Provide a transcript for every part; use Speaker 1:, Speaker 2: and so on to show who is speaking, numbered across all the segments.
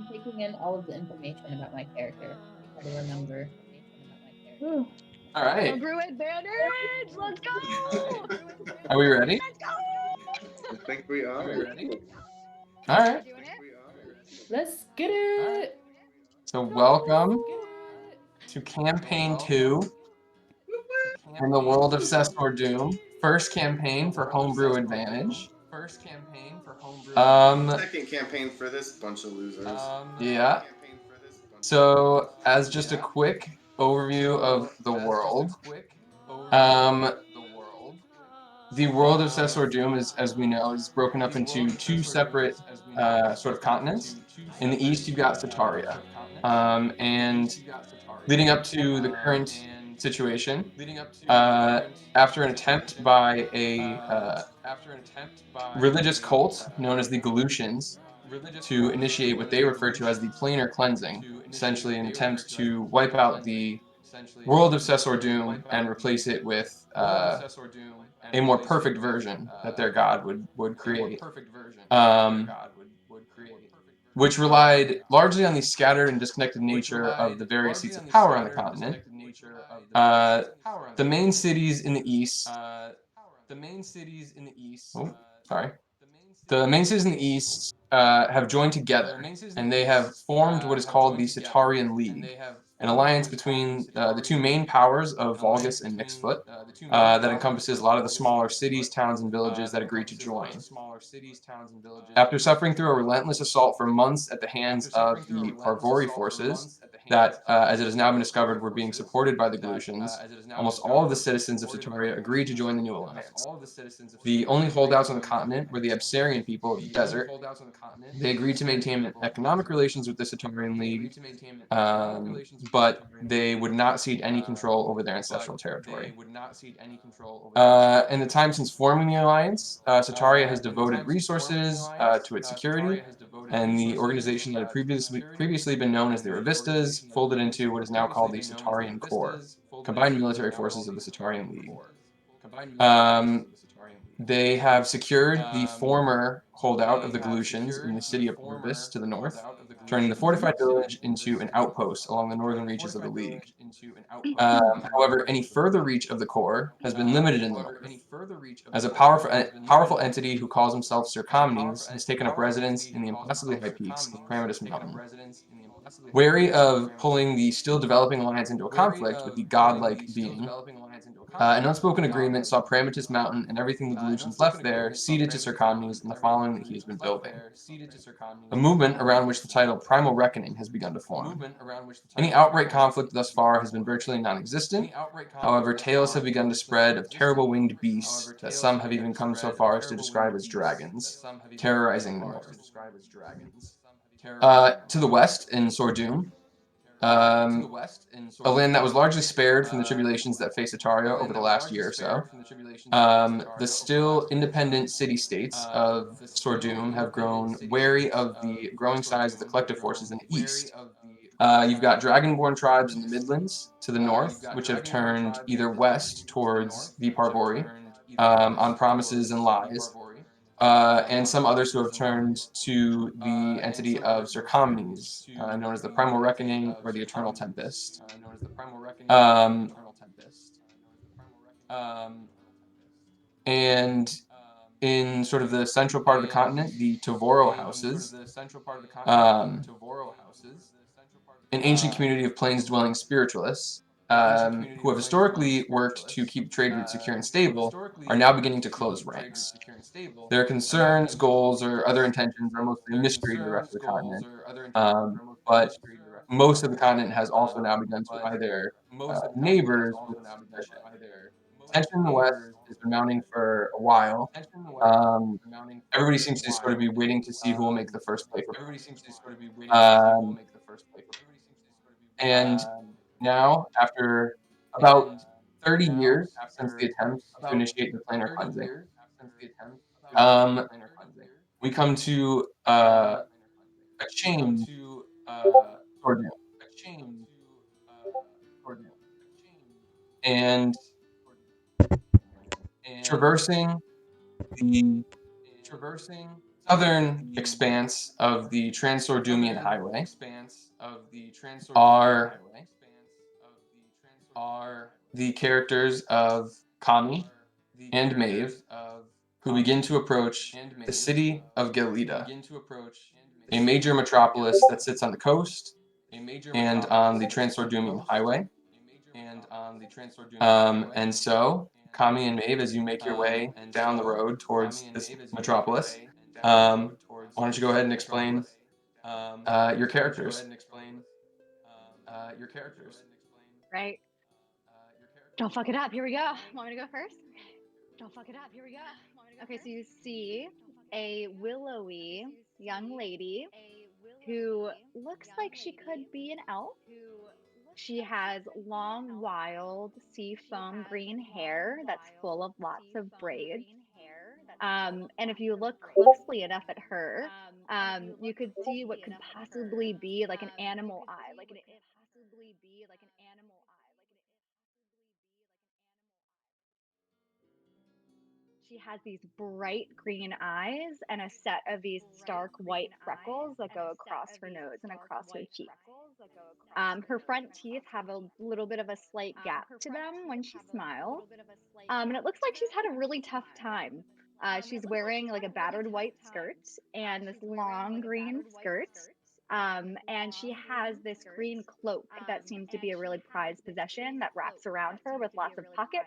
Speaker 1: taking in all of the information about my character. Try to remember.
Speaker 2: All right.
Speaker 3: Homebrew Advantage! Let's go!
Speaker 2: Are we ready?
Speaker 3: Let's go!
Speaker 4: I think we
Speaker 2: Are we
Speaker 4: are.
Speaker 2: ready? All right.
Speaker 3: We're doing it?
Speaker 1: Let's get it.
Speaker 2: So welcome to campaign 2 in the world of Sessordum. First campaign for Homebrew Advantage.
Speaker 4: Second campaign for this bunch of losers.
Speaker 2: Yeah. So as just a quick overview of the world, the world of Sessordum is, as we know, is broken up into two separate sort of continents. In the east, you've got Sataria, and leading up to the current situation, after an attempt by a religious cult known as the Galutians to initiate what they refer to as the planar cleansing, essentially an attempt to wipe out the world of Sessordum and replace it with a more perfect version that their god would create, which relied largely on the scattered and disconnected nature of the various seats of power on the continent. The main cities in the east. Oh, sorry. The main cities in the east have joined together, and they have formed what is called the Satarian League, an alliance between the two main powers of Volgus and Mixfoot that encompasses a lot of the smaller cities, towns, and villages that agreed to join. After suffering through a relentless assault for months at the hands of the Parvori forces, that, as it has now been discovered, were being supported by the Galutians, almost all of the citizens of Sataria agreed to join the new alliance. The only holdouts on the continent were the Absarian people of the desert. They agreed to maintain economic relations with the Satarian League, but they would not cede any control over their ancestral territory. In the time since forming the alliance, Sataria has devoted resources to its security, and the organization that had previously been known as the Revistas folded into what is now called the Satarian Corps, combined military forces of the Satarian League. They have secured the former holdout of the Galutians in the city of Orvis to the north, turning the fortified village into an outpost along the northern reaches of the League. However, any further reach of the Corps has been limited in the north, as a powerful entity who calls himself Sir Comnes has taken up residence in the impossibly high peaks of Cramatus Mountain. Wary of pulling the still developing alliance into a conflict with the godlike being, an unspoken agreement saw Pramatus Mountain and everything the Galutians left there ceded to Sir Comnes and the following that he has been building. A movement around which the title Primal Reckoning has begun to form. Any outright conflict thus far has been virtually non-existent. However, tales have begun to spread of terrible winged beasts that some have even come so far as to describe as dragons, terrorizing the north. To the west, in Sordum, a land that was largely spared from the tribulations that faced Ataria over the last year or so. The still independent city-states of Sordum have grown wary of the growing size of the collective forces in the east. You've got dragonborn tribes in the Midlands to the north, which have turned either west towards the Parvori on promises and lies, and some others who have turned to the entity of Sir Comnes, known as the Primal Reckoning or the Eternal Tempest. And in sort of the central part of the continent, the Tavoro houses, an ancient community of plains-dwelling spiritualists, who have historically worked to keep trade routes secure and stable, are now beginning to close ranks. Their concerns, goals, or other intentions are mostly a mystery to the rest of the continent, but most of the continent has also now begun to eye their neighbors with suspicion. Tension in the West has been mounting for a while. Everybody seems to sort of be waiting to see who will make the first play for. And now, after about 30 years since the attempt to initiate the planar cleansing, we come to a change toward new. And traversing the southern expanse of the Transordumian Highway are the characters of Kami and Maeve, who begin to approach the city of Gel Lida, a major metropolis that sits on the coast and on the Transordumian Highway. And so, Kami and Maeve, as you make your way down the road towards this metropolis, why don't you go ahead and explain your characters?
Speaker 3: Right. Don't fuck it up. Here we go. Want me to go first? Okay, so you see a willowy young lady who looks like she could be an elf. She has long, wild sea foam green hair that's full of lots of braids. And if you look closely enough at her, you could see what could possibly be like an animal eye. She has these bright green eyes and a set of these stark white freckles that go across her nose and across her cheeks. Her front teeth have a little bit of a slight gap to them when she smiles. And it looks like she's had a really tough time. She's wearing like a battered white skirt and this long green skirt. And she has this green cloak that seems to be a really prized possession that wraps around her with lots of pockets.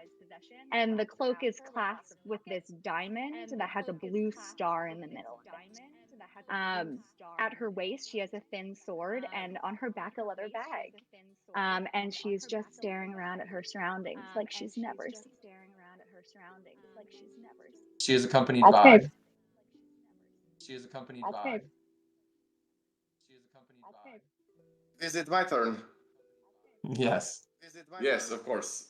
Speaker 3: And the cloak is clasped with this diamond that has a blue star in the middle of it. At her waist, she has a thin sword, and on her back, a leather bag. And she's just staring around at her surroundings like she's never seen.
Speaker 2: She is accompanied
Speaker 3: That's
Speaker 2: by.
Speaker 3: Maeve.
Speaker 4: Is it my turn?
Speaker 2: Yes.
Speaker 4: Yes, of course.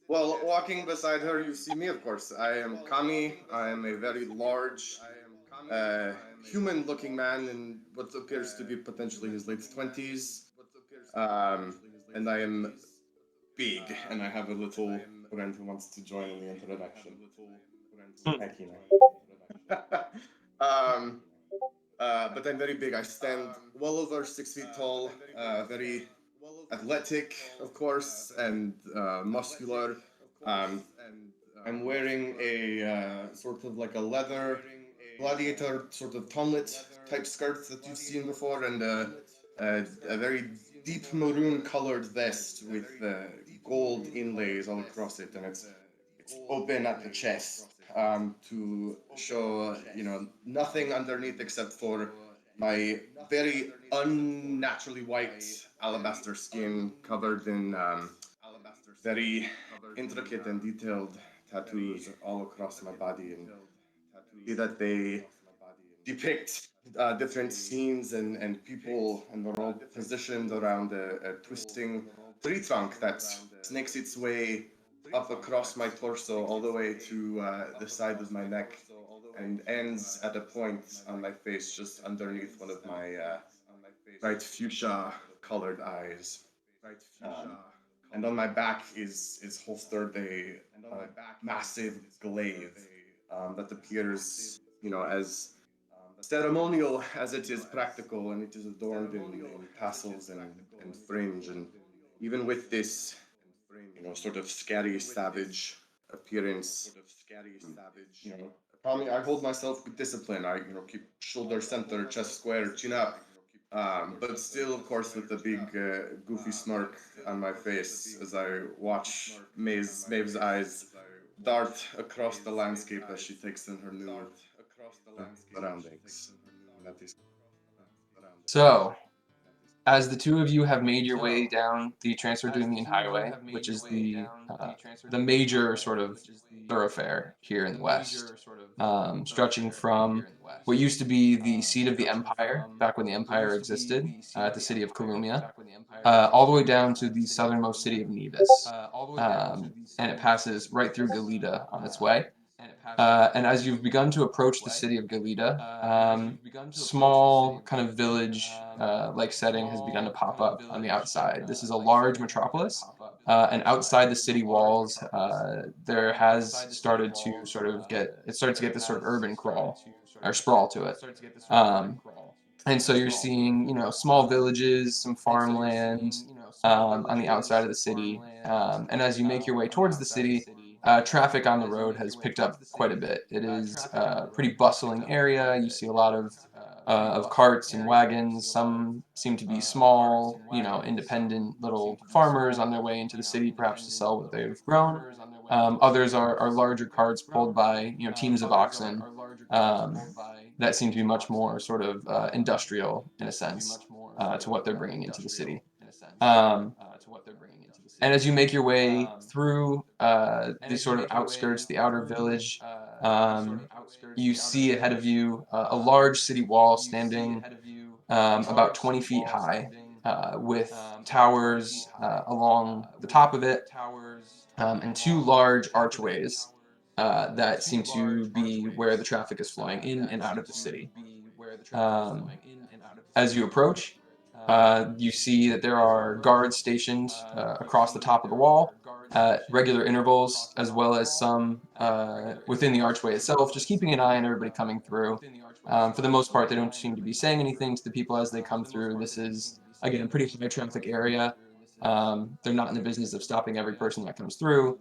Speaker 4: Well, walking beside her, you see me, of course. I am Kami. I am a very large, uh, human-looking man in what appears to be potentially his late 20s. And I am big, and I have a little friend who wants to join in the introduction. Thank you. um, but I'm very big. I stand well over 6 feet tall, very athletic, of course, and muscular. Um, I'm wearing a sort of like a leather gladiator sort of tomlet type skirt that you've seen before, and a very deep maroon colored vest with gold inlays all across it, and it's open at the chest to show nothing underneath except for my very unnaturally white alabaster skin covered in very intricate and detailed tattoos all across my body, and see that they depict different scenes and people, and they're all positioned around a twisting tree trunk that snakes its way up across my torso all the way to the side of my neck and ends at a point on my face just underneath one of my bright fuchsia colored eyes. Um, and on my back is holstered a massive glaive that appears, as ceremonial as it is practical, and it is adorned in tassels and fringe. And even with this, sort of scary, savage appearance, you know, I hold myself with discipline. I, keep shoulder center, chest square, chin up. But still, of course, with the big, goofy smirk on my face as I watch Maeve's eyes dart across the landscape as she takes in her new surroundings.
Speaker 2: So, as the two of you have made your way down the Transardumian Highway, which is the major sort of thoroughfare here in the West, stretching from what used to be the seat of the Empire, back when the Empire existed, at the city of Kalumia, all the way down to the southernmost city of Nevis. And it passes right through Galida on its way. And as you've begun to approach the city of Galida, small kind of village like setting has begun to pop up on the outside. This is a large metropolis, and outside the city walls, there has started to sort of get this sort of urban crawl. or sprawl to it. And so you're seeing, small villages, some farmland on the outside of the city. And as you make your way towards the city, traffic on the road has picked up quite a bit. It is a pretty bustling area. You see a lot of carts and wagons. Some seem to be small, independent little farmers on their way into the city, perhaps to sell what they've grown. Others are larger carts pulled by, teams of oxen. Um, that seem to be much more sort of industrial in a sense to what they're bringing into the city. Um, and as you make your way through the sort of outskirts, the outer village, um, you see ahead of you a large city wall standing about 20 feet high, with towers along the top of it, and two large archways that seem to be where the traffic is flowing in and out of the city. Um, as you approach, you see that there are guards stationed across the top of the wall at regular intervals, as well as some within the archway itself, just keeping an eye on everybody coming through. For the most part, they don't seem to be saying anything to the people as they come through. This is, again, a pretty high traffic area. They're not in the business of stopping every person that comes through.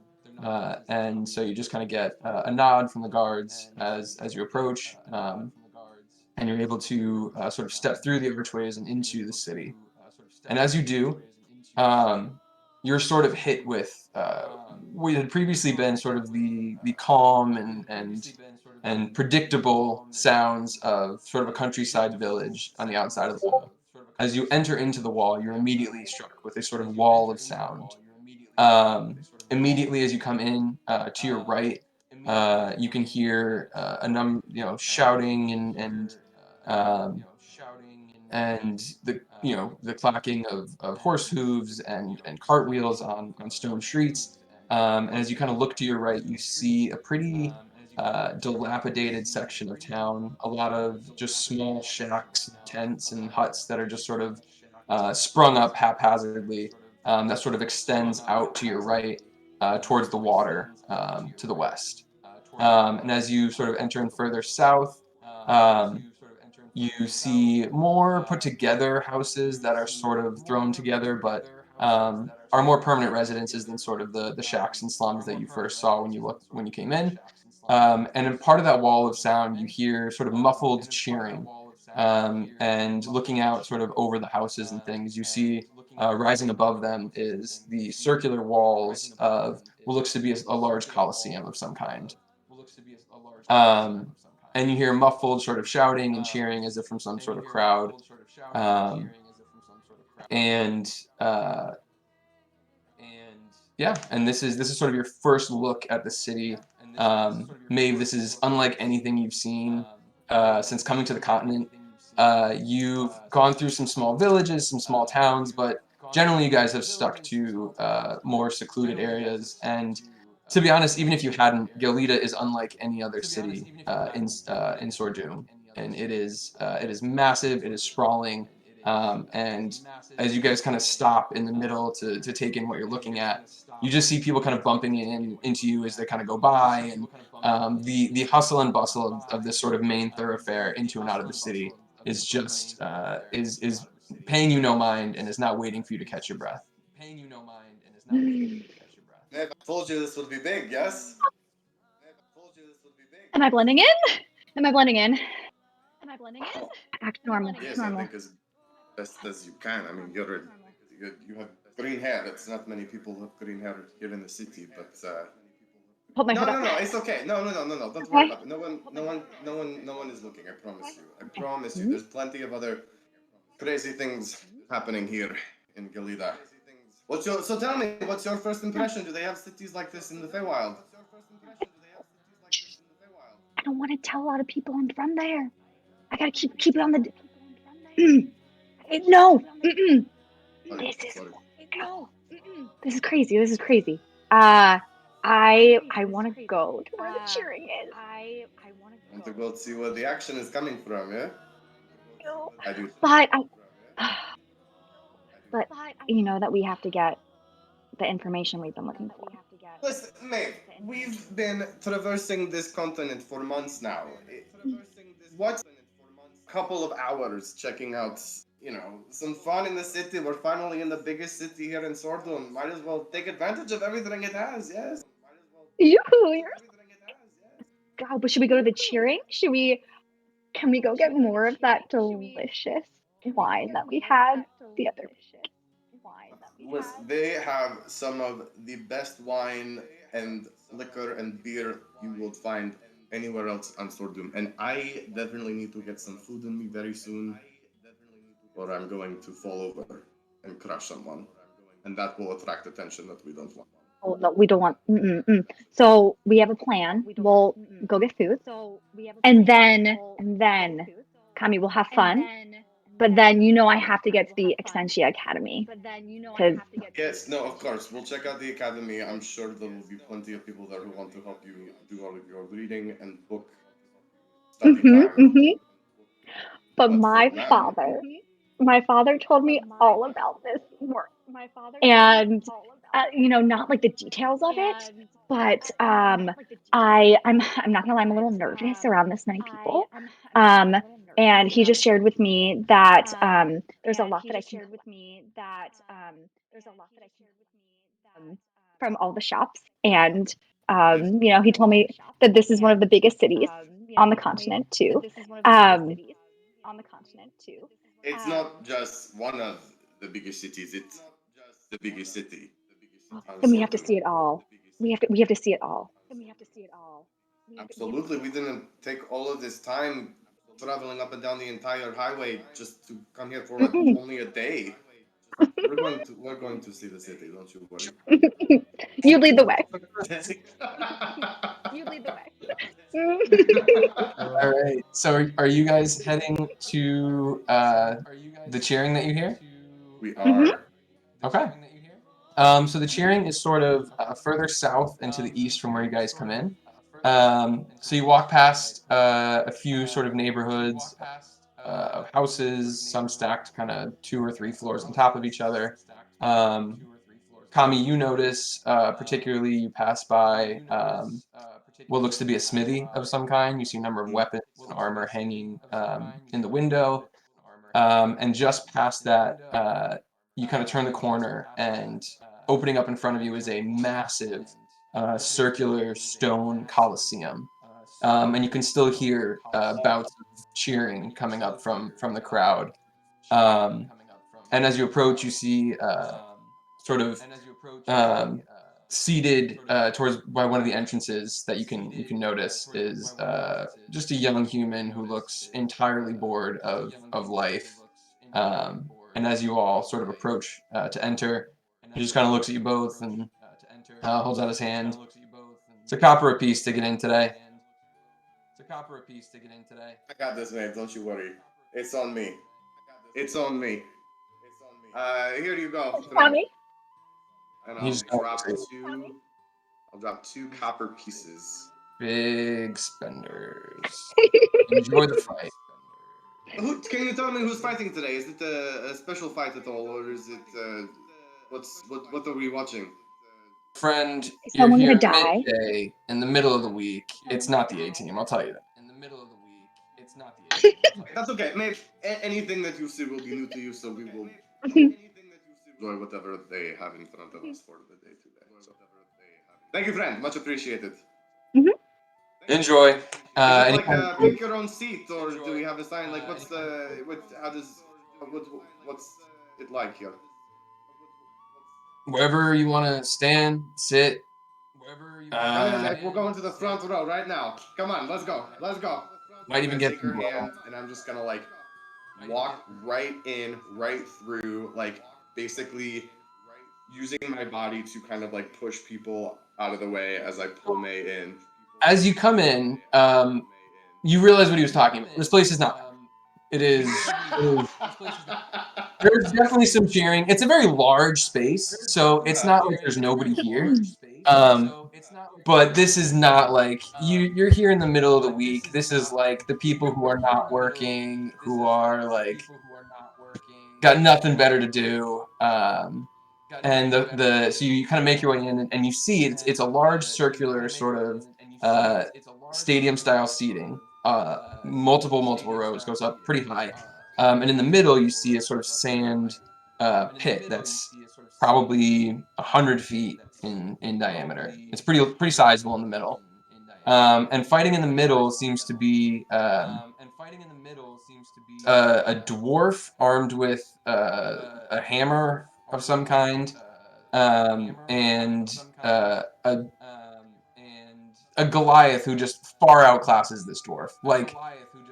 Speaker 2: And so you just kind of get a nod from the guards as you approach, and you're able to sort of step through the archways and into the city. And as you do, you're sort of hit with what had previously been sort of the calm and predictable sounds of sort of a countryside village on the outside of the wall. As you enter into the wall, you're immediately struck with a sort of wall of sound. Immediately as you come in, to your right, you can hear shouting um, and the clacking of horse hooves and cartwheels on stone streets. And as you kind of look to your right, you see a pretty dilapidated section of town. A lot of just small shacks, tents, and huts that are just sort of sprung up haphazardly. That sort of extends out to your right towards the water to the west. And as you sort of enter in further south, um, you see more put together houses that are sort of thrown together, but are more permanent residences than sort of the shacks and slums that you first saw when you came in. And in part of that wall of sound, you hear sort of muffled cheering. And looking out sort of over the houses and things, you see rising above them is the circular walls of what looks to be a large coliseum of some kind. And you hear muffled sort of shouting and cheering as if from some sort of crowd. Um, and yeah, and this is sort of your first look at the city. Maeve, this is unlike anything you've seen since coming to the continent. You've gone through some small villages, some small towns, but generally you guys have stuck to more secluded areas. And to be honest, even if you hadn't, Gel Lida is unlike any other city in Sordum, and it is massive, it is sprawling, and as you guys kind of stop in the middle to take in what you're looking at, you just see people kind of bumping into you as they kind of go by, and the hustle and bustle of this sort of main thoroughfare into and out of the city is just is paying you no mind and is not waiting for you to catch your breath.
Speaker 3: Am
Speaker 4: Never told you this would be big, yes?
Speaker 3: I blending in? Am I blending in? Act normal.
Speaker 4: Yes, I think as best as you can. I mean, you have green hair. It's not many people who have green hair here in the city, but
Speaker 3: Hold my hood up.
Speaker 4: no, it's okay. No. Don't worry about it. No one is looking. I promise you. I promise you. There's plenty of other crazy things happening here in Gel Lida. So tell me, what's your first impression? Do they have cities like this in the Feywild?
Speaker 3: I don't want to tell a lot of people I'm from there. I gotta keep it on the. No.
Speaker 4: Sorry.
Speaker 3: This is crazy. This is crazy. I want to go to where the cheering is.
Speaker 4: Want to go see where the action is coming from, yeah? I do.
Speaker 3: But you know that we have to get the information we've been looking for.
Speaker 4: Listen, mate, we've been traversing this continent for months now. what? Couple of hours checking out, some fun in the city. We're finally in the biggest city here in Sordum. Might as well take advantage of everything it has. Yes.
Speaker 3: Yoo-hoo, God, but should we go to the cheering? Can we go get more of that delicious wine that we had the other week?
Speaker 4: Listen, they have some of the best wine and liquor and beer you will find anywhere else on Sordum. And I definitely need to get some food in me very soon, or I'm going to fall over and crush someone. And that will attract attention that we don't want.
Speaker 3: Oh no, we don't want. So we have a plan. We'll go get food, and then, Kami, we'll have fun. But then I have to get to the Extensia Academy because
Speaker 4: Yes, no, of course. We'll check out the academy. I'm sure there will be plenty of people there who want to help you do all of your reading and book study time.
Speaker 3: But
Speaker 4: But for now,
Speaker 3: my father told me all about this work, and not like the details of it, but I'm not gonna lie, I'm a little nervous around this many people. Um, and he just shared with me that there's a lot that I can from all the shops, and
Speaker 4: yes,
Speaker 3: he told me that this is one of the biggest cities on the continent too. Um,
Speaker 4: it's not just one of the biggest cities, it's the biggest city on
Speaker 3: and we have to
Speaker 4: Sordom.
Speaker 3: see it all. We have to see it all.
Speaker 4: Absolutely, we didn't take all of this time traveling up and down the entire highway just to come here for only a day. We're going to see the city. Don't you worry.
Speaker 3: You lead the way.
Speaker 2: All right. So are you guys heading to the cheering that you hear?
Speaker 4: We
Speaker 3: Mhm.
Speaker 4: are.
Speaker 2: Okay. So the cheering is sort of further south and to the east from where you guys come in. So you walk past a few sort of neighborhoods of houses, some stacked kind of 2 or 3 floors on top of each other. Kami, you notice, particularly you pass by what looks to be a smithy of some kind. You see a number of
Speaker 4: Mm.
Speaker 2: weapons and armor hanging in the window. And just past that, you kind of turn the corner, and opening up in front of you is a massive circular stone coliseum. And you can still hear bouts of cheering coming up from the crowd. And as you approach, you see sort of seated towards by one of the entrances that you can notice is just a young human who looks entirely bored of life. And as you all sort of approach to enter, he just kind of looks at you both and holds out his hand. It's a copper apiece to get in today.
Speaker 4: I got this, man. Don't you worry. It's on me. It's on me. Here you go, friend.
Speaker 3: Kami,
Speaker 4: And
Speaker 2: He
Speaker 4: I'll
Speaker 2: just kind of
Speaker 4: drop
Speaker 2: looks at you.
Speaker 4: two. I'll drop 2 copper pieces.
Speaker 2: Big spenders. Enjoy the fight.
Speaker 4: Who can you tell me who's fighting today? Is it a special fight at all, or is it what are we watching?
Speaker 2: Friend,
Speaker 3: is
Speaker 2: you're
Speaker 3: someone gonna
Speaker 2: here
Speaker 3: die?
Speaker 2: midday in the middle of the week. It's not the A-team, I'll tell you that.
Speaker 4: That's okay, mate. Anything that you see will be new to you, so we will enjoy whatever they have in front of us for the day today. So, thank you, friend. Much appreciated.
Speaker 2: Enjoy.
Speaker 4: Is it like
Speaker 2: Anytime.
Speaker 4: pick your own seat, or do we have a sign? Like, what's it like here?
Speaker 2: Wherever you want to stand, sit.
Speaker 4: Come in, mate. We're going to the front row right now. Come on, let's go. Let's go.
Speaker 2: Might
Speaker 4: I'm
Speaker 2: even
Speaker 4: gonna
Speaker 2: get
Speaker 4: take her
Speaker 2: some
Speaker 4: hand, and I'm just gonna like walk right in, right through, like basically using my body to kind of like push people out of the way as I pull May in.
Speaker 2: As you come in, you realize what he was talking about. This place is not. It is. There's definitely some cheering. It's a very large space, so it's not like there's nobody here. Um, but this is not like you're here in the middle of the week. This is like the people who are not working, who are like got nothing better to do. And the so you kind of make your way in, and you see it's a large circular sort of stadium style seating. multiple rows, goes up pretty high. And in the middle, you see a sort of sand pit that's probably 100 feet in diameter. It's pretty sizable in the middle. And fighting in the middle seems to be a dwarf armed with a hammer of some kind, and a Goliath who just far outclasses this dwarf. Like,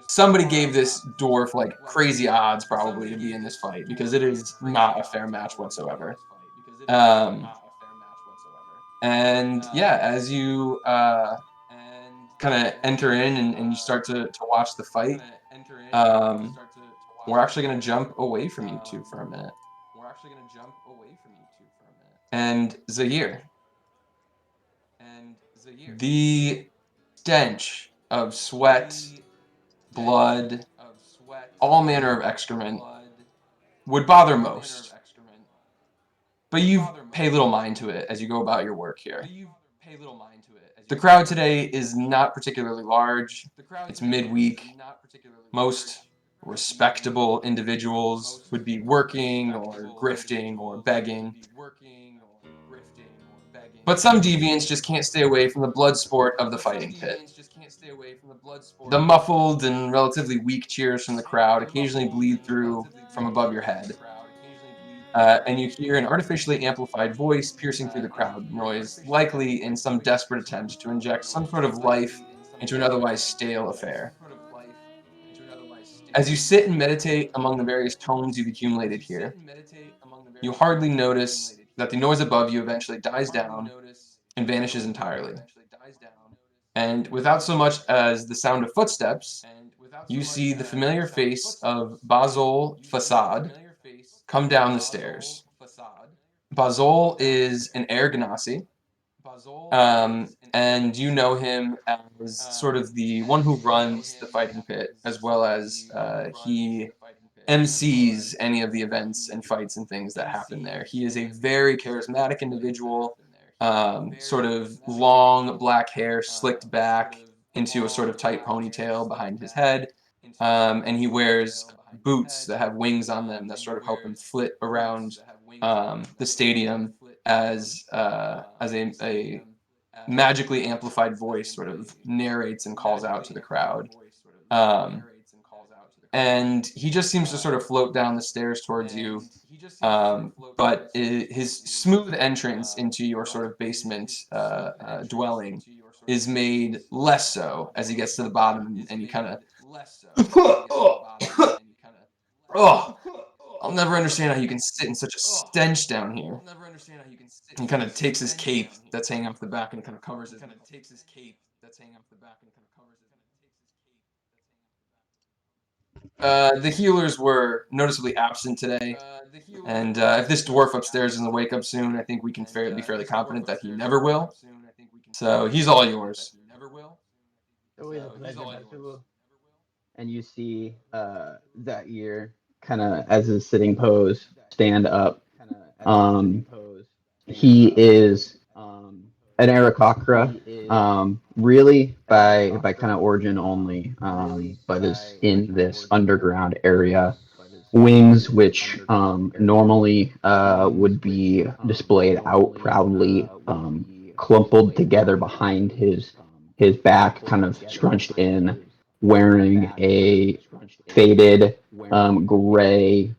Speaker 2: somebody gave this dwarf like crazy odds probably to be in this fight, because it is not a fair match whatsoever. And yeah, as you kind of enter in and you start to watch the fight, we're actually going to jump away from you two for a minute. And Zaire, the stench of sweat, blood, all manner of excrement would bother most, but you pay little mind to it as you go about your work here. The crowd today is not particularly large. It's midweek. Most respectable individuals would be working or grifting or begging. But some deviants just can't stay away from the blood sport of the fighting pit. The muffled and relatively weak cheers from the crowd occasionally bleed through from above your head. And you hear an artificially amplified voice piercing through the crowd noise, likely in some desperate attempt to inject some sort of life into an otherwise stale affair. As you sit and meditate among the various tones you've accumulated here, you hardly notice that the noise above you eventually dies down and vanishes entirely. And without so much as the sound of footsteps, you see the familiar face of Basol Fassad come down the stairs. Basol is an Air Ganassi, and you know him as sort of the one who runs the fighting pit, as well as he MCs any of the events and fights and things that happen there. He is a very charismatic individual, sort of long black hair slicked back into a sort of tight ponytail behind his head, and he wears boots that have wings on them that sort of help him flit around the stadium as a magically amplified voice sort of narrates and calls out to the crowd. And he just seems to sort of float down the stairs towards you, but his smooth entrance into your sort of basement dwelling is made less so as he gets to the bottom, and you kind of oh, I'll never understand how you can sit in such a stench down here. He kind of takes his cape that's hanging off the back and kind of covers it. The healers were noticeably absent today, and if this dwarf upstairs doesn't wake up soon, I think we can be fairly confident that he never will. So he's all yours.
Speaker 5: Always a pleasure, Basu. And you see Zaire kind of as his sitting pose stand up. He is an Aarakocra, really by kind of origin only, but is in this underground area. Wings, which normally would be displayed out proudly, clumpled together behind his back, kind of scrunched in, wearing a faded gray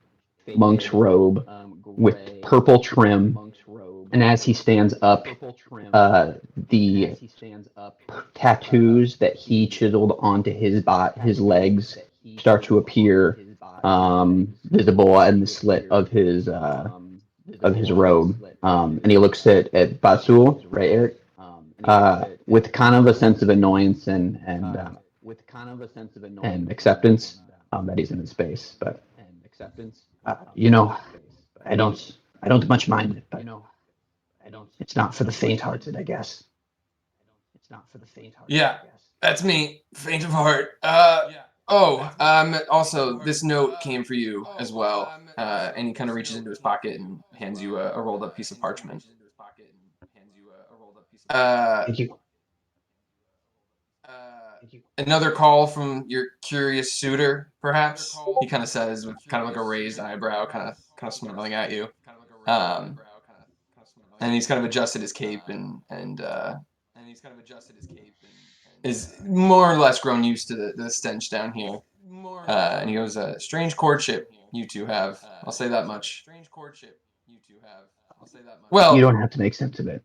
Speaker 5: monk's robe with purple trim. And as he stands up, the tattoos that he chiseled onto his legs start to appear, visible in the slit of his robe. And he looks at Basul, right, Eric, with kind of a sense of annoyance and acceptance that he's in his space. But you know, I don't much mind it, but it's not for the faint-hearted, I guess.
Speaker 2: Yeah, that's me, faint of heart. Also, this note came for you as well. And he kind of reaches into his pocket and hands you a rolled up piece of parchment.
Speaker 5: Thank you.
Speaker 2: Another call from your curious suitor, perhaps? He kind of says with kind of like a raised eyebrow, kind of smiling at you. And he's kind of adjusted his cape and is more or less grown used to the stench down here. And he goes, strange courtship you two have. I'll say that much.
Speaker 5: You
Speaker 2: Well,
Speaker 5: don't have to make sense of it.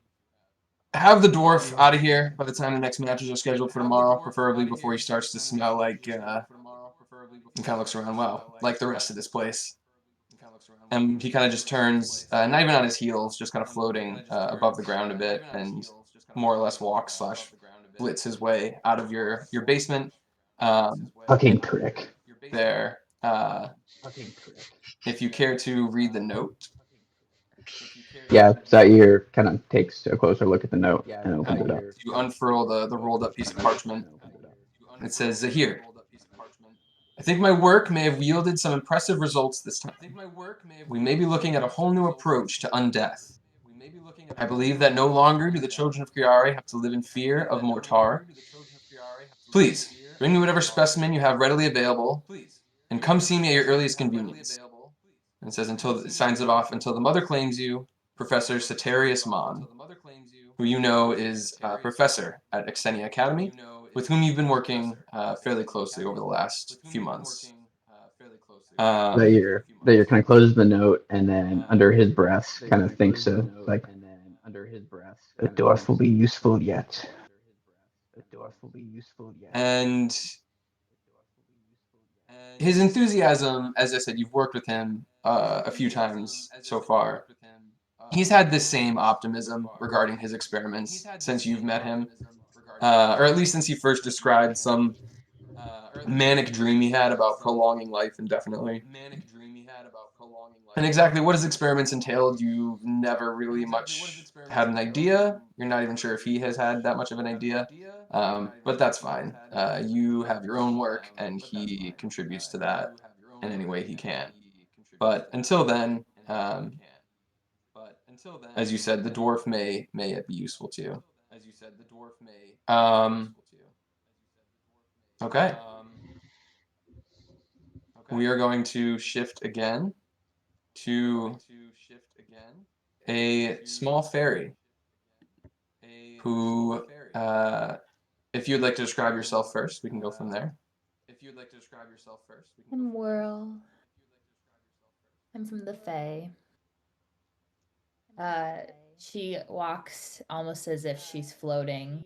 Speaker 2: have the dwarf out of here by the time the next matches are scheduled for tomorrow, preferably before he starts to smell like, and kind of looks around, well, like the rest of this place. And he kind of just turns, not even on his heels, just kind of floating above the ground a bit, and more or less walks / blitz his way out of your basement.
Speaker 5: Fucking prick.
Speaker 2: There. If you care to read the note.
Speaker 5: Yeah, Zaire kind of takes a closer look at the note and opens it up.
Speaker 2: You unfurl the rolled up piece of parchment. It says, here. I think my work may have yielded some impressive results this time. We may be looking at a whole new approach to undeath. I believe that no longer do the children of Kyare have to live in fear of Mortar. Please, bring me whatever specimen you have readily available, and come see me at your earliest convenience. And it says, it signs it off until the mother claims you, Professor Ceterius Mon, who you know is a professor at Exenia Academy, with whom you've been working fairly closely over the last few months.
Speaker 5: Zaire kind of closes the note and then under his breath kind of thinks like, the dwarf will be useful yet.
Speaker 2: And his enthusiasm, as I said, you've worked with him a few times so far. He's had this same optimism regarding his experiments since you've met him, or at least since he first described some manic dream he had about prolonging life indefinitely. And exactly what his experiments entailed, you've never really much had an idea. You're not even sure if he has had that much of an idea, but that's fine. You have your own work, and he contributes to that in any way he can. But until then, as you said, the dwarf may yet be useful to you. Okay. We are going to shift again to a small fairy who, if you'd like to describe yourself first, we can go from there.
Speaker 1: I'm Whirl. I'm from the Fae. She walks almost as if she's floating.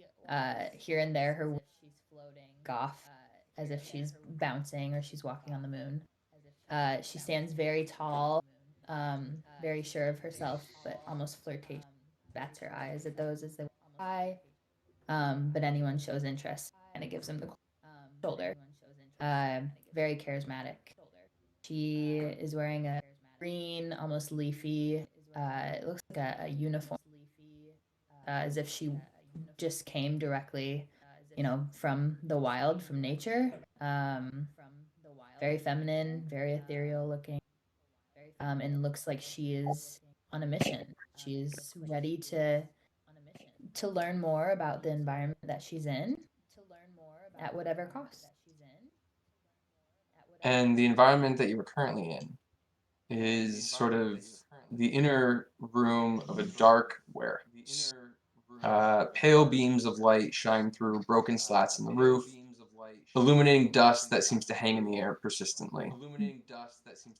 Speaker 1: Here and there, her wings off as if she's bouncing or she's walking on the moon. She stands very tall, very sure of herself, but almost flirtatious. Bats her eyes at those as they walk by. But anyone shows interest, and it gives them the shoulder. Very charismatic. She is wearing a green, almost leafy. It looks like a uniform, as if she just came directly, from the wild, from nature. Very feminine, very ethereal looking, and looks like she is on a mission. She's ready to learn more about the environment that she's in, at whatever cost.
Speaker 2: And the environment that you are currently in is sort of the inner room of a dark warehouse. Pale beams of light shine through broken slats in the roof, illuminating dust that seems to hang in the air persistently.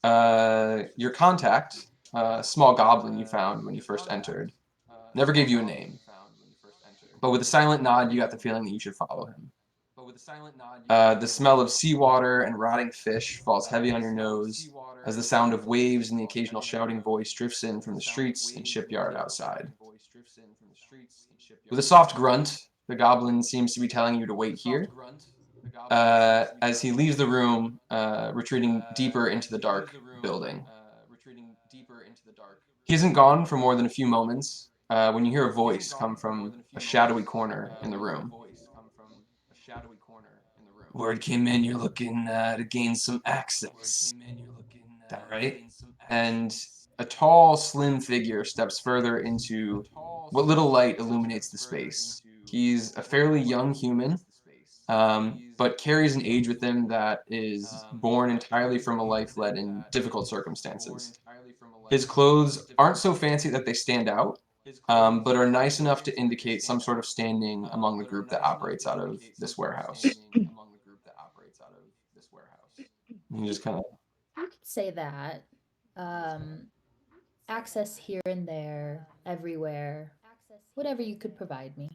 Speaker 2: Your contact, a small goblin you found when you first entered, never gave you a name, but with a silent nod, you got the feeling that you should follow him. The smell of seawater and rotting fish falls heavy on your nose as the sound of waves and the occasional shouting voice drifts in from the streets and shipyard outside. With a soft grunt, the goblin seems to be telling you to wait here. As he leaves the room, retreating deeper into the dark building. He isn't gone for more than a few moments when you hear a voice come from a shadowy corner in the room. Word came in, you're looking to gain some access. That right? And a tall, slim figure steps further into what little light illuminates the space. He's a fairly young human, but carries an age with him that is born entirely from a life led in difficult circumstances. His clothes aren't so fancy that they stand out, but are nice enough to indicate some sort of standing among the group that operates out of this warehouse. You just kind of
Speaker 1: You could say that. Um, Access here and there, everywhere, whatever you could provide me.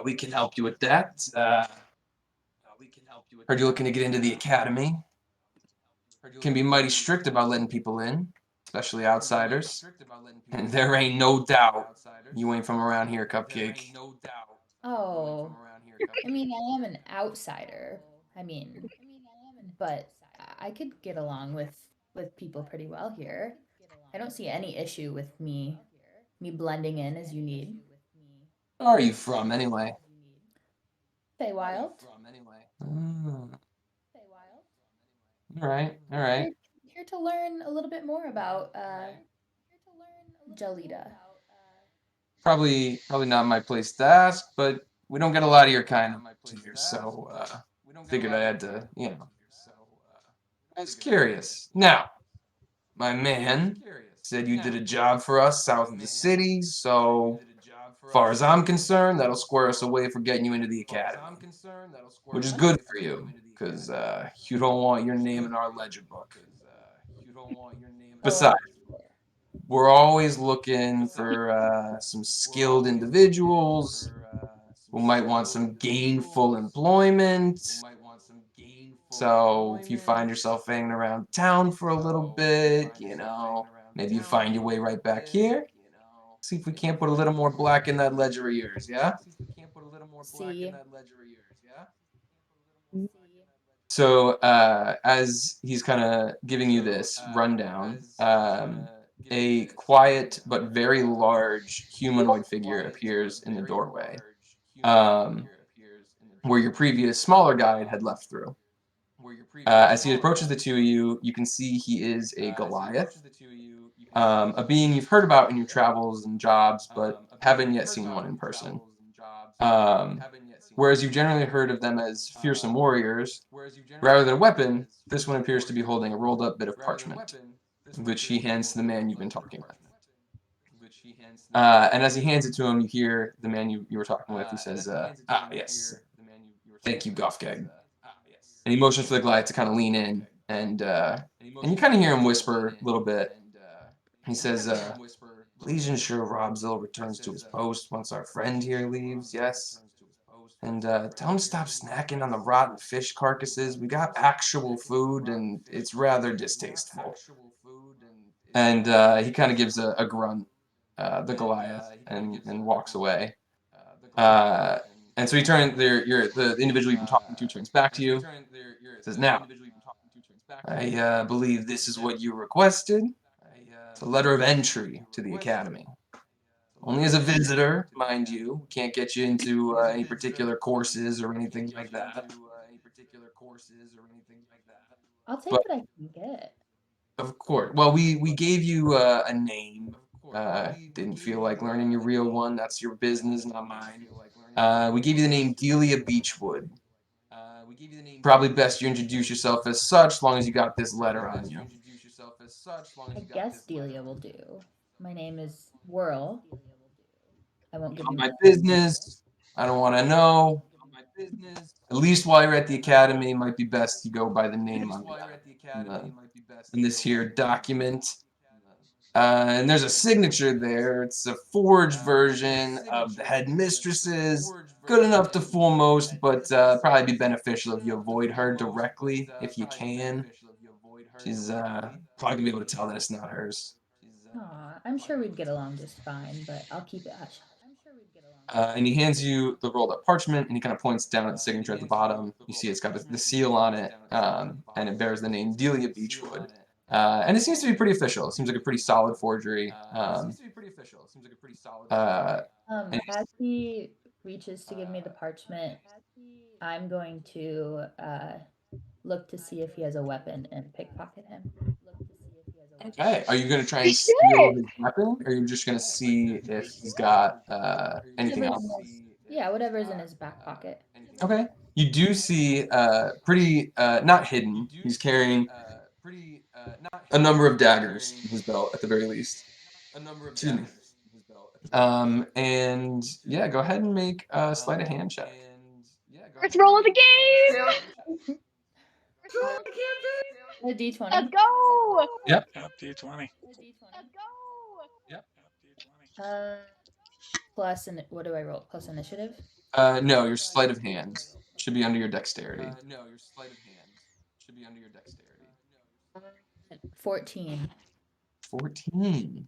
Speaker 2: we can help you with that. Heard you're looking to get into the academy. Can be mighty strict about letting people in, especially outsiders. And there ain't no doubt you ain't from around here, Cupcake.
Speaker 1: Oh, I mean, I am an outsider. I mean, but I could get along with people pretty well here. I don't see any issue with me blending in as you need.
Speaker 2: Where are you from, anyway?
Speaker 1: Feywild.
Speaker 2: Mm, all right, all right.
Speaker 1: Here to learn a little bit more about Gel Lida.
Speaker 2: Probably not my place to ask, but we don't get a lot of your kind here, so figured I had to, I was curious. Now, my man said you did a job for us south of the city, so far as I'm concerned, that'll square us away for getting you into the academy, which is good for you, because you don't want your name in our ledger book.
Speaker 1: Oh,
Speaker 2: Besides, we're always looking for some skilled individuals who might want some gainful employment. So if you find yourself hanging around town for a little bit, maybe you find your way right back here. See if we can't put a little more black in that ledger of yours, yeah?
Speaker 1: see.
Speaker 2: So as he's kind of giving you this rundown, a quiet but very large humanoid figure appears in the doorway, um, where your previous smaller guide had left through. As he approaches the two of you, you can see he is a Goliath, a being you've heard about in your travels and jobs, but haven't yet seen one in person. Um, Whereas you've generally heard of them as fearsome warriors, rather than a weapon, this one appears to be holding a rolled up bit of parchment, which he hands to the man you've been talking with. And as he hands it to him, you hear the man you were talking with who says, yes, thank you, Goffgag. And he motions for the Goliath to kind of lean in, and you kind of hear him whisper a little bit. He says, please ensure Robzil returns to his post once our friend here leaves, yes? And tell him to stop snacking on the rotten fish carcasses. We got actual food, and it's rather distasteful. And he kind of gives a grunt, the Goliath, and walks away. And so the individual you've been talking to turns back to you. Says, now, I believe this is what you requested. It's a letter of entry to the academy. Only as a visitor, mind you. Can't get you into any particular courses or anything like that.
Speaker 1: I'll take
Speaker 2: But
Speaker 1: what I can get.
Speaker 2: of course, well, we gave you a name. Didn't feel like learning your real one. That's your business, not mine. We gave you the name Delia Beechwood. Probably best you introduce yourself as such, as long as you got this letter on you.
Speaker 1: I guess Delia will do. My name is Whirl. I won't give
Speaker 2: Not
Speaker 1: you
Speaker 2: my
Speaker 1: my
Speaker 2: business. I don't want to know. At least while you're at the academy, it might be best you go by the name on in this here document. And there's a signature there. It's a forged version of the headmistress's. Good enough to fool most, but probably be beneficial if you avoid her directly if you can. She's probably gonna be able to tell that it's not hers.
Speaker 1: Aw, I'm sure we'd get along just fine, but I'll keep it hush.
Speaker 2: And he hands you the rolled up parchment, and he kind of points down at the signature at the bottom. You see it's got the seal on it, and it bears the name Delia Beechwood. And it seems to be pretty official. It seems like a pretty solid forgery. And
Speaker 1: As he reaches to give me the parchment, I'm going to look to see if he has a weapon and pickpocket him.
Speaker 2: okay, are you going to try
Speaker 3: You
Speaker 2: and steal
Speaker 3: should.
Speaker 2: his weapon, or are you just going to see if he's got anything
Speaker 1: Whatever's
Speaker 2: else?
Speaker 1: in his, yeah, whatever's in his back pocket.
Speaker 2: Okay. You do see pretty not hidden. He's carrying a number of daggers in his belt at the very least. Excuse me. And yeah, go ahead and make a sleight of hand check.
Speaker 3: First roll of the game.
Speaker 1: A D20.
Speaker 3: Let's go.
Speaker 2: Yep.
Speaker 6: D20.
Speaker 1: Plus, what do I roll? Plus initiative?
Speaker 2: No, your sleight of hand should be under your dexterity.
Speaker 1: 14.
Speaker 2: 14.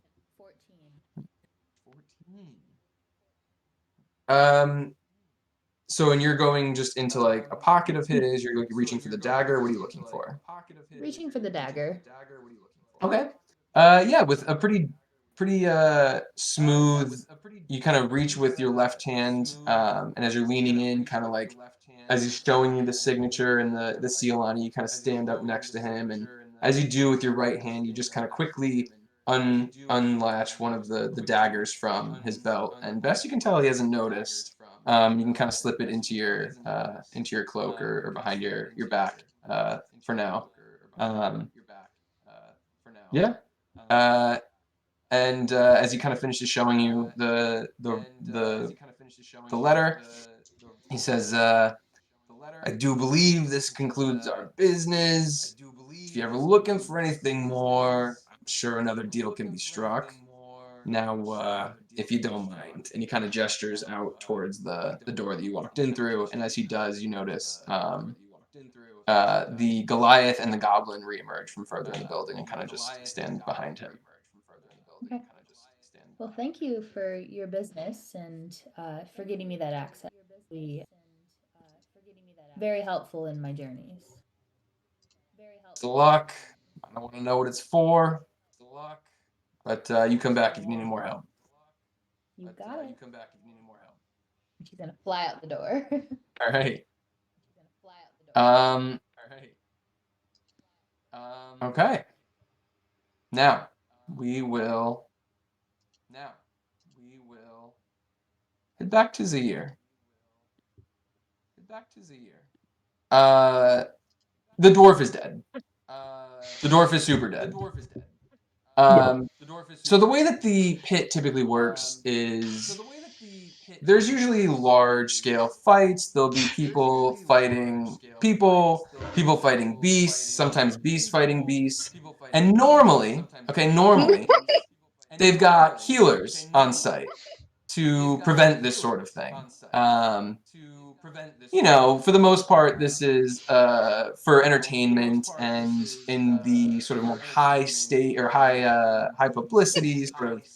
Speaker 2: So, and you're going just into like a pocket of his, you're like reaching for the dagger. What are you looking for?
Speaker 1: Reaching for the dagger.
Speaker 2: Okay. Yeah, with a pretty smooth, you kind of reach with your left hand, and as you're leaning in, kind of like as he's showing you the signature and the seal on it, you kind of stand up next to him, and as you do with your right hand, you just kind of quickly unlatch one of the daggers from his belt, and best you can tell, he hasn't noticed. You can kind of slip it into your cloak or behind your back for now. Yeah. And as he kind of finishes showing you the letter, he says, "I do believe this concludes our business. If you're ever looking for anything more, I'm sure another deal can be struck. Now, if you don't mind," and he kind of gestures out towards the door that you walked in through. And as he does, you notice the Goliath and the Goblin reemerge from further in the building and kind of just stand behind him.
Speaker 1: Okay. Well, thank you for your business and for getting me that access. Be very helpful in my journeys.
Speaker 2: Best of luck. I don't want to know what it's for, but you come back if you need any more help.
Speaker 1: You got it. She's gonna fly out the door.
Speaker 2: All right. Okay. Now we will head back to Zaire. The dwarf is dead. The dwarf is super dead. So the way that the pit typically works is there's usually large-scale fights. There'll be people fighting people, people fighting beasts, sometimes beasts fighting beasts. And normally, they've got healers on site to prevent this sort of thing. For the most part, this is for entertainment and in the sort of more high state or high publicity sort of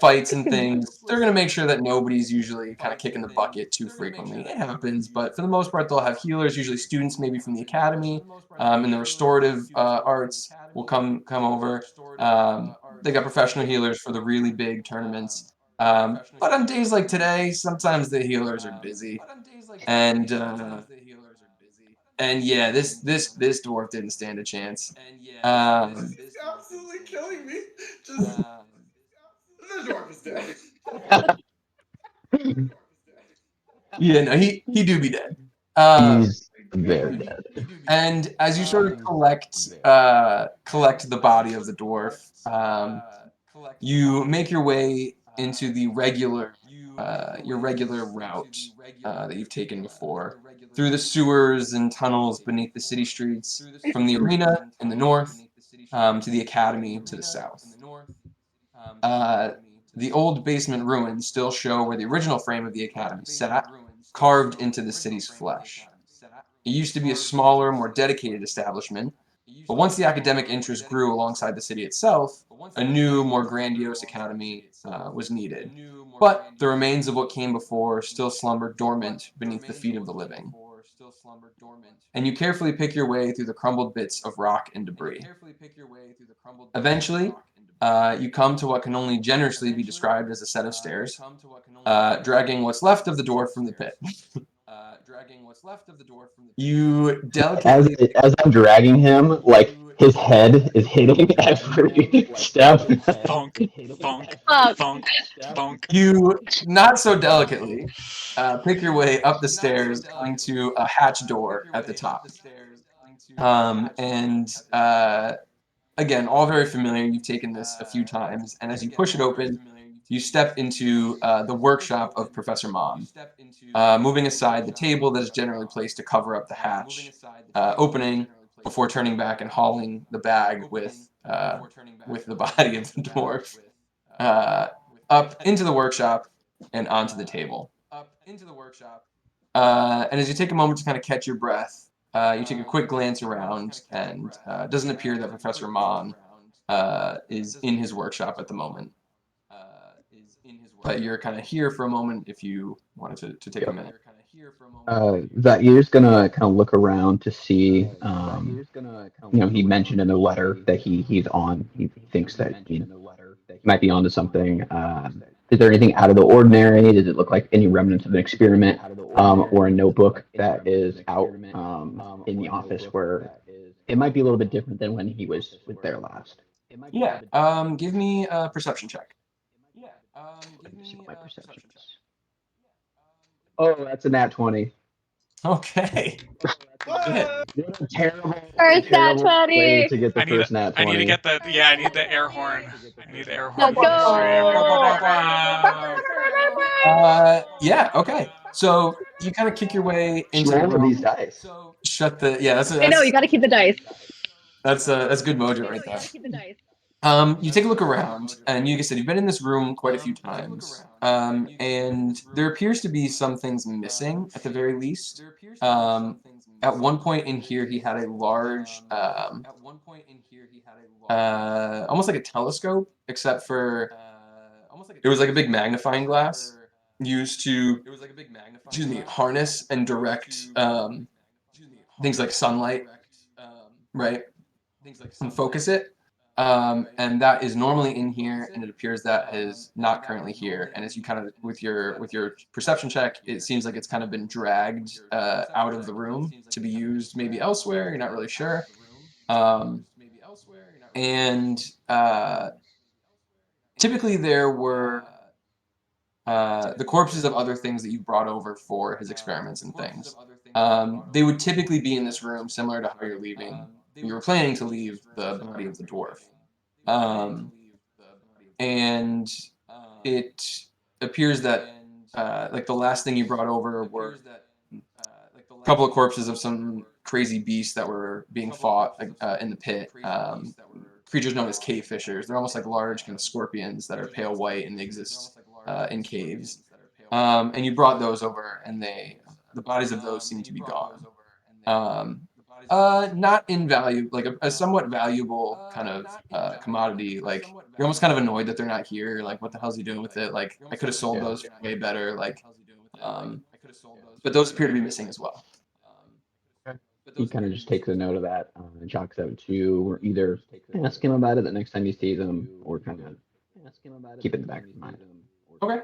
Speaker 2: fights and things. They're going to make sure that nobody's usually kind of kicking the bucket too frequently. It happens, but for the most part, they'll have healers, usually students maybe from the academy, and the restorative arts will come over. They got professional healers for the really big tournaments. But on days like today, sometimes the healers are busy, and yeah, this dwarf didn't stand a chance.
Speaker 4: He's absolutely killing me. Just the dwarf is dead.
Speaker 2: Yeah, no, he do be dead.
Speaker 5: He's very dead.
Speaker 2: And as you sort of collect the body of the dwarf, you make your way into the your regular route that you've taken before, through the sewers and tunnels beneath the city streets, from the arena in the north to the academy to the south. The old basement ruins still show where the original frame of the academy sat, carved into the city's flesh. It used to be a smaller, more dedicated establishment, but once the academic interest grew alongside the city itself, a new, more grandiose academy was needed. But the remains of what came before still slumbered dormant beneath the feet of the living. And you carefully pick your way through the crumbled bits of rock and debris. Eventually, you come to what can only generously be described as a set of stairs, dragging what's left of the dwarf from the pit. You delicately...
Speaker 5: As I'm dragging him, like his head is hitting every step.
Speaker 6: Thunk, thunk,
Speaker 3: Oh,
Speaker 6: thunk, thunk.
Speaker 2: You, not so delicately, pick your way up the stairs, going to a hatch door at the top. Again, all very familiar. You've taken this a few times, and as you push it open, you step into the workshop of Professor Mom, moving aside the table that is generally placed to cover up the hatch, opening before turning back and hauling the bag with the body of the dwarf up into the workshop and onto the table. And as you take a moment to kind of catch your breath, you take a quick glance around, and it doesn't appear that Professor Mon is in his workshop at the moment. But you're kind of here for a moment if you wanted to take a minute.
Speaker 5: Zair's gonna kind of look around to see. He mentioned in the letter that he's on. He thinks that he might be onto something. Is there anything out of the ordinary? Does it look like any remnants of an experiment, or a notebook that is out in the office where it might be a little bit different than when he was there last?
Speaker 2: Yeah. Give me a perception check.
Speaker 5: Let me see what my perception is. Oh, that's a nat 20.
Speaker 2: Okay.
Speaker 5: Terrible,
Speaker 3: First nat
Speaker 5: terrible way
Speaker 3: 20.
Speaker 5: to get the first nat 20.
Speaker 6: I need to get the I need the air horn. I need the air horn
Speaker 3: Let's
Speaker 6: for the stream.
Speaker 3: go.
Speaker 2: Yeah. Okay. So you kind of kick your way into the
Speaker 5: Roll
Speaker 2: room.
Speaker 5: these dice.
Speaker 2: Shut the. Yeah.
Speaker 3: I know, you got to keep the dice.
Speaker 2: That's good mojo right there.
Speaker 3: Keep the dice.
Speaker 2: You take a look around, and like I said, you've been in this room quite a few times, and there appears to be some things missing at the very least. At one point in here, he had a large, almost like a telescope, except for it was like a big magnifying glass used to, harness and direct things like sunlight, right, and focus it. And that is normally in here, and it appears that is not currently here. And as you kind of, with your perception check, it seems like it's kind of been dragged out of the room to be used maybe elsewhere. You're not really sure. And typically there were the corpses of other things that you brought over for his experiments and things. They would typically be in this room, similar to how you're leaving. You were planning to leave the body of the dwarf. And it appears that like the last thing you brought over were a couple of corpses of some crazy beasts that were being fought in the pit. Creatures known as cave fishers. They're almost like large kind of scorpions that are pale white, and they exist in caves. And you brought those over, and the bodies of those seem to be gone. Not in value, like a somewhat valuable kind of commodity. Like you're almost kind of annoyed that they're not here. Like, what the hell's he doing with it? Like, I could have sold those way better. Like, but those appear to be missing as well.
Speaker 5: He kind of just takes a note of that and chalks out to, or either ask him about it the next time he sees him, or kind of keep it in the back of his mind.
Speaker 2: Okay.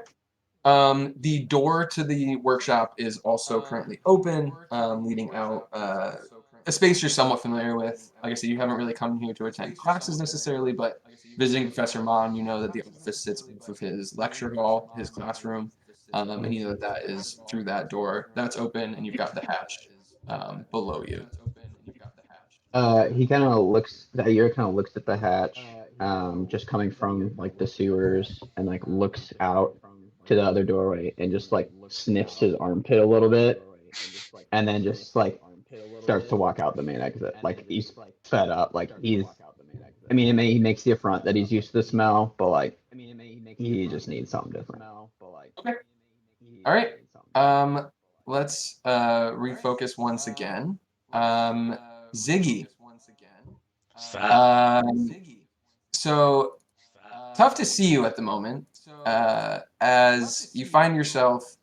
Speaker 2: The door to the workshop is also currently open, leading out a space you're somewhat familiar with. Like I said, you haven't really come here to attend classes necessarily, but visiting Professor Mon, you know that the office sits off of his lecture hall, his classroom, and you know that is through that door. That's open, and you've got the hatch below you.
Speaker 5: He kind of looks. Zaire kind of looks at the hatch, just coming from like the sewers, and like looks out to the other doorway, and just like sniffs his armpit a little bit, and then just like starts to walk out the main exit. Like he's fed up. Like he's. I mean, he makes the affront that he's used to the smell, but like he just needs something different.
Speaker 2: Okay. All right. Let's refocus once again. Ziggy. So tough to see you at the moment, as you find yourself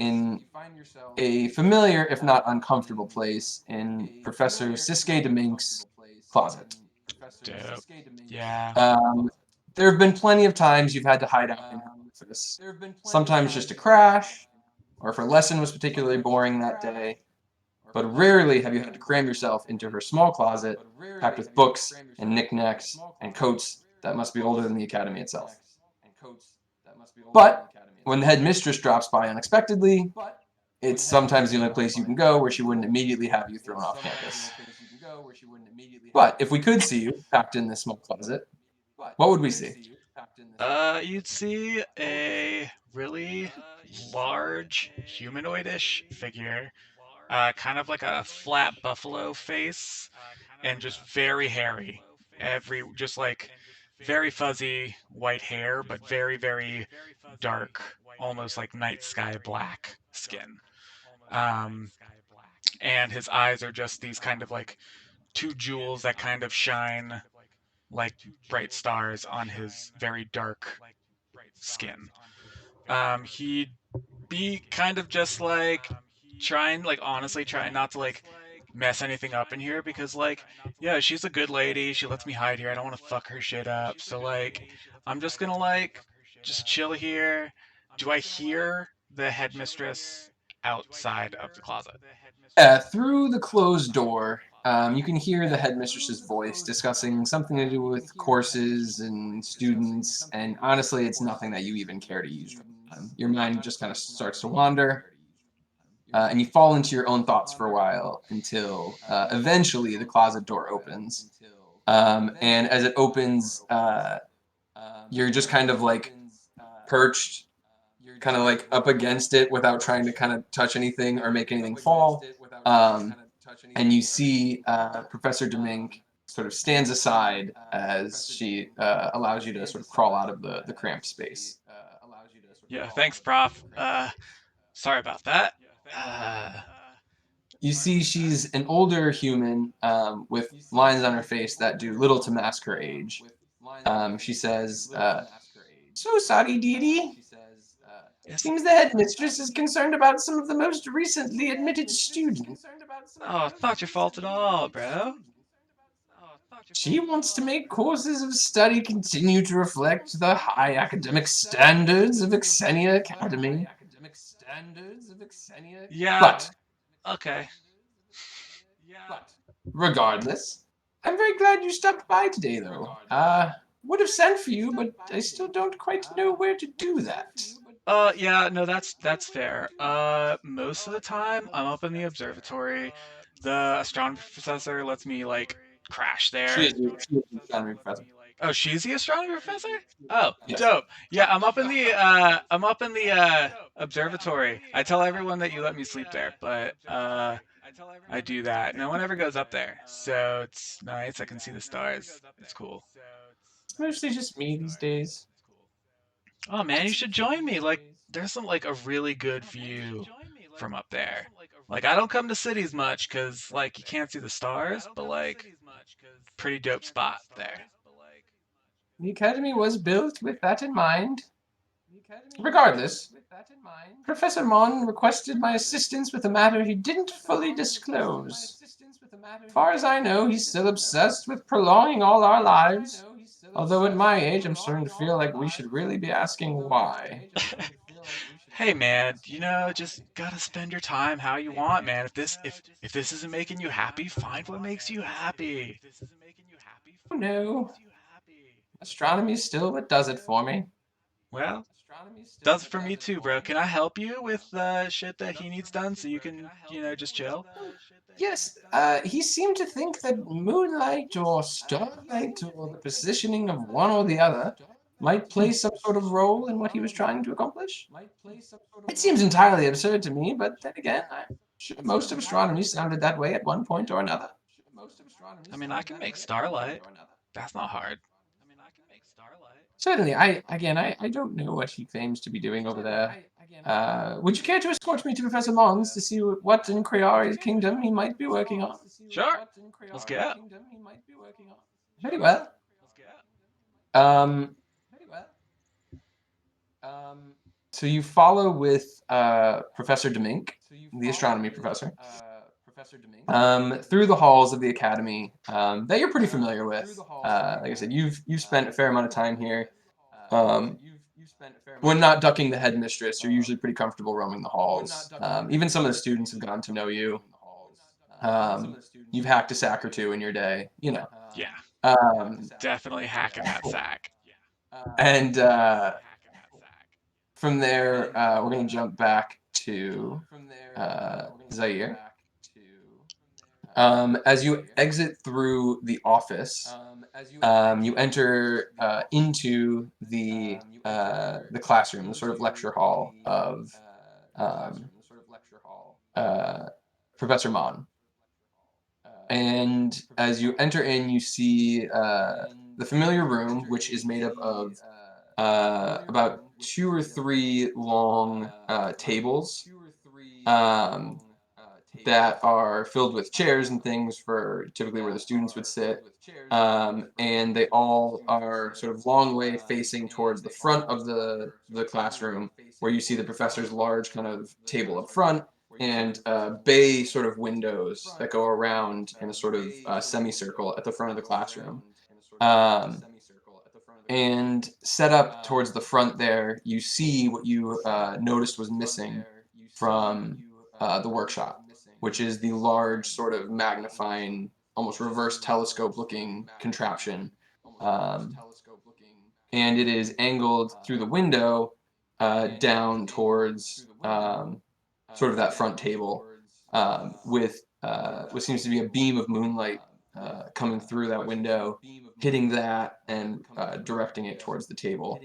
Speaker 2: in a familiar, if not uncomfortable, place in Professor Siske de Mink's closet.
Speaker 6: Dope. Yeah.
Speaker 2: There have been plenty of times you've had to hide out in her office. Sometimes just to crash, or if her lesson was particularly boring that day. but rarely have you had to cram yourself into her small closet, packed with books and knickknacks and coats that must be older than the academy itself. But when the headmistress drops by unexpectedly, it's sometimes the only place you can go where she wouldn't immediately have you thrown off campus. But if we could see you packed in this small closet, what would we see?
Speaker 6: You'd see a really large humanoidish figure, kind of like a flat buffalo face, and just very hairy. Just like very fuzzy white hair, but very, very dark, almost like night sky black skin. Um, and his eyes are just these kind of like two jewels that kind of shine like bright stars on his very dark skin. He'd be kind of just like honestly trying not to like mess anything up in here because like yeah, she's a good lady, she lets me hide here, I don't want to fuck her shit up, so like I'm just gonna like just chill here. Do I hear the headmistress outside of the closet?
Speaker 2: Yeah, through the closed door, you can hear the headmistress's voice discussing something to do with courses and students, and honestly, it's nothing that you even care to use. Your mind just kind of starts to wander, and you fall into your own thoughts for a while until eventually the closet door opens. And as it opens, you're just kind of like perched, kind of like up against it without trying to kind of touch anything or make anything fall. And you see Professor Demink sort of stands aside as she allows you to sort of crawl out of the cramped space.
Speaker 6: Yeah, thanks, Prof. Sorry about that.
Speaker 2: You see she's an older human with lines on her face that do little to mask her age. She says, "So sorry, dearie. Seems the headmistress is concerned about some of the most recently admitted students.
Speaker 6: Oh, it's not your fault at all, bro.
Speaker 2: She wants to make courses of study continue to reflect the high academic standards of Xenia Academy.
Speaker 6: Yeah,
Speaker 2: But,
Speaker 6: okay.
Speaker 2: regardless, I'm very glad you stopped by today, though. Would have sent for you, but I still don't quite know where to do that."
Speaker 6: Yeah, no, that's fair. Most of the time I'm up in the observatory. The astronomy professor lets me like crash there.
Speaker 2: She is the astronomy professor.
Speaker 6: Oh, she's the astronomy professor? Oh,
Speaker 2: Yes.
Speaker 6: dope. Yeah, I'm up in the observatory. I tell everyone that you let me sleep there, but I do that. No one ever goes up there. So it's nice. I can see the stars. It's cool.
Speaker 2: It's mostly just me these days.
Speaker 6: Oh man, you should join me. Like there's some like a really good view from up there. Like I don't come to cities much cuz like you can't see the stars, but like pretty dope spot there.
Speaker 2: The academy was built with that in mind. Regardless, Professor Mon requested my assistance with a matter he didn't fully disclose. As far as I know, he's still obsessed with prolonging all our lives. Although at my age, I'm starting to feel like we should really be asking why.
Speaker 6: Hey man, just gotta spend your time how you want, man. If this isn't making you happy, find what makes you happy.
Speaker 2: Oh no, astronomy is still what does it for me.
Speaker 6: Well, does it for me too, bro. Can I help you with shit that he needs done so you can, just chill?
Speaker 2: Yes, he seemed to think that moonlight or starlight or the positioning of one or the other might play some sort of role in what he was trying to accomplish. It seems entirely absurd to me, but then again, I'm sure most of astronomy sounded that way at one point or another.
Speaker 6: I mean, I can make Starlight. That's not hard.
Speaker 2: Certainly, I don't know what he claims to be doing over there. Would you care to escort me to Professor Mons to see what in Creari's kingdom he might be working on?
Speaker 6: Sure. Let's go.
Speaker 2: Very well. Um, so you follow with Professor Demink, the astronomy professor, through the halls of the academy that you're pretty familiar with. Like I said, you've spent a fair amount of time here. Um, when not ducking the headmistress, you're usually pretty comfortable roaming the halls. Even some of the students have gotten to know you. You've hacked a sack or two in your day, you know.
Speaker 6: Yeah,
Speaker 2: Um,
Speaker 6: definitely hacking that sack.
Speaker 2: and from there, we're going to jump back to Zaire. As you exit through the office, you enter into the classroom, the sort of lecture hall of um, Professor Mon. And as you enter in, you see the familiar room, which is made up of about 2 or 3 long tables that are filled with chairs and things for typically where the students would sit. And they all are sort of long way facing towards the front of the classroom, where you see the professor's large kind of table up front and bay sort of windows that go around in a sort of semicircle at the front of the classroom. Um, and set up towards the front there, you see what you noticed was missing from the workshop, which is the large sort of magnifying, almost reverse telescope looking contraption. Um, and it is angled through the window down towards sort of that front table with what seems to be a beam of moonlight coming through that window, hitting that and directing it towards the table.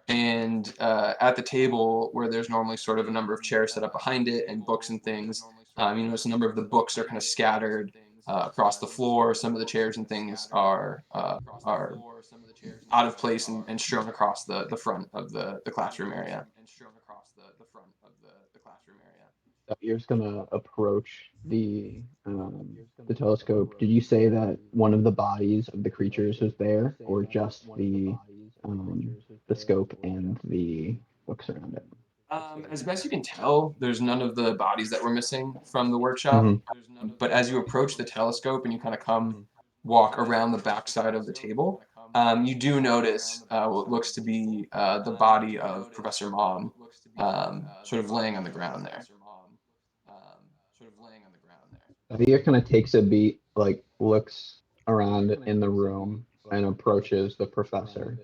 Speaker 2: And at the table, where there's normally sort of a number of chairs set up behind it and books and things, you notice a number of the books are kind of scattered across the floor. Some of the chairs and things are out of place and strewn across the front of the classroom area.
Speaker 5: You're just gonna approach the telescope. Did you say that one of the bodies of the creatures was there, or just the scope and the books around it?
Speaker 2: As best you can tell, there's none of the bodies that were missing from the workshop.
Speaker 5: Hmm.
Speaker 2: But as you approach the telescope and you kind of walk around the backside of the table, you do notice what looks to be the body of Professor Mom, sort of laying on the ground there.
Speaker 5: Avia kind of takes a beat, like looks around in the room and approaches the professor.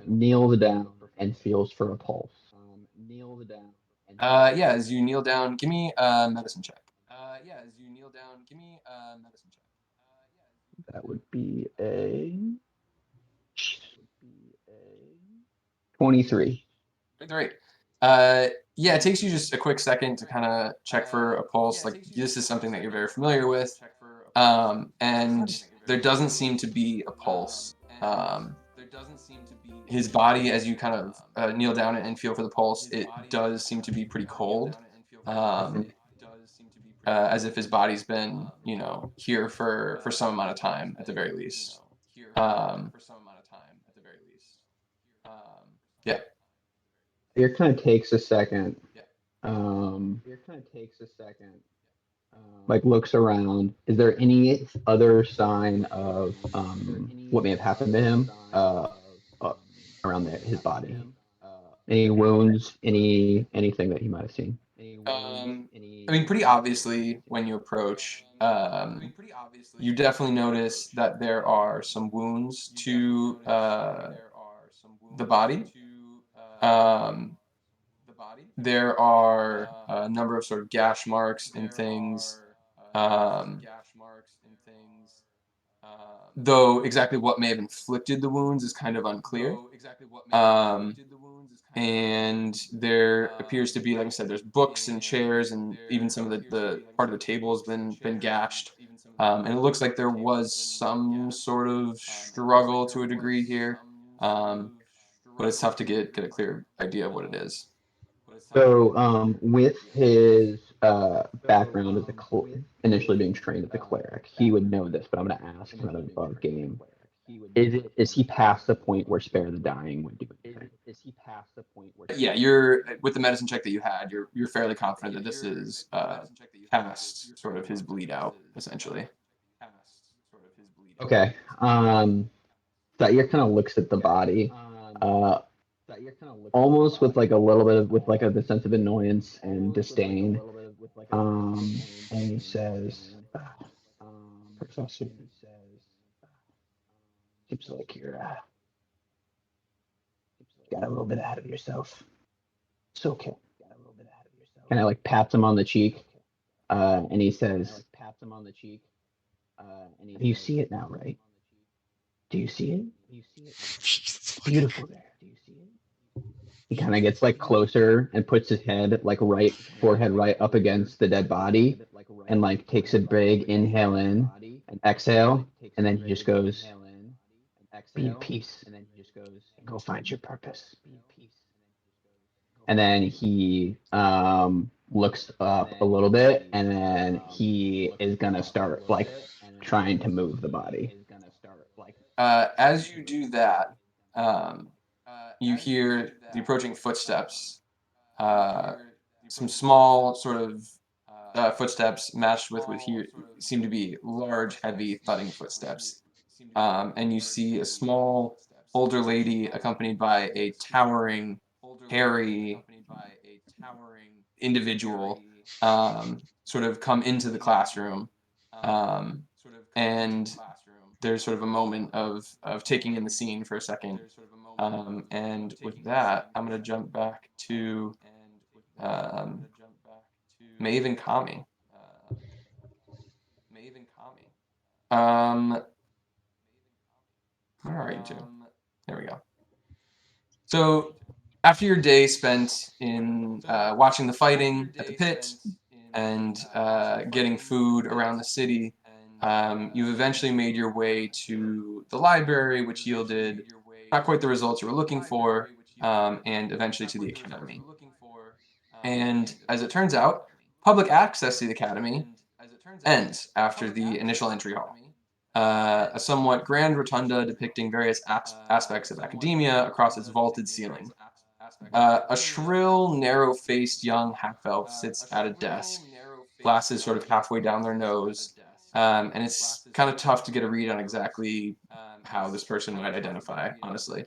Speaker 5: Kneels down and feels for a pulse.
Speaker 2: Yeah, as you kneel down, give me a medicine check.
Speaker 5: That would be a 23.
Speaker 2: Great. Yeah, it takes you just a quick second to kind of check for a pulse. Like, this is something that you're very familiar with. And there doesn't seem to be a pulse. His body, as you kind of kneel down and feel for the pulse, it does seem to be pretty cold. As if his body's been, here for some amount of time at the very least. Um, yeah.
Speaker 5: It kind of takes a second. Like looks around. Is there any other sign of what may have happened to him around his body? Any wounds? Anything that he might have seen?
Speaker 2: I mean, pretty obviously, when you approach, you definitely notice that there are some wounds to the body. Um, there are a number of sort of gash marks and things. Um, though exactly what may have inflicted the wounds is kind of unclear. Um, and there appears to be, like I said, there's books and chairs, and even some of the part of the table has been gashed. And it looks like there was some sort of struggle to a degree here, but it's tough to get a clear idea of what it is.
Speaker 5: So, with his background as initially being trained as a cleric, he would know this, but I'm going to ask him above game. Is he past the point where spare the dying would do anything?
Speaker 2: Yeah, you're with the medicine check that you had. You're fairly confident that this is past sort of his bleed out, essentially.
Speaker 5: Okay. Zaire kind of looks at the body, uh, almost with like a little bit of with like the sense of annoyance and disdain, And he says, Professor, seems like you're got a little bit ahead of yourself. It's okay. Kind of like pats him on the cheek, and he says, "You see it now, right? Do you see it? It's beautiful there. Do you see it?" He kind of gets like closer and puts his head like forehead right up against the dead body, and like takes a big inhale in and exhale, and then he just goes, "Be at peace. Go find your purpose." And then he looks up a little bit, and then he is gonna start like trying to move the body.
Speaker 2: As you do that, you hear the approaching footsteps. Some small sort of footsteps matched with what here seem to be large, heavy, thudding footsteps. And you see a small, older lady accompanied by a towering, hairy individual sort of come into the classroom. Um, and there's sort of a moment of taking in the scene for a second. And with that, I'm going to jump back to um, Maeve and Kami. Where are you two? There we go. So after your day spent in watching the fighting at the pit and getting food around the city, you've eventually made your way to the library, which yielded not quite the results you were looking for, and eventually to the academy. And as it turns out, public access to the academy ends after the initial entry hall. A somewhat grand rotunda depicting various aspects of academia across its vaulted ceiling. A shrill, narrow-faced young half-elf sits at a desk, glasses sort of halfway down their nose, and it's kind of tough to get a read on exactly how this person might identify, honestly.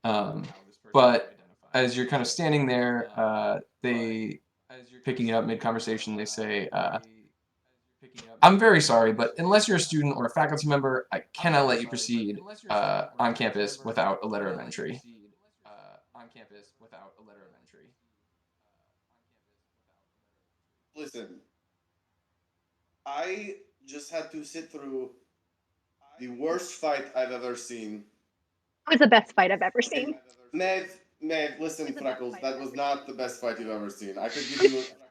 Speaker 2: Um, but as you're kind of standing there, they, picking it up mid-conversation, they say, I'm very sorry, but unless you're a student or a faculty member, I cannot let you proceed on campus without a letter of entry.
Speaker 4: Listen, I just had to sit through the worst fight I've ever seen.
Speaker 3: It was the best fight I've ever seen.
Speaker 4: Maeve, listen, Freckles, that was not the best fight you've ever seen.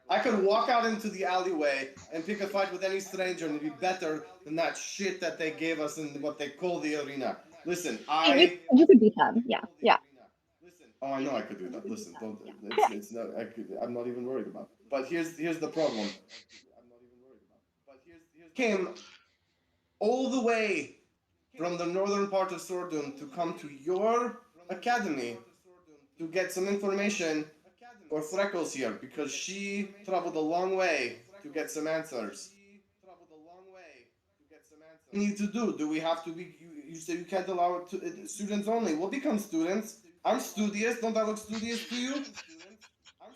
Speaker 4: I could walk out into the alleyway and pick a fight with any stranger and it'd be better than that shit that they gave us in what they call the arena. Listen,
Speaker 3: You could beat them. Yeah.
Speaker 4: Oh, I know I could do that. Listen, don't. It's not. I'm not even worried about it. But here's the problem. Came all the way from the northern part of Sordum to come to your academy to get some information for Freckles here because she traveled a long way to get some answers. What do we need to do? Do we have to be? You say you can't allow it to, students only. We'll become students. I'm studious. Don't I look studious to you?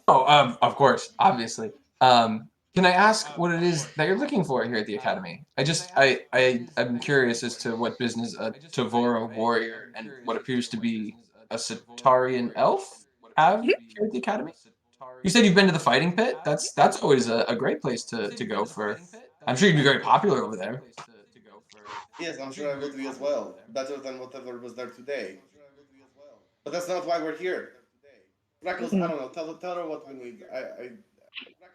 Speaker 2: Oh, of course, obviously. Can I ask what it is that you're looking for here at the academy? I'm curious as to what business a Tavora warrior and what appears to be a Satarian elf have here at the academy. You said you've been to the fighting pit. That's always a great place to go for. I'm sure you'd be very popular over there.
Speaker 4: Yes, I'm sure I would be as well. Better than whatever was there today. But that's not why we're here. Freckles, I don't know. Tell her what we need.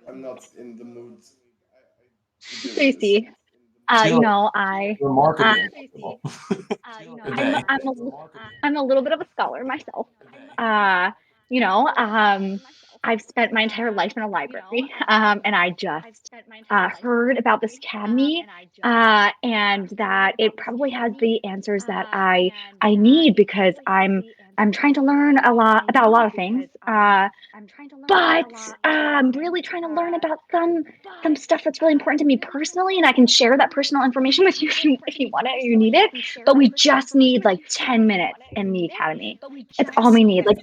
Speaker 4: I'm not in the mood to deal with this.
Speaker 3: Tracy,
Speaker 2: Feel remarkably
Speaker 3: uh,
Speaker 2: uncomfortable.
Speaker 3: I'm a little bit of a scholar myself. Uh, you know, I've spent my entire life in a library, and I just heard about this academy, and that it probably has the answers that I need because I'm trying to learn a lot about a lot of things. But I'm really trying to learn about some stuff that's really important to me personally, and I can share that personal information with you if you want it or you need it. But we just need like 10 minutes in the academy. It's all we need. Like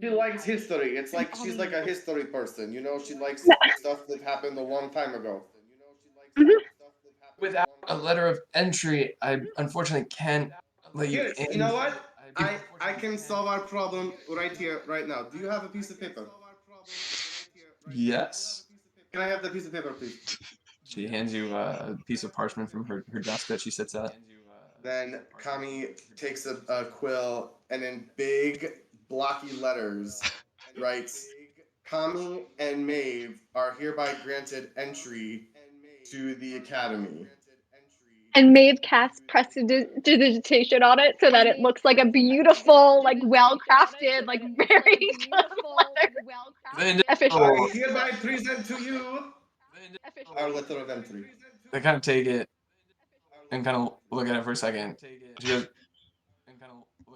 Speaker 4: She likes history. It's like she's like a history person. You know, she likes stuff that happened a long time ago.
Speaker 3: Mhm.
Speaker 2: Without a letter of entry, I unfortunately can't let you
Speaker 4: Here, you
Speaker 2: in.
Speaker 4: know what? I can solve our problem right here, right now. Do you have a piece of paper?
Speaker 2: Yes.
Speaker 4: Can I have the piece of paper, please?
Speaker 2: She hands you a piece of parchment from her desk that she sits at.
Speaker 4: Then Kami takes a quill and in big blocky letters writes, Kami and Maeve are hereby granted entry to the academy.
Speaker 3: And Maeve casts prestidigitation on it so that it looks like a beautiful, like well-crafted, like very letter.
Speaker 4: I
Speaker 3: Official.
Speaker 4: hereby present to you our letter of entry.
Speaker 2: They kind of take it and kind of look at it for a second. She goes,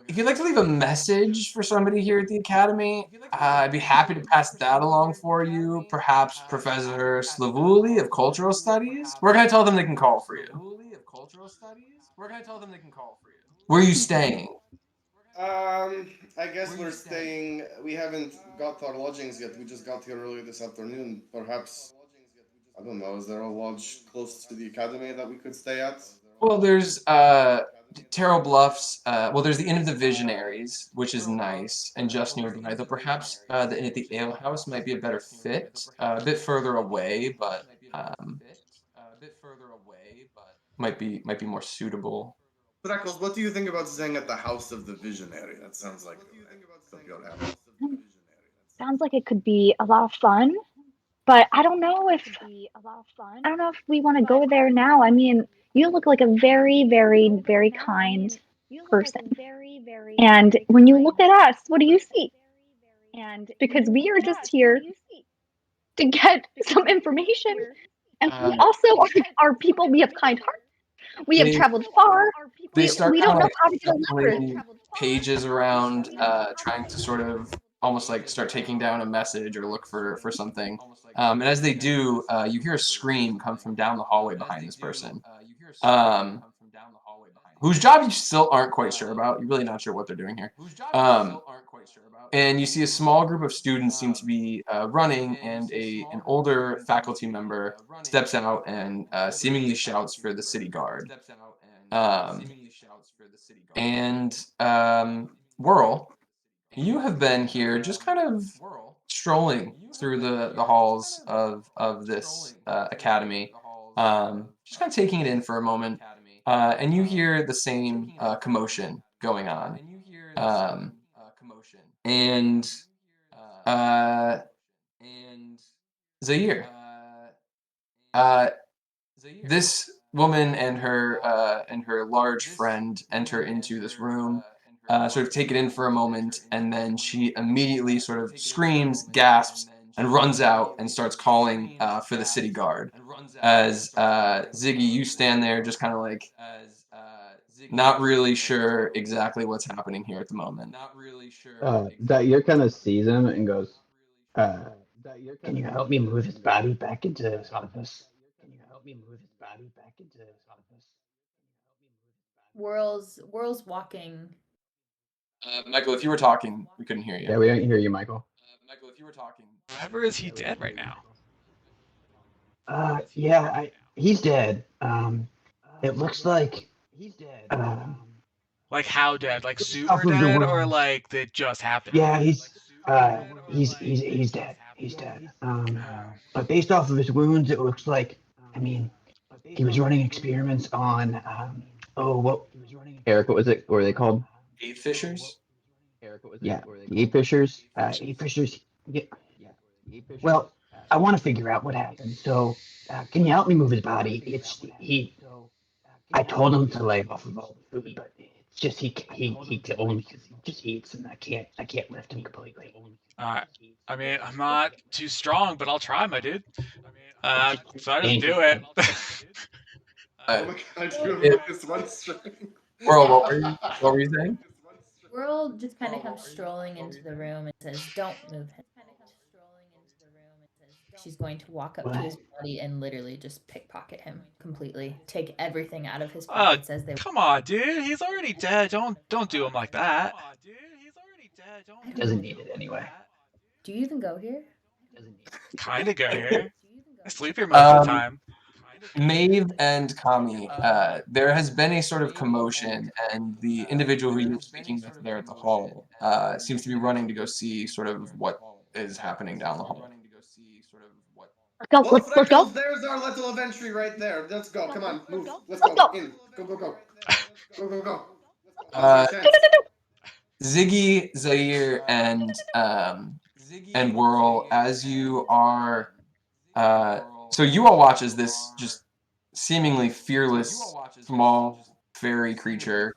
Speaker 2: if you'd like to leave a message for somebody here at the academy, I'd be happy to pass that along for you. Perhaps Professor Slavuli of Cultural Studies. Where can I tell them they can call for you? Where are you staying?
Speaker 4: I guess we're staying. We haven't got our lodgings yet. We just got here earlier this afternoon. Perhaps, I don't know, is there a lodge close to the academy that we could stay at?
Speaker 2: Well, there's Terrell Bluffs. Well, there's the Inn of the Visionaries, which is nice and just nearby. Though perhaps the Inn at the Ale House might be a better fit. A bit further away, but might be more suitable.
Speaker 4: Freckles, what do you think about staying at the House of the Visionary? That sounds like could be what happened.
Speaker 3: Sounds like it could be a lot of fun, but I don't know if we want to go there now. I mean, you look like a very, very, very kind person. And when you look at us, what do you see? Because we are just here to get some information. And we also are people, we have kind hearts. We have
Speaker 2: They
Speaker 3: traveled far.
Speaker 2: they
Speaker 3: We
Speaker 2: start
Speaker 3: don't
Speaker 2: kind of
Speaker 3: know
Speaker 2: like
Speaker 3: how to get a letter.
Speaker 2: shuffling pages around, trying to sort of almost like start taking down a message or look for something. And as they do, you hear a scream come from down the hallway behind this person, um, whose job you still aren't quite sure about. You're really not sure what they're doing here. And you see a small group of students seem to be running, and an older faculty member steps out and seemingly shouts for the city guard. Um, and Whirl, you have been here just kind of strolling through the halls of this academy, just kind of taking it in for a moment, and you hear the same commotion going on. And uh, Zaire, uh, this woman and her large friend enter into this room, sort of take it in for a moment, and then she immediately sort of screams, gasps, and runs out and starts calling for the city guard. As Ziggy, you stand there just kind of like not really sure exactly what's happening here at the moment.
Speaker 5: Zaire kind of sees him and goes, uh, "Can you help me move his body back into his office?"
Speaker 1: Whirl's walking.
Speaker 2: Michael, if you were talking, we couldn't hear you.
Speaker 5: Yeah, we don't hear you, Michael.
Speaker 6: Whoever is he dead right now?
Speaker 5: Yeah, he's dead. It looks like
Speaker 6: Like how dead? Like
Speaker 5: off
Speaker 6: super
Speaker 5: of the
Speaker 6: dead, or
Speaker 5: wounds.
Speaker 6: like that just happened?
Speaker 5: Yeah, he's dead. He's dead. But based off of his wounds, it looks like, I mean, he was running experiments on what Eric, what was it? What were they called?
Speaker 2: Eight Fishers?
Speaker 5: Yeah, the ape fishers. Ape fishers. Yeah. Well, I want to figure out what happened. So, can you help me move his body? It's he. I told him to lay off of all the food, but it's just he can only because he just eats, and I can't lift him completely.
Speaker 6: I mean, I'm not too strong, but I'll try, my dude. So I just
Speaker 5: Dangerous.
Speaker 6: do it.
Speaker 4: Oh my god, you have
Speaker 2: It,
Speaker 4: minus one strength.
Speaker 2: Whirl, what were you saying?
Speaker 1: Whirl just kind of comes strolling into the room and says, "Don't move him." She's going to walk up to his body and literally just pickpocket him completely. Take everything out of his pockets as they.
Speaker 6: Come on, dude. He's already dead. Don't do him like that.
Speaker 1: I don't
Speaker 5: Doesn't
Speaker 1: know.
Speaker 5: need it anyway.
Speaker 1: Do you even go here?
Speaker 6: Kind of go here. I sleep here most of the time.
Speaker 2: Maeve and Kami, there has been a sort of commotion, and the individual who you were speaking with there at the hall seems to be running to go see sort of what is happening down the hall.
Speaker 3: Let's go.
Speaker 4: Well,
Speaker 3: Let's go.
Speaker 4: Freckles, there's our little entry right there. Let's go. Come on, move. Let's
Speaker 3: Let's
Speaker 4: go.
Speaker 3: go.
Speaker 4: In. Go, go, go. Go, go, go. Now's
Speaker 2: Uh,
Speaker 4: our chance.
Speaker 2: Ziggy, Zaire, and Whirl, as you are, so you all watch as this just seemingly fearless small fairy creature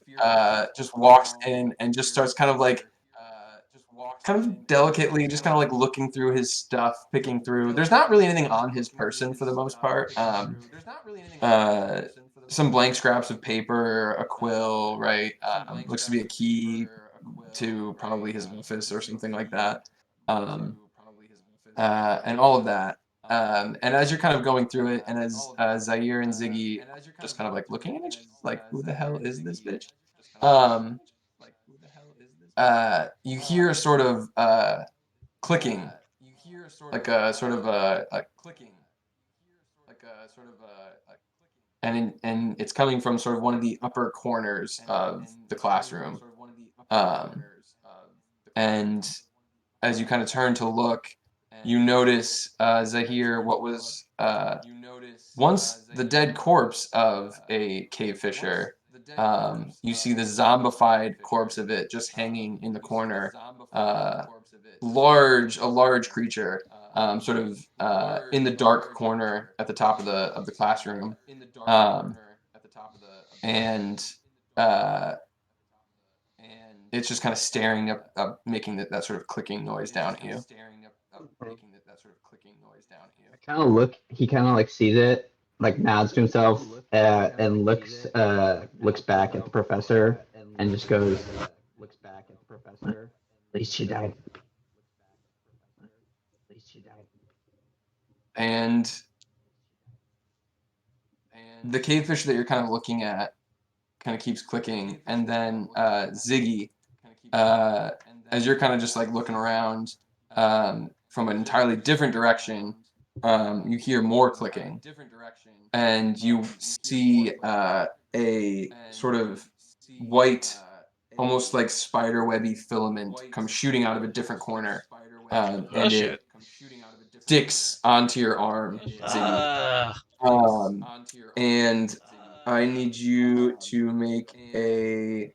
Speaker 2: just walks in and just starts kind of delicately, just kind of like looking through his stuff, picking through. There's not really anything on his person for the most part. Uh, some blank scraps of paper, a quill, right? Looks to be a key to probably his office or something like that. And all of that. And as you're kind of going through it, and as Zaire and Ziggy just kind of like looking at each other, like, who the hell is this bitch? Um, you hear a sort of clicking, like a sort of a and it's coming from sort of one of the upper corners of the classroom. Um, and as you kind of turn to look, you notice Zahir, what was once the dead corpse of a cave fisher. You see the zombified corpse of it just hanging in the corner. A large creature, sort of in the dark corner at the top of the classroom, and uh, it's just kind of staring up making that sort of clicking noise down at you.
Speaker 5: I kind of look. He kind of like sees it, like nods to himself, and looks back at the professor, and just goes, "At least she died. At least she died."
Speaker 2: And the cavefish that you're kind of looking at kind of keeps clicking, and then Ziggy, as you're kind of just like looking around from an entirely different direction, you hear more clicking, and you see a sort of white, almost like spider webby filament come shooting out of a different corner,
Speaker 6: Oh
Speaker 2: and
Speaker 6: shit.
Speaker 2: it sticks onto your arm, Ziggy.
Speaker 6: Uh,
Speaker 2: And I need you to make a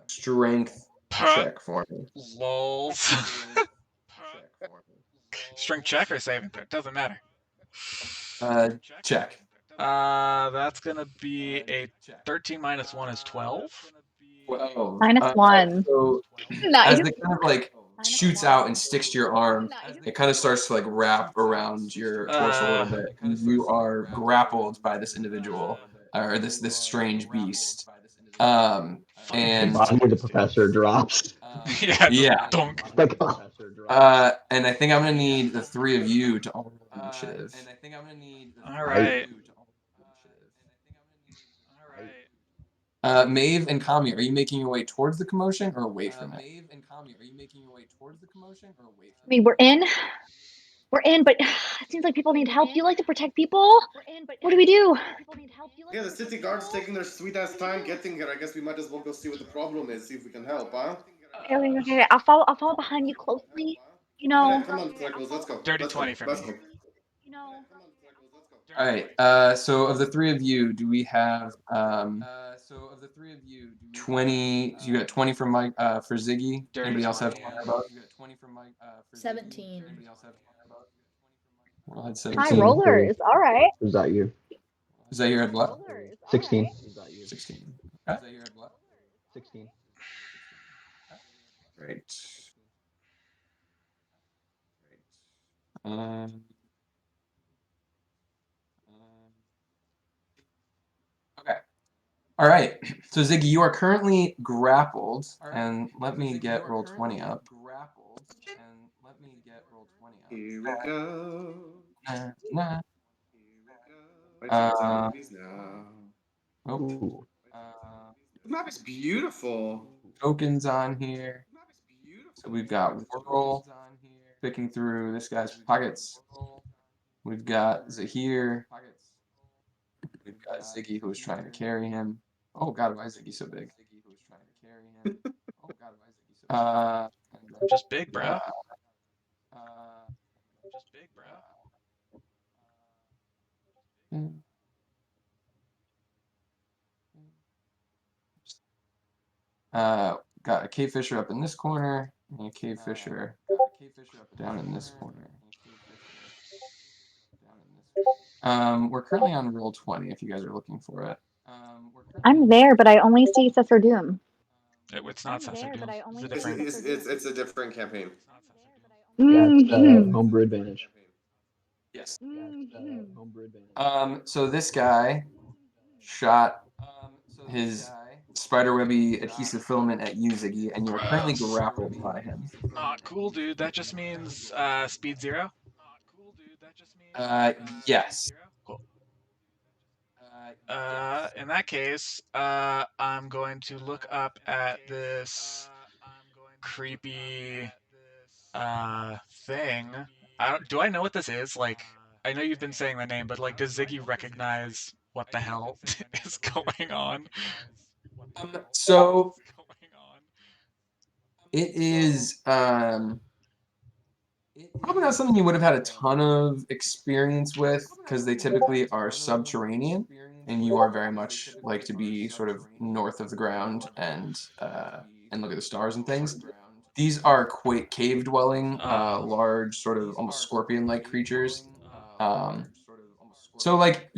Speaker 2: strength check for me.
Speaker 6: lols. Strength check or saving throw? Doesn't matter.
Speaker 2: Check.
Speaker 6: That's gonna be a 13 minus 1 is 12.
Speaker 2: 12.
Speaker 3: -1.
Speaker 2: So
Speaker 3: Nice.
Speaker 2: as it kind of like shoots out and sticks to your arm, it kind of starts to like wrap around your torso a little bit, and you are grappled by this individual or this strange beast.
Speaker 5: The
Speaker 2: And
Speaker 5: bottom where the professor drops.
Speaker 6: Yeah, just
Speaker 2: yeah,
Speaker 6: dunk.
Speaker 5: Like, oh,
Speaker 2: and I think I'm gonna need the three of you to all roll initiative.
Speaker 6: All right.
Speaker 2: Maeve and Kami, are you making your way towards the commotion or away from it?
Speaker 3: I mean, we're in. We're in, but it seems like people need help. You like to protect people? What do we do?
Speaker 4: Yeah, the city guard's taking their sweet ass time getting here. I guess we might as well go see what the problem is, see if we can help, huh?
Speaker 3: Okay. I'll follow behind you closely. You know.
Speaker 4: Alright, come on, Freckles, let's go.
Speaker 6: Dirty
Speaker 4: Let's
Speaker 6: 20
Speaker 4: go.
Speaker 6: for
Speaker 4: Let's
Speaker 6: me.
Speaker 4: go.
Speaker 2: All right. So of the three of you, do we have 20? You got 20 for Mike for Ziggy.
Speaker 6: Dirty
Speaker 2: Anybody else have
Speaker 6: 20,
Speaker 2: 20
Speaker 6: yeah.
Speaker 2: or above?
Speaker 1: 17.
Speaker 2: Well, I had
Speaker 3: High
Speaker 2: 17.
Speaker 3: rollers. All right.
Speaker 5: was that you?
Speaker 2: Is that your at what?
Speaker 5: 16.
Speaker 2: 16. Okay.
Speaker 5: 16.
Speaker 2: Great. Um, okay. All right. So Ziggy, you are currently grappled, and let me get roll 20 up.
Speaker 4: Here we go.
Speaker 2: Nah.
Speaker 4: Fighting zombies now.
Speaker 2: Nope.
Speaker 5: Ooh.
Speaker 4: The map is beautiful.
Speaker 2: Tokens on here. So we've got Whirl picking through this guy's pockets. We've got Zahir. We've got Ziggy who was trying to carry him. Oh god, why is Ziggy so big? Uh,
Speaker 6: I'm just big, bro.
Speaker 2: Got a cave fisher up in this corner and a cave fisher down in this corner. We're currently on roll 20 if you guys are looking for it.
Speaker 3: I'm there, but I only see Sessordum.
Speaker 6: It's not Sessordum. It's a
Speaker 4: It's,
Speaker 6: different.
Speaker 4: it's a different campaign.
Speaker 5: Yeah, it's
Speaker 3: Mhm.
Speaker 5: Homebrew Advantage.
Speaker 2: Yes.
Speaker 3: Mhm.
Speaker 2: So this guy shot his spiderwebby adhesive filament at you, Ziggy, and you are currently
Speaker 6: Gross.
Speaker 2: grappled by him.
Speaker 6: Not cool, dude. That just means speed 0.
Speaker 2: Yes.
Speaker 6: Cool. In that case, I'm going to look up at this creepy thing. Do I know what this is? Like, I know you've been saying the name, but like, does Ziggy recognize what the hell is going on?
Speaker 2: So it is probably not something you would have had a ton of experience with because they typically are subterranean, and you are very much like to be sort of north of the ground and look at the stars and things. These are cave dwelling, large, sort of almost scorpion-like creatures. So like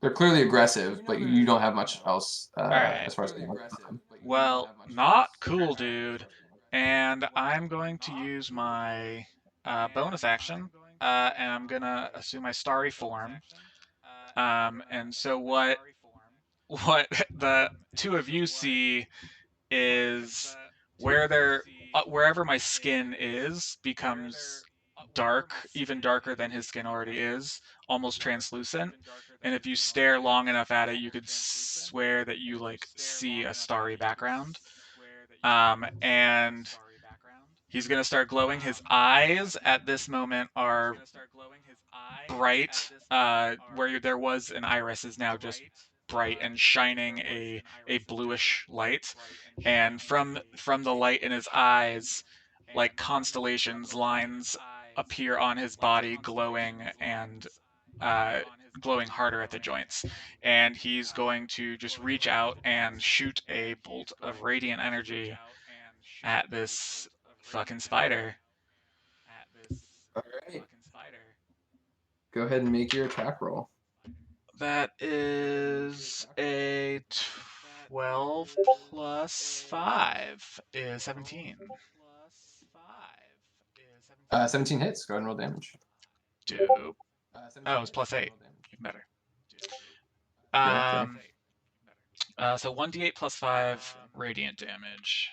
Speaker 2: they're clearly aggressive, but you don't have much else
Speaker 6: Alright.
Speaker 2: as far as knowledge on them.
Speaker 6: Well, not cool, dude. And I'm going to use my bonus action, and I'm gonna assume my starry form. And so what the two of you see is wherever my skin is becomes dark, even darker than his skin already is, almost translucent. And if you stare long enough at it, you could swear that you like see a starry background. And he's gonna start glowing. His eyes at this moment are bright. Where there was an iris is now just bright and shining a bluish light. And from the light in his eyes, like constellations, lines appear on his body, glowing and uh, glowing harder at the joints. And he's going to just reach out and shoot a bolt of radiant energy at this fucking spider.
Speaker 2: All right. Go ahead and make your attack roll.
Speaker 6: That is a 12 plus 5 is 17.
Speaker 2: 17 hits. Go ahead and roll damage.
Speaker 6: Dope. Oh, it's plus 8. Even better.
Speaker 2: Okay.
Speaker 6: So 1d8 plus 5 radiant damage.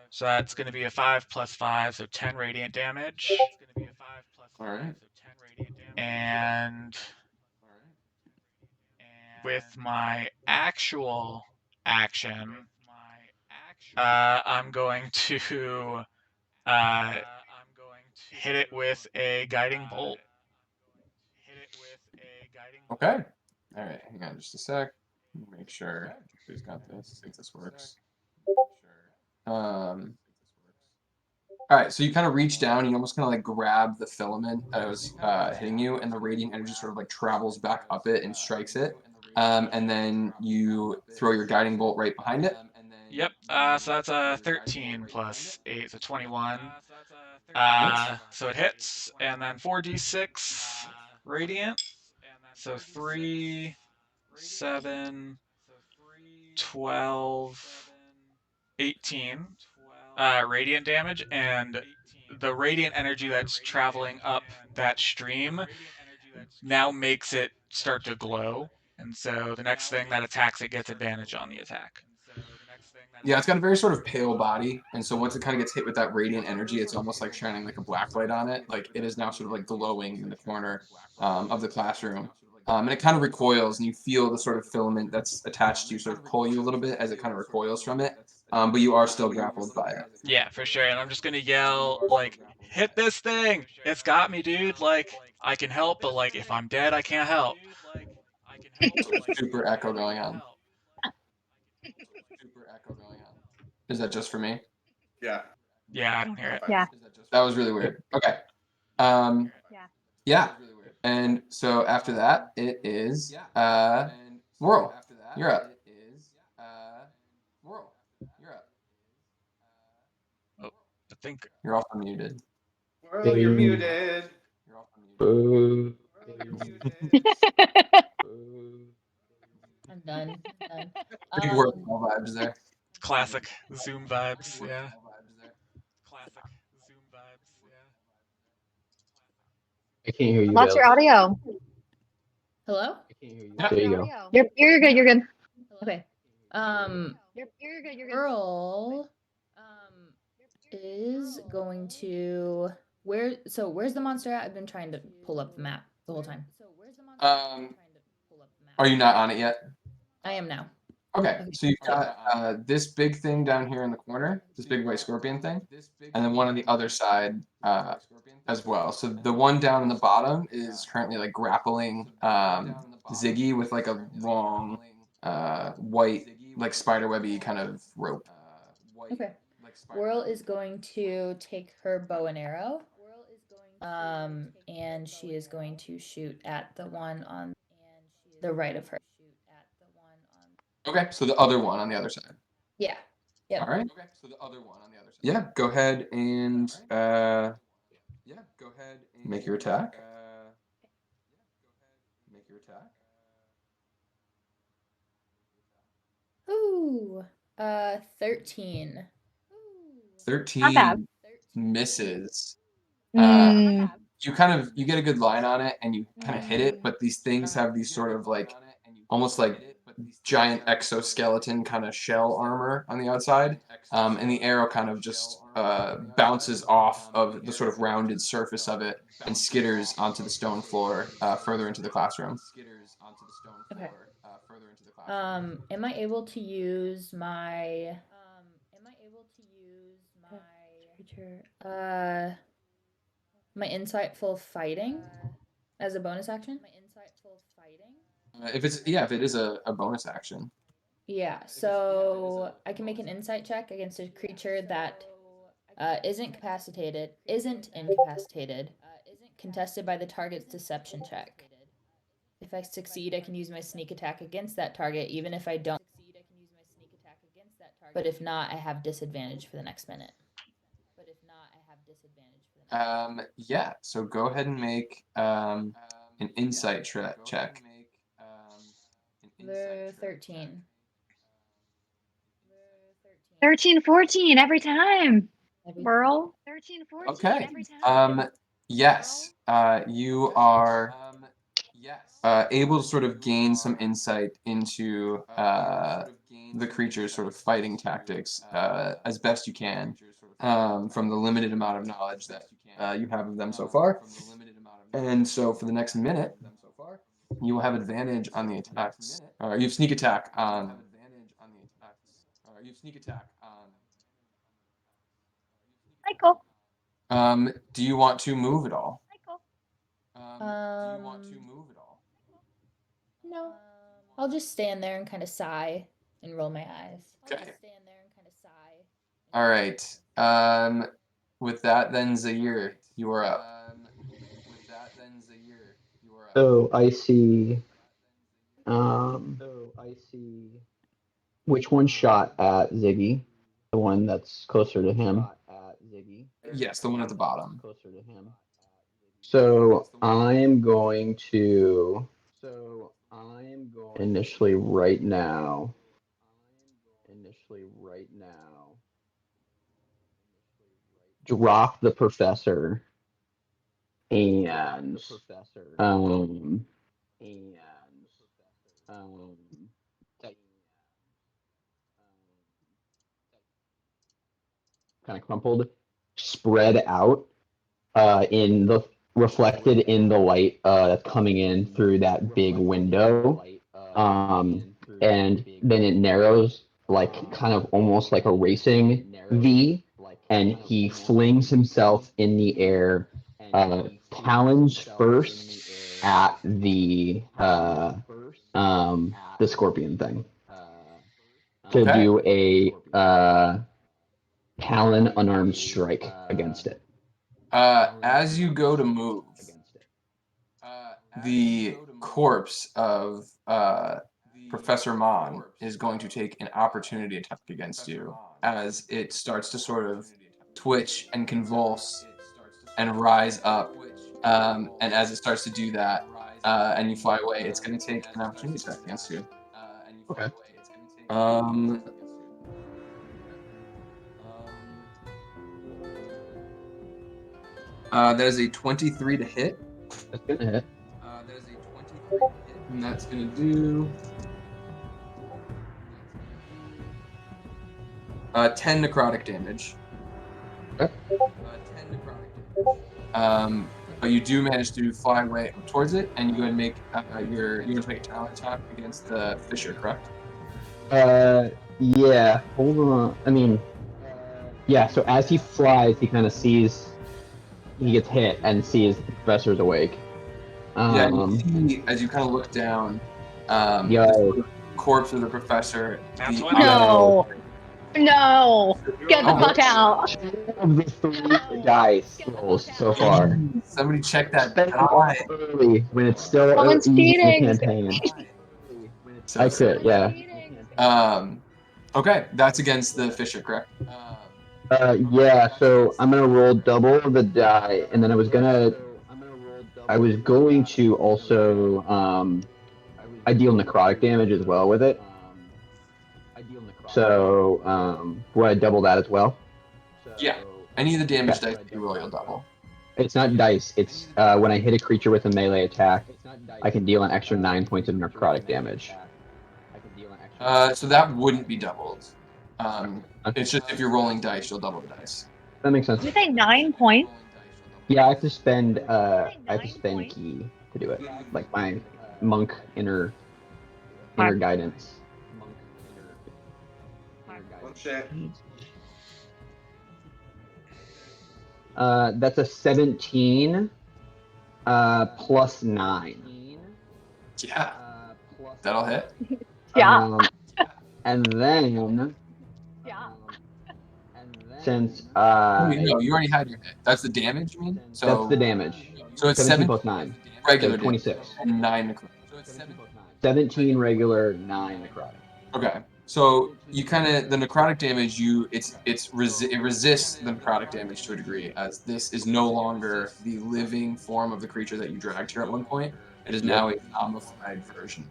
Speaker 6: So that's going to be a 5 plus 5, so 10 radiant damage.
Speaker 2: All right.
Speaker 6: And with my actual action, I'm going to hit it with a guiding bolt.
Speaker 2: Okay. All right. Hang on just a sec. Make sure who's got this. See if this works. All right. So you kind of reach down. You almost kind of like grab the filament that was hitting you, and the radiant energy sort of like travels back up it and strikes it. And then you throw your guiding bolt right behind it.
Speaker 6: Yep. So that's a 13 plus 8, so 21. So it hits, and then 4d6 radiant. So 3, 7, 12, 18 radiant damage, and the radiant energy that's traveling up that stream now makes it start to glow. And so the next thing that attacks it gets advantage on the attack.
Speaker 2: Yeah, it's got a very sort of pale body, and so once it kind of gets hit with that radiant energy, it's almost like shining like a black light on it. Like it is now sort of like glowing in the corner of the classroom. And it kind of recoils, and you feel the sort of filament that's attached to you sort of pull you a little bit as it kind of recoils from it. But you are still grappled by it.
Speaker 6: Yeah, for sure. And I'm just gonna yell, like, hit this thing! It's got me, dude. Like, I can help, but like, if I'm dead, I can't help.
Speaker 2: Super echo going on. Is that just for me?
Speaker 4: Yeah.
Speaker 6: Yeah, I can hear it.
Speaker 3: Yeah.
Speaker 2: That was really weird. Okay.
Speaker 3: Yeah.
Speaker 2: Yeah. And so after that, it is Whirl. You're up.
Speaker 6: Oh, I think.
Speaker 2: You're also muted.
Speaker 4: Well, you're muted.
Speaker 5: Boo.
Speaker 1: I'm done.
Speaker 2: Big Whirl vibes there.
Speaker 6: Classic Zoom vibes, yeah.
Speaker 5: I can't hear you.
Speaker 3: Lost your
Speaker 5: Bill.
Speaker 3: audio.
Speaker 1: Hello?
Speaker 5: There you go.
Speaker 3: You're good. You're good.
Speaker 1: Okay.
Speaker 3: You're good.
Speaker 1: Earl is going to where's the monster at? I've been trying to pull up the map the whole time.
Speaker 2: Are you not on it yet?
Speaker 1: I am now.
Speaker 2: Okay, so you've got this big thing down here in the corner, this big white scorpion thing, and then one on the other side as well. So the one down in the bottom is currently like grappling Ziggy with like a long white, like spiderwebby kind of rope.
Speaker 1: Okay. Whirl is going to take her bow and arrow. And she is going to shoot at the one on the right of her.
Speaker 2: Okay, so the other one on the other side.
Speaker 1: Yeah. Yep.
Speaker 2: All right. Okay, so the other one on the other side. Yeah, go ahead and make your attack.
Speaker 1: Ooh. 13.
Speaker 2: 13 misses.
Speaker 3: Mm.
Speaker 2: You get a good line on it and you kind of hit it, but these things have these sort of like almost like giant exoskeleton kind of shell armor on the outside, and the arrow kind of just bounces off of the sort of rounded surface of it and skitters onto the stone floor further into the classroom.
Speaker 1: Okay. Am I able to use my my insightful fighting as a bonus action?
Speaker 2: If it is a bonus action.
Speaker 1: Yeah, so I can make an insight check against a creature that isn't incapacitated, contested by the target's deception check. If I succeed, I can use my sneak attack against that target, even if I don't. But if not, I have disadvantage for the next minute.
Speaker 2: Yeah, so go ahead and make an insight check.
Speaker 1: The 13.
Speaker 3: 13, 14 every time. Whirl. 13, 14
Speaker 2: Okay.
Speaker 3: every time.
Speaker 2: Yes. You are able to sort of gain some insight into the creature's sort of fighting tactics as best you can from the limited amount of knowledge that you have of them so far. And so for the next minute, you will have advantage on the attacks. You have sneak attack on.
Speaker 3: Michael.
Speaker 2: Do you want to move at all?
Speaker 1: No. I'll just stand there and kind of sigh and roll my eyes.
Speaker 2: Okay. All right. With that, then Zaire, you are up.
Speaker 5: So I see. Which one shot at Ziggy? The one that's closer to him.
Speaker 2: Yes, the one at the bottom.
Speaker 5: So I'm going to initially right now. Drop the professor and kind of crumpled, spread out in the reflected in the light that's coming in through that big window. And then it narrows like kind of almost like a racing V, and he flings himself in the air, talons first at the scorpion thing to
Speaker 2: Okay.
Speaker 5: do a talon unarmed strike against it.
Speaker 2: As you go to move, the corpse of Professor Mon is going to take an opportunity attack against you as it starts to sort of twitch and convulse and rise up. And as it starts to do that, and you fly away, it's going to take an opportunity attack against you.
Speaker 5: Okay.
Speaker 2: Um, that is a 23 to hit.
Speaker 5: That's gonna hit.
Speaker 2: And that's going to do 10 necrotic damage.
Speaker 5: Okay.
Speaker 2: But you do manage to fly away towards it, and you go and make you're going to make a talent attack against the fissure, correct?
Speaker 5: Yeah. Hold on. I mean, yeah. So as he flies, he kind of sees he gets hit and sees the professor's awake.
Speaker 2: Yeah, you see, as you kind of look down,
Speaker 5: Yo.
Speaker 2: the sort of corpse of the professor.
Speaker 6: That's
Speaker 2: The
Speaker 6: what
Speaker 3: No. No. Get the
Speaker 2: Oh,
Speaker 3: fuck out.
Speaker 5: Two of the three dice rolls so far.
Speaker 2: Somebody check that
Speaker 5: Spend them all
Speaker 2: die.
Speaker 5: early when it's still
Speaker 3: Someone's
Speaker 5: easy in the
Speaker 3: cheating.
Speaker 5: campaign.
Speaker 2: So
Speaker 5: I could, yeah.
Speaker 2: Okay, that's against the fissure, correct?
Speaker 5: Yeah. So I'm gonna roll double the die, and then I was going to also I deal necrotic damage as well with it. So would I double that as well?
Speaker 2: Yeah. Any of the damage
Speaker 5: Okay.
Speaker 2: dice you roll, you'll double.
Speaker 5: It's not dice. It's when I hit a creature with a melee attack, I can deal an extra 9 points of necrotic damage.
Speaker 2: So that wouldn't be doubled. It's just if you're rolling dice, you'll double the dice.
Speaker 5: That makes sense.
Speaker 3: Did you say 9 points?
Speaker 5: Yeah, I have to spend key to do it, like my monk inner guidance.
Speaker 4: One check.
Speaker 5: That's a 17 plus 9.
Speaker 2: Yeah, that'll hit.
Speaker 3: Yeah.
Speaker 5: And then since
Speaker 2: Oh, you already had your hit. That's the damage, you mean? So
Speaker 5: that's the damage.
Speaker 2: So it's
Speaker 5: 17
Speaker 2: 7
Speaker 5: plus 9.
Speaker 2: regular
Speaker 5: So 26.
Speaker 2: and 9 necrotic.
Speaker 5: 17 regular, 9 necrotic.
Speaker 2: Okay. So you kind of the necrotic damage it resists the necrotic damage to a degree, as this is no longer the living form of the creature that you dragged here at one point. It is now a zombified version.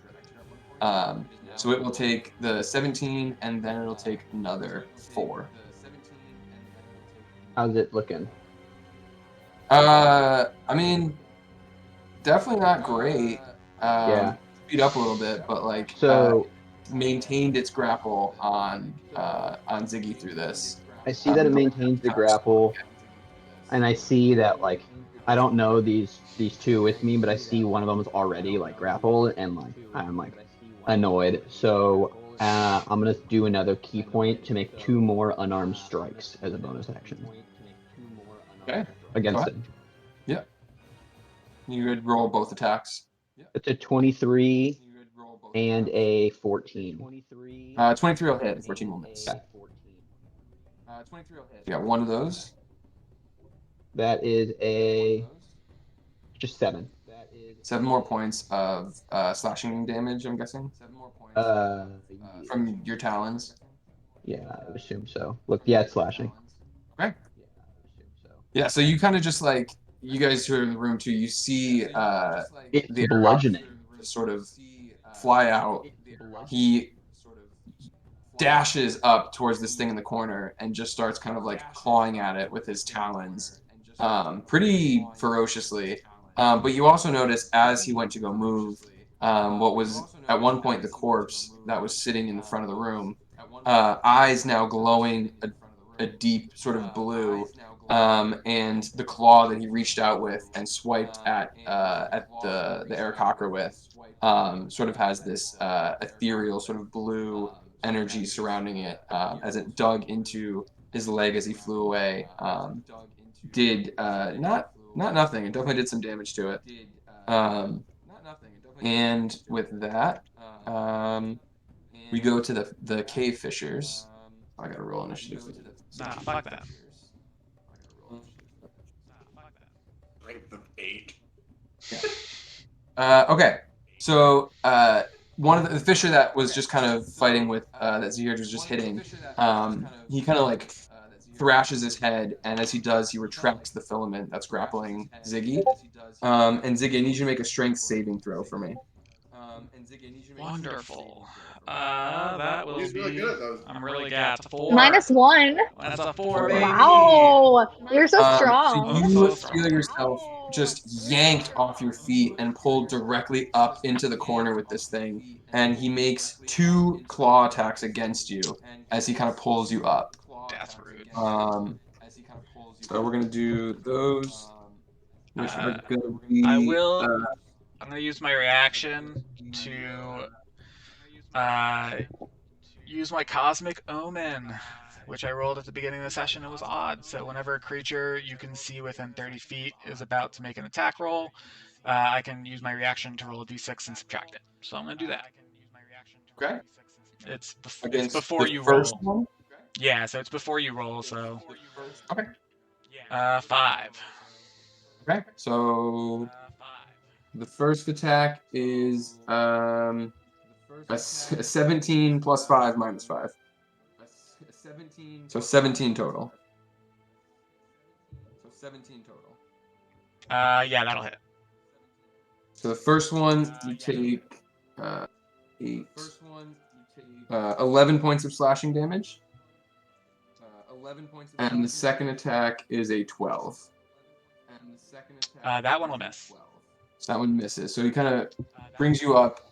Speaker 2: So it will take the 17 and then it'll take another 4.
Speaker 5: How's it looking?
Speaker 2: I mean, definitely not great.
Speaker 5: Yeah.
Speaker 2: Speed up a little bit, but like
Speaker 5: So
Speaker 2: maintained its grapple on Ziggy through this.
Speaker 5: I see that it maintains the grapple, and I see that like I don't know these two with me, but I see one of them is already like grappled, and like I'm like annoyed. So I'm gonna do another key point to make 2 more unarmed strikes as a bonus action.
Speaker 2: Okay.
Speaker 5: Against it.
Speaker 2: Yeah. You could roll both attacks.
Speaker 5: It's a 23 and a 14.
Speaker 2: 23 will hit, 14 will miss.
Speaker 5: Okay.
Speaker 2: You got one of those.
Speaker 5: That is just 7.
Speaker 2: 7 more points of slashing damage, I'm guessing. From your talons.
Speaker 5: Yeah, I would assume so. Look, yeah, it's slashing.
Speaker 2: Okay. Yeah, so you kind of just like, you guys who are in the room too, you see the
Speaker 5: bludgeoning
Speaker 2: sort of fly out. He dashes up towards this thing in the corner and just starts kind of like clawing at it with his talons pretty ferociously. But you also notice as he went to go move, what was at one point the corpse that was sitting in the front of the room, eyes now glowing a deep sort of blue, and the claw that he reached out with and swiped at the Aarakocra with sort of has this ethereal sort of blue energy surrounding it as it dug into his leg as he flew away. Did not nothing. It definitely did some damage to it. And with that, we go to the cave fishers. I gotta roll initiative.
Speaker 6: Nah, fuck that.
Speaker 4: Strength of 8.
Speaker 2: Yeah. Okay. So one of the fisher that was just kind of fighting with that Zihirj was just hitting. He kind of like thrashes his head, and as he does, he retracts the filament that's grappling Ziggy. And Ziggy, I need you to make a strength saving throw for me.
Speaker 6: Wonderful. That will
Speaker 4: He's really
Speaker 6: be.
Speaker 4: good at those.
Speaker 6: I'm really good. That's a 4.
Speaker 3: -1.
Speaker 6: That's a 4,
Speaker 2: Four.
Speaker 6: baby.
Speaker 3: Wow. You're so
Speaker 2: So
Speaker 3: strong.
Speaker 2: you
Speaker 6: So
Speaker 2: feel
Speaker 6: strong.
Speaker 2: yourself just yanked off your feet and pulled directly up into the corner with this thing. And he makes 2 claw attacks against you as he kind of pulls you up.
Speaker 6: That's rude.
Speaker 2: So we're gonna do those, which are gonna
Speaker 6: I
Speaker 2: be.
Speaker 6: will. I'm gonna use my reaction to use my Cosmic Omen, which I rolled at the beginning of the session. It was odd. So whenever a creature you can see within 30 feet is about to make an attack roll, I can use my reaction to roll a d6 and subtract it. So I'm gonna do that.
Speaker 2: Okay.
Speaker 6: It's
Speaker 2: Against
Speaker 6: before
Speaker 2: the
Speaker 6: you
Speaker 2: first
Speaker 6: roll.
Speaker 2: one.
Speaker 6: Yeah, so it's before you roll. So
Speaker 2: Okay.
Speaker 6: 5.
Speaker 2: Okay. So the first attack is a 17 plus 5 minus 5. So 17 total.
Speaker 6: Yeah, that'll hit.
Speaker 2: So the first one you take 8. 11 points of slashing damage. And the second attack is a 12.
Speaker 6: That one will miss.
Speaker 2: So that one misses. So he kind of brings you up,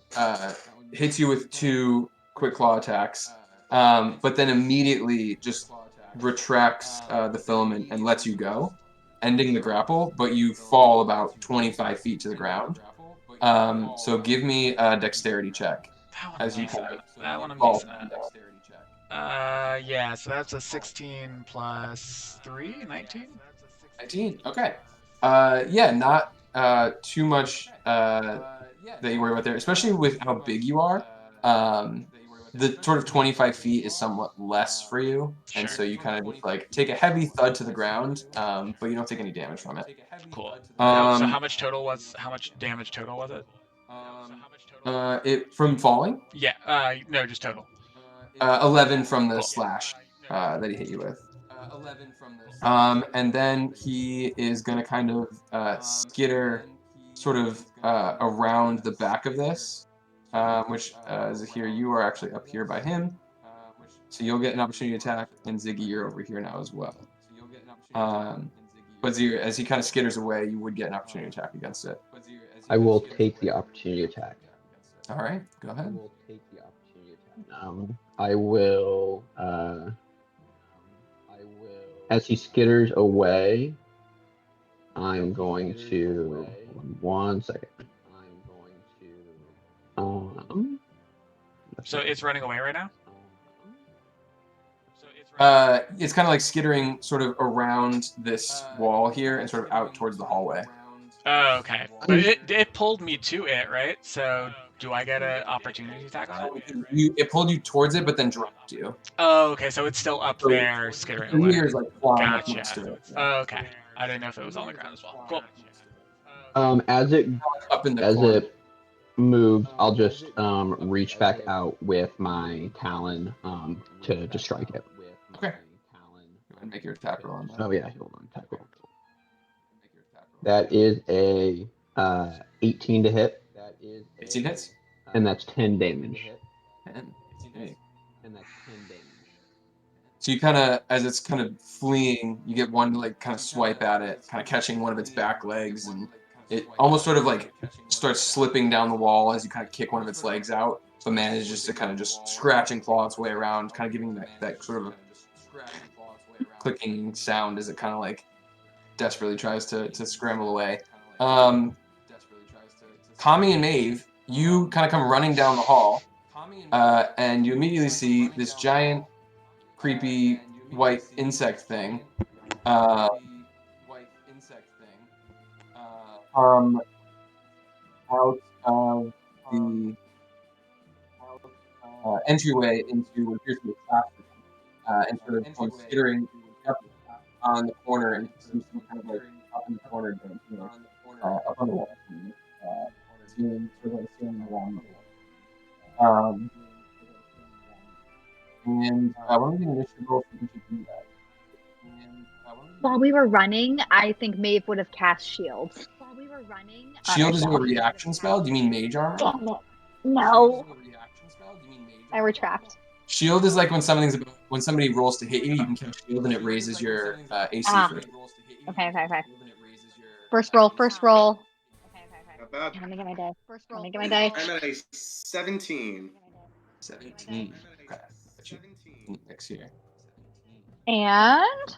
Speaker 2: hits you with 2 quick claw attacks, but then immediately just retracts the filament and lets you go, ending the grapple, but you fall about 25 feet to the ground. So give me a dexterity check.
Speaker 6: That one I'm decent at. That one I'm
Speaker 2: fall.
Speaker 6: decent at. Yeah, so that's a 16 plus 3, 19?
Speaker 2: 19. Okay. Yeah, not too much that you worry about there, especially with how big you are. The sort of 25 feet is somewhat less for you, and
Speaker 6: Sure.
Speaker 2: so you kind of just like take a heavy thud to the ground, but you don't take any damage from it.
Speaker 6: Cool. So
Speaker 2: Um,
Speaker 6: how much damage total was it?
Speaker 2: It from falling,
Speaker 6: Yeah, no, just total.
Speaker 2: 11 from the
Speaker 6: Cool.
Speaker 2: slash that he hit you with. And then he is going to kind of skitter sort of around the back of this, which is here. You are actually up here by him. So you'll get an opportunity attack, and Ziggy, you're over here now as well. But Zir, as he kind of skitters away, you would get an opportunity attack against it.
Speaker 5: I will take the opportunity attack.
Speaker 2: All right, go ahead.
Speaker 5: I will. As he skitters away, I'm going to. One second.
Speaker 6: So it's running away right now?
Speaker 2: It's kind of like skittering sort of around this wall here and sort of out towards the hallway.
Speaker 6: Oh, okay. But it pulled me to it, right? So do I get an opportunity attack on it?
Speaker 2: It pulled you towards it, but then dropped you.
Speaker 6: Oh, okay. So it's still up there, skittering away.
Speaker 2: Here is like flying up
Speaker 6: Gotcha.
Speaker 2: next to it.
Speaker 6: Oh, okay. I didn't know if it was on the ground as well. Cool.
Speaker 5: As it
Speaker 2: Up in the corner.
Speaker 5: moves, I'll just reach back out with my talon to strike it.
Speaker 2: Okay. And make your attack roll on that.
Speaker 5: Oh yeah, hold on, attack roll. That is a 18 to hit.
Speaker 2: 18 hits.
Speaker 5: And that's 10 damage.
Speaker 2: 10. Okay. So you kind of, as it's kind of fleeing, you get one like kind of swipe at it, kind of catching one of its back legs, and it almost sort of like starts slipping down the wall as you kind of kick one of its legs out, but manages to kind of just scratch and claw its way around, kind of giving that sort of clicking sound as it kind of like desperately tries to scramble away. Kami and Maeve, you kind of come running down the hall, and you immediately see this giant, creepy white insect thing come out of the entryway into what appears to be a classroom, and sort of comes skittering up on the corner, and seems to be kind of like up in the corner, but up on the wall, ceiling, sort of like ceiling around. And one of the initiative roles for each of you guys.
Speaker 3: While we were running, I think Maeve would have cast shields.
Speaker 2: Shield is a reaction spell? Do you mean mage armor?
Speaker 3: Damn it. No. I were trapped.
Speaker 2: Shield is like when somebody rolls to hit you, you can cast shield and it raises your AC for it.
Speaker 3: Okay. First roll.
Speaker 4: Not bad.
Speaker 3: Let me get my dice. Let me get my dice.
Speaker 4: I'm at a 17.
Speaker 2: 17. Okay. Next here.
Speaker 3: And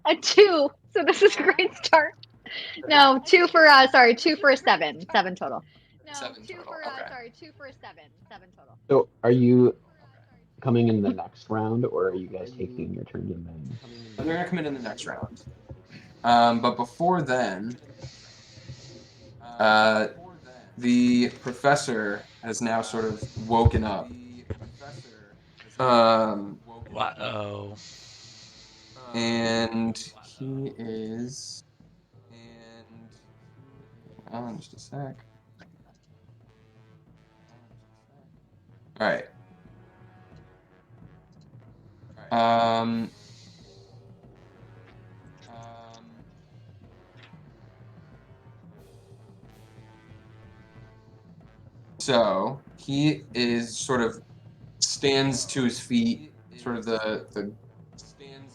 Speaker 3: a 2. So this is a great start. No, 2 for 2 for a 7. 7 total. No,
Speaker 2: 7
Speaker 3: 2
Speaker 2: total.
Speaker 3: for
Speaker 2: Okay.
Speaker 3: 2 for a 7. 7 total.
Speaker 5: So are you coming in the next round, or are you guys taking your turns and then?
Speaker 2: They're gonna come in the next round. But before then, the professor has now sort of woken up.
Speaker 6: Uh-oh.
Speaker 2: And he is. Hold on just a sec. All right. So he is sort of stands to his feet, sort of the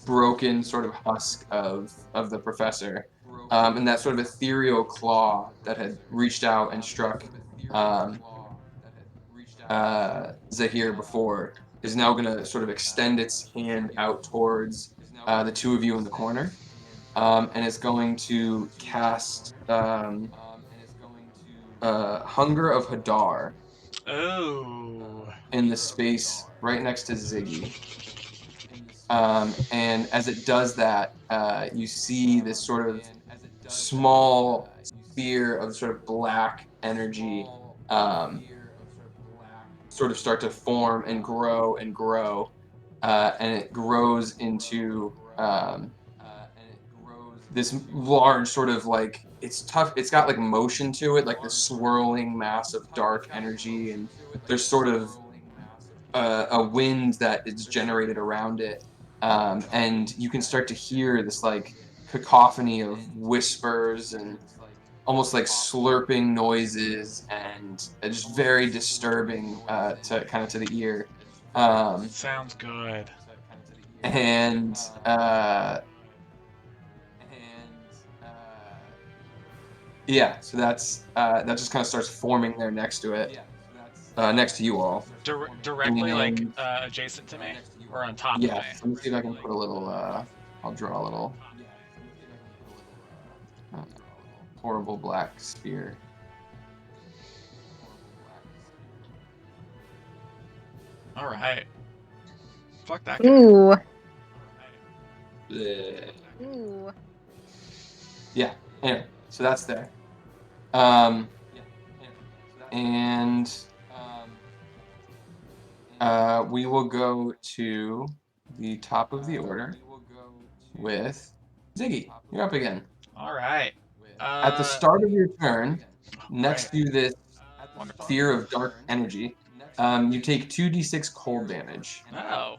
Speaker 2: broken sort of husk of the professor, and that sort of ethereal claw that had reached out and struck Zahir before is now going to sort of extend its hand out towards the two of you in the corner, and it's going to cast Hunger of Hadar
Speaker 6: Oh.
Speaker 2: in the space right next to Ziggy. And as it does that, you see this sort of small sphere of sort of black energy sort of start to form and grow, and it grows into this large sort of like, it's tough, it's got like motion to it, like this swirling mass of dark energy, and there's sort of a wind that is generated around it, and you can start to hear this like cacophony of whispers and almost like slurping noises, and just very disturbing to kind of to the ear.
Speaker 6: Sounds good.
Speaker 2: And yeah, so that's that just kind of starts forming there next to it, next to you all.
Speaker 6: Directly, like,
Speaker 2: And
Speaker 6: adjacent to me? Or on top
Speaker 2: yeah,
Speaker 6: of me?
Speaker 2: let me see if I can put a little. I'll draw a little horrible black spear.
Speaker 6: Alright. Fuck that guy.
Speaker 3: Ooh.
Speaker 2: Blech.
Speaker 3: Ooh.
Speaker 2: Yeah. Anyway, so that's there. And we will go to the top of the order with Ziggy. You're up again.
Speaker 6: Alright.
Speaker 2: At the start of your turn, next
Speaker 6: right.
Speaker 2: to this
Speaker 6: Wonderful.
Speaker 2: sphere of dark energy, you take 2d6 cold damage.
Speaker 6: No.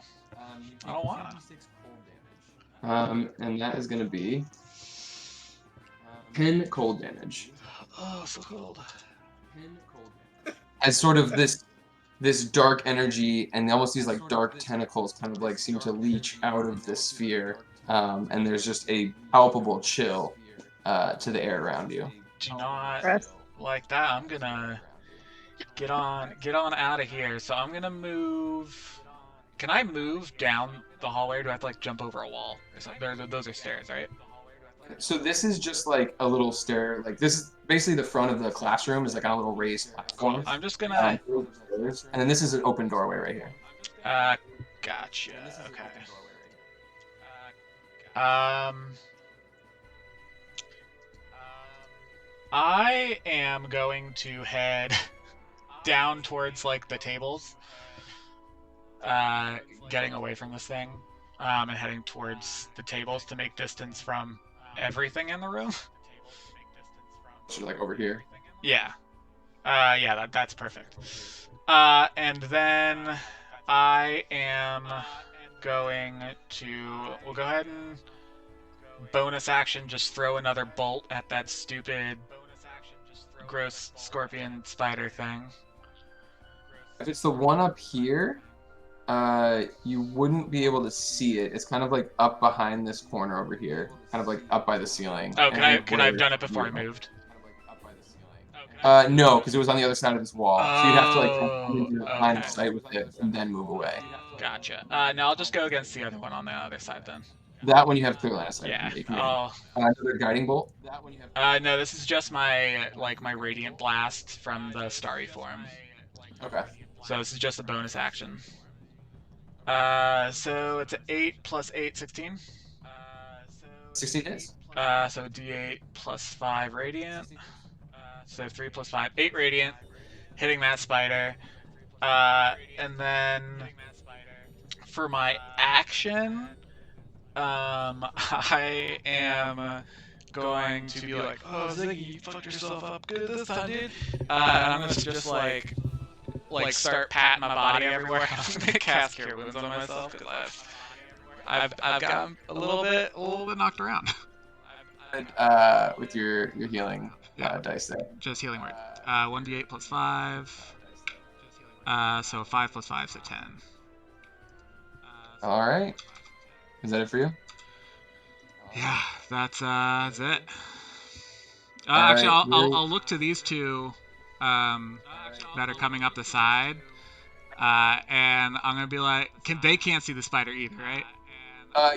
Speaker 6: I don't wanna.
Speaker 2: And that is going to be 10 cold damage.
Speaker 6: Oh, so cold.
Speaker 2: As sort of this dark energy and almost these like dark tentacles kind of like seem to leach out of this sphere, and there's just a palpable chill to the air around you.
Speaker 6: Do not
Speaker 3: Gross.
Speaker 6: like that. I'm gonna get on out of here. So I'm gonna move. Can I move down the hallway, or do I have to like jump over a wall? Or something? Those are stairs, right?
Speaker 2: So this is just like a little stair. Like this is basically the front of the classroom is like on a little raised platform.
Speaker 6: Cool. I'm just gonna.
Speaker 2: And then this is an open doorway right here.
Speaker 6: Gotcha. Okay. I am going to head down towards like the tables, getting away from this thing, and heading towards the tables to make distance from everything in the room.
Speaker 2: So like over here.
Speaker 6: Yeah. Yeah, that's perfect. And then I am going to. We'll go ahead and bonus action just throw another bolt at that stupid, gross scorpion spider thing.
Speaker 2: If it's the one up here, you wouldn't be able to see it. It's kind of like up behind this corner over here, kind of like up by the ceiling.
Speaker 6: Oh, could I have done it before I moved?
Speaker 2: No, because it was on the other side of this wall. So you'd have to like come into the line of
Speaker 6: okay.
Speaker 2: sight with it and then move away.
Speaker 6: Gotcha. No, I'll just go against the other one on the other side then.
Speaker 2: That one you have clear line of sight.
Speaker 6: Yeah.
Speaker 2: Another guiding bolt.
Speaker 6: No, this is just my my radiant blast from the starry form.
Speaker 2: Okay.
Speaker 6: So this is just a bonus action. So it's an 8 plus 8, 16.
Speaker 2: 16 hits.
Speaker 6: So D8 plus 5 radiant. So 3 plus 5, 8 radiant, hitting that spider. And then for my action, I am going to be like, oh, Ziggy, you fucked yourself up good this time, dude. And I'm going to just like start patting my body everywhere. I'm going to cast Cure Wounds on myself because I've gotten a little bit knocked around.
Speaker 2: With your healing dice there.
Speaker 6: Just healing word. 1d8 plus 5. So 5 plus 5, so 10.
Speaker 2: All right. Is that it for you?
Speaker 6: Yeah, that's it.
Speaker 2: All
Speaker 6: actually,
Speaker 2: right,
Speaker 6: I'll look to these two that are coming up the side, and I'm gonna be like, they can't see the spider either, right?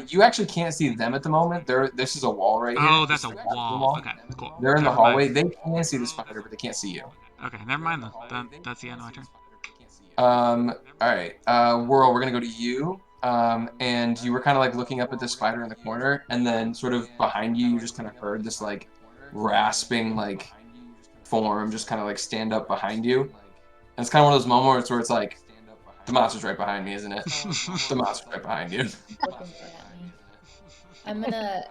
Speaker 2: You actually can't see them at the moment. This is a wall right here.
Speaker 6: Oh, that's a wall. Okay, cool.
Speaker 2: They're in the hallway. They can see the spider, but they can't see you.
Speaker 6: Okay, never mind then. That's the end of my turn.
Speaker 2: All right. Whirl, we're gonna go to you. And you were kind of like looking up at the spider in the corner, and then sort of behind you, you just kind of heard this like rasping like form just kind of like stand up behind you. And it's kind of one of those moments where it's like, the monster's right behind me, isn't it? The monster's right behind you.
Speaker 1: Looking at me. I'm gonna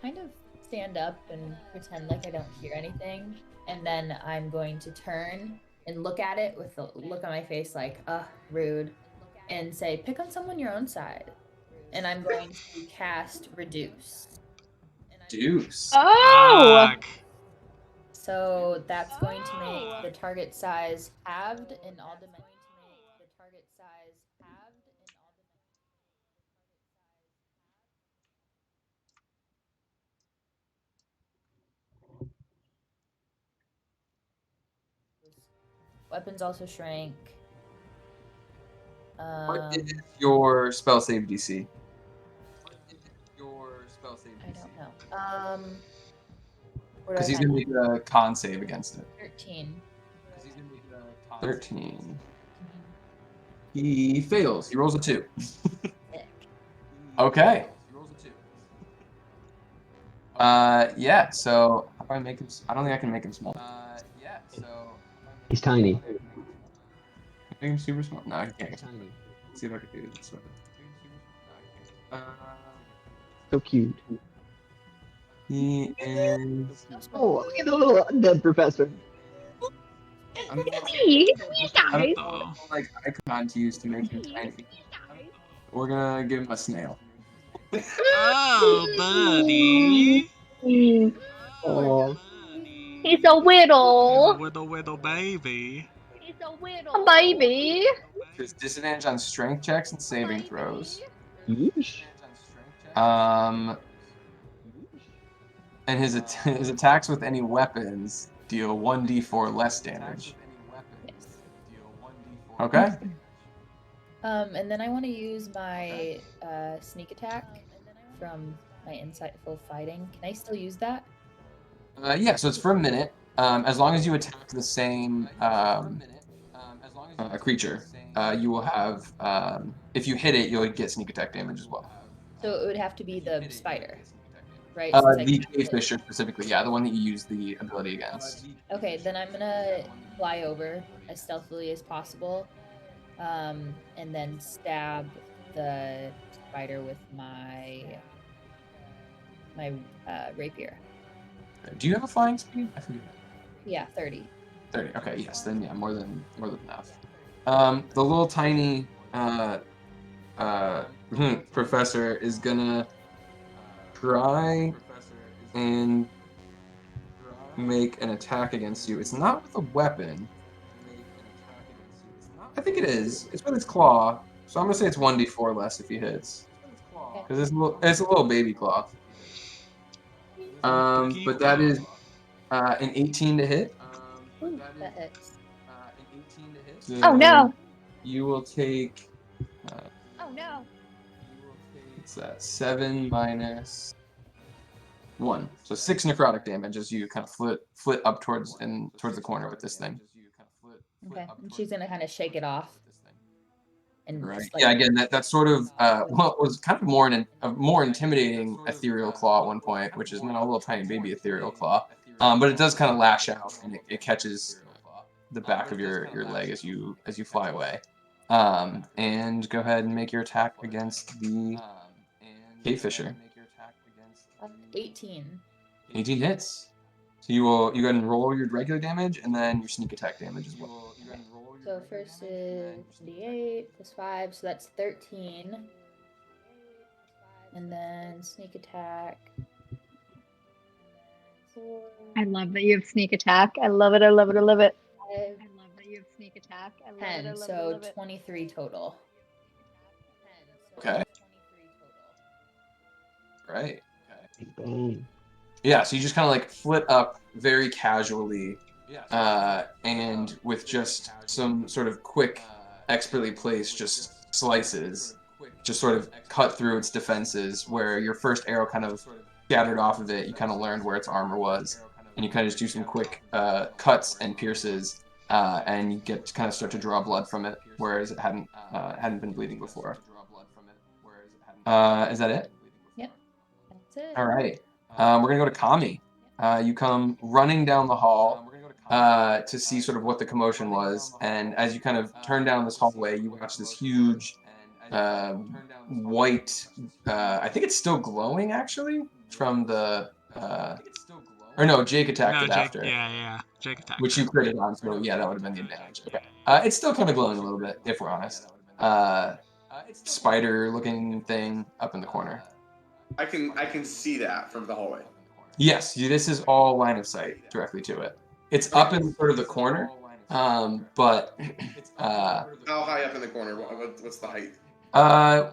Speaker 1: kind of stand up and pretend like I don't hear anything, and then I'm going to turn and look at it with a look on my face like, rude, and say, pick on someone your own side. And I'm going to cast Reduce.
Speaker 2: Deuce.
Speaker 3: Oh!
Speaker 1: So that's going to make the target size halved in all dimensions. Weapons also shrank.
Speaker 2: What is your spell save DC?
Speaker 1: I don't know.
Speaker 2: Because he's gonna make a con save against it.
Speaker 1: 13.
Speaker 2: 13. He fails. He rolls a 2. Okay. Yeah. So how do I make him? I don't think I can make him small. Yeah. So
Speaker 5: He's tiny.
Speaker 2: make him super small. No, I can't.
Speaker 5: He's tiny.
Speaker 2: Let's see if I can do this.
Speaker 5: So cute.
Speaker 2: He is.
Speaker 5: Oh, look at the little undead professor.
Speaker 3: Hey, guys.
Speaker 2: Like icon to use to make him tiny. We're gonna give him a snail.
Speaker 6: Oh, buddy.
Speaker 5: Oh,
Speaker 3: He's a whittle.
Speaker 6: Whittle baby.
Speaker 3: He's a whittle. A baby.
Speaker 2: There's disadvantage on strength checks and saving throws.
Speaker 5: yeesh.
Speaker 2: And his attacks with any weapons deal 1d4 less damage.
Speaker 1: Yes.
Speaker 2: Okay.
Speaker 1: And then I want to use my sneak attack from my insightful fighting. Can I still use that?
Speaker 2: Yeah, so it's for a minute. As long as you attack the same creature, you will have. If you hit it, you'll get sneak attack damage as well.
Speaker 1: So it would have to be the spider, right? Since I
Speaker 2: The
Speaker 1: cast
Speaker 2: cave
Speaker 1: it.
Speaker 2: fisher specifically, yeah, the one that you use the ability against.
Speaker 1: Okay, then I'm gonna fly over as stealthily as possible, and then stab the spider with my rapier.
Speaker 2: Do you have a flying speed? I forget.
Speaker 1: Yeah, 30.
Speaker 2: 30. Okay, yes, then yeah, more than enough. The little tiny professor is gonna try and make an attack against you. It's not with a weapon. I think it is. It's with its claw. So I'm gonna say it's 1d4 less if he hits. Because it's a little baby claw. But that is an 18 to hit.
Speaker 1: Ooh, that hits.
Speaker 2: So
Speaker 3: Oh no!
Speaker 2: you will take.
Speaker 3: Oh no!
Speaker 2: What's that? 7 minus 1. So 6 necrotic damage as you kind of flit up towards the corner with this thing.
Speaker 1: Okay, and she's gonna kind of shake it off. And
Speaker 2: Right.
Speaker 1: just, like,
Speaker 2: Yeah. Again, that's sort of what was kind of a more intimidating ethereal claw at one point, which is now a little tiny baby ethereal claw. But it does kind of lash out and it catches the back of your leg as you fly away. And go ahead and make your attack against the cave fisher.
Speaker 1: 18.
Speaker 2: 18 hits. So you go ahead and roll your regular damage and then your sneak attack damage as well.
Speaker 1: So first is d8 plus 5, so that's 13. And then sneak attack.
Speaker 3: I love that you have sneak attack. I love it. I love it. I love it.
Speaker 1: 5,
Speaker 3: I love that you have sneak attack. I love it. I
Speaker 1: 10,
Speaker 3: love it. I
Speaker 1: so
Speaker 3: love it.
Speaker 1: 23 total.
Speaker 2: Okay. Right. Yeah, so you just kind of like flit up very casually, and with just some sort of quick, expertly placed just slices, just sort of cut through its defenses. Where your first arrow kind of scattered off of it, you kind of learned where its armor was, and you kind of just do some quick cuts and pierces, and you get to kind of start to draw blood from it, whereas it hadn't been bleeding before. Is that it?
Speaker 1: Yep, that's it.
Speaker 2: All right. We're gonna go to Kami. You come running down the hall to see sort of what the commotion was, and as you kind of turn down this hallway, you watch this huge white. I think it's still glowing actually from the. Or no, Jake attacked
Speaker 6: No,
Speaker 2: it
Speaker 6: Jake.
Speaker 2: after,
Speaker 6: Yeah. Jake attacked
Speaker 2: which
Speaker 6: it.
Speaker 2: you critted on. So yeah, that would have been the advantage. Okay. It's still kind of glowing a little bit, if we're honest. Spider-looking thing up in the corner.
Speaker 4: I can see that from the hallway.
Speaker 2: Yes, this is all line of sight directly to it. It's up in sort of the corner, but
Speaker 4: How high up in the corner? What's the height?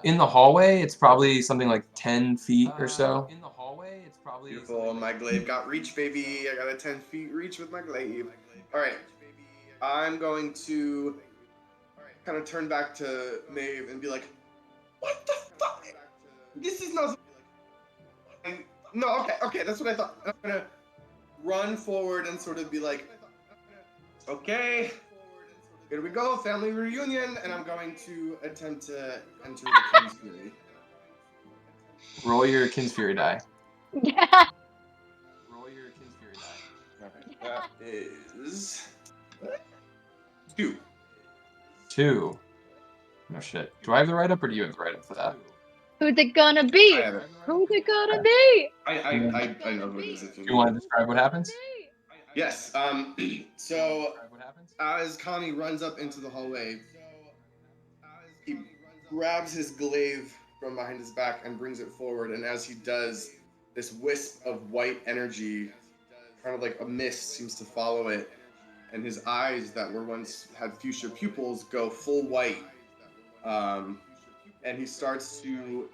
Speaker 2: in the hallway, it's probably something like 10 feet or so.
Speaker 4: Beautiful. My glaive got reach, baby. I got a 10 feet reach with my glaive. All right. I'm going to kind of turn back to Maeve and be like, "What the fuck? This is not." No, okay, that's what I thought. I'm gonna run forward and sort of be like, "Okay, here we go, family reunion," and I'm going to attempt to enter the King's Fury.
Speaker 2: Roll your Kin's Fury die.
Speaker 3: Yeah.
Speaker 4: Okay, that is 2.
Speaker 2: 2. No shit. Do I have the write-up or do you have the write-up for that?
Speaker 3: Who's it gonna be?
Speaker 4: I have it.
Speaker 3: Who's it gonna be?
Speaker 4: I know who it is. If
Speaker 2: Do you want to describe what happens?
Speaker 4: Yes. So as Kami runs up into the hallway, he grabs his glaive from behind his back and brings it forward. And as he does, this wisp of white energy, kind of like a mist, seems to follow it. And his eyes that were once had fuchsia pupils go full white. And he starts to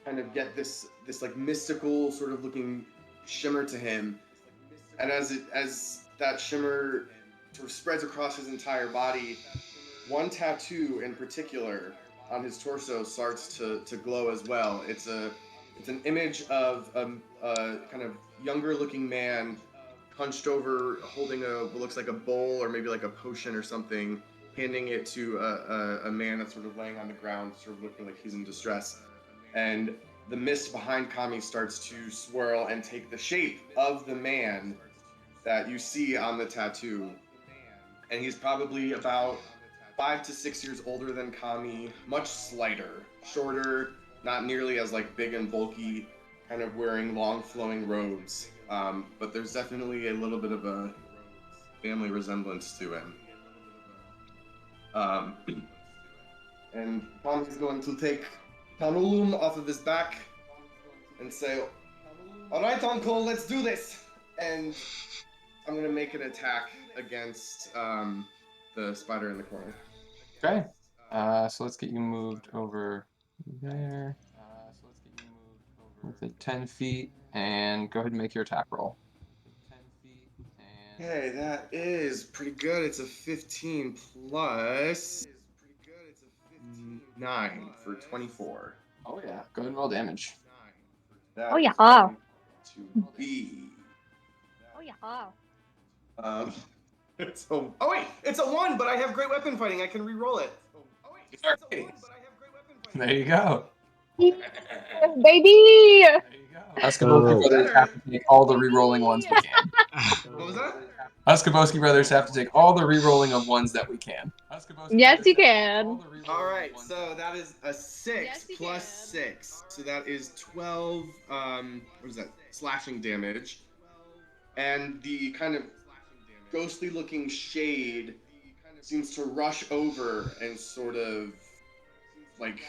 Speaker 4: kind of get this like mystical sort of looking shimmer to him. And as that shimmer sort of spreads across his entire body, one tattoo in particular on his torso starts to glow as well. It's a It's an image of a kind of younger looking man hunched over, holding what looks like a bowl or maybe like a potion or something, handing it to a man that's sort of laying on the ground, sort of looking like he's in distress. And the mist behind Kami starts to swirl and take the shape of the man that you see on the tattoo. And he's probably about 5 to 6 years older than Kami, much slighter, shorter, not nearly as like big and bulky, kind of wearing long flowing robes. But there's definitely a little bit of a family resemblance to him. And Kami's going to take Tanulum off of his back and say, "All right, Uncle, let's do this." And I'm gonna make an attack against the spider in the corner.
Speaker 2: Okay. So let's get you moved over there. With the 10 feet, and go ahead and make your attack roll.
Speaker 4: Okay, that is pretty good. It's a 15 plus 9 for 24.
Speaker 2: Oh yeah, go ahead and roll damage.
Speaker 3: Oh, yeah.
Speaker 4: Is going to be.
Speaker 3: Oh yeah.
Speaker 4: It's a. Oh wait, it's a 1, but I have great weapon fighting. I can re-roll it. Oh wait, it's a 1, but I have great weapon fighting.
Speaker 2: There you go.
Speaker 3: Baby!
Speaker 2: Us Kabowski brothers have to take all the re-rolling ones we can.
Speaker 4: What was that?
Speaker 2: Us Kabowski brothers have to take all the re-rolling of ones that we can.
Speaker 3: Yes, you can.
Speaker 4: All right, so that is a 6 plus 6, so that is 12. What is that? Slashing damage, and the kind of ghostly-looking shade seems to rush over and sort of like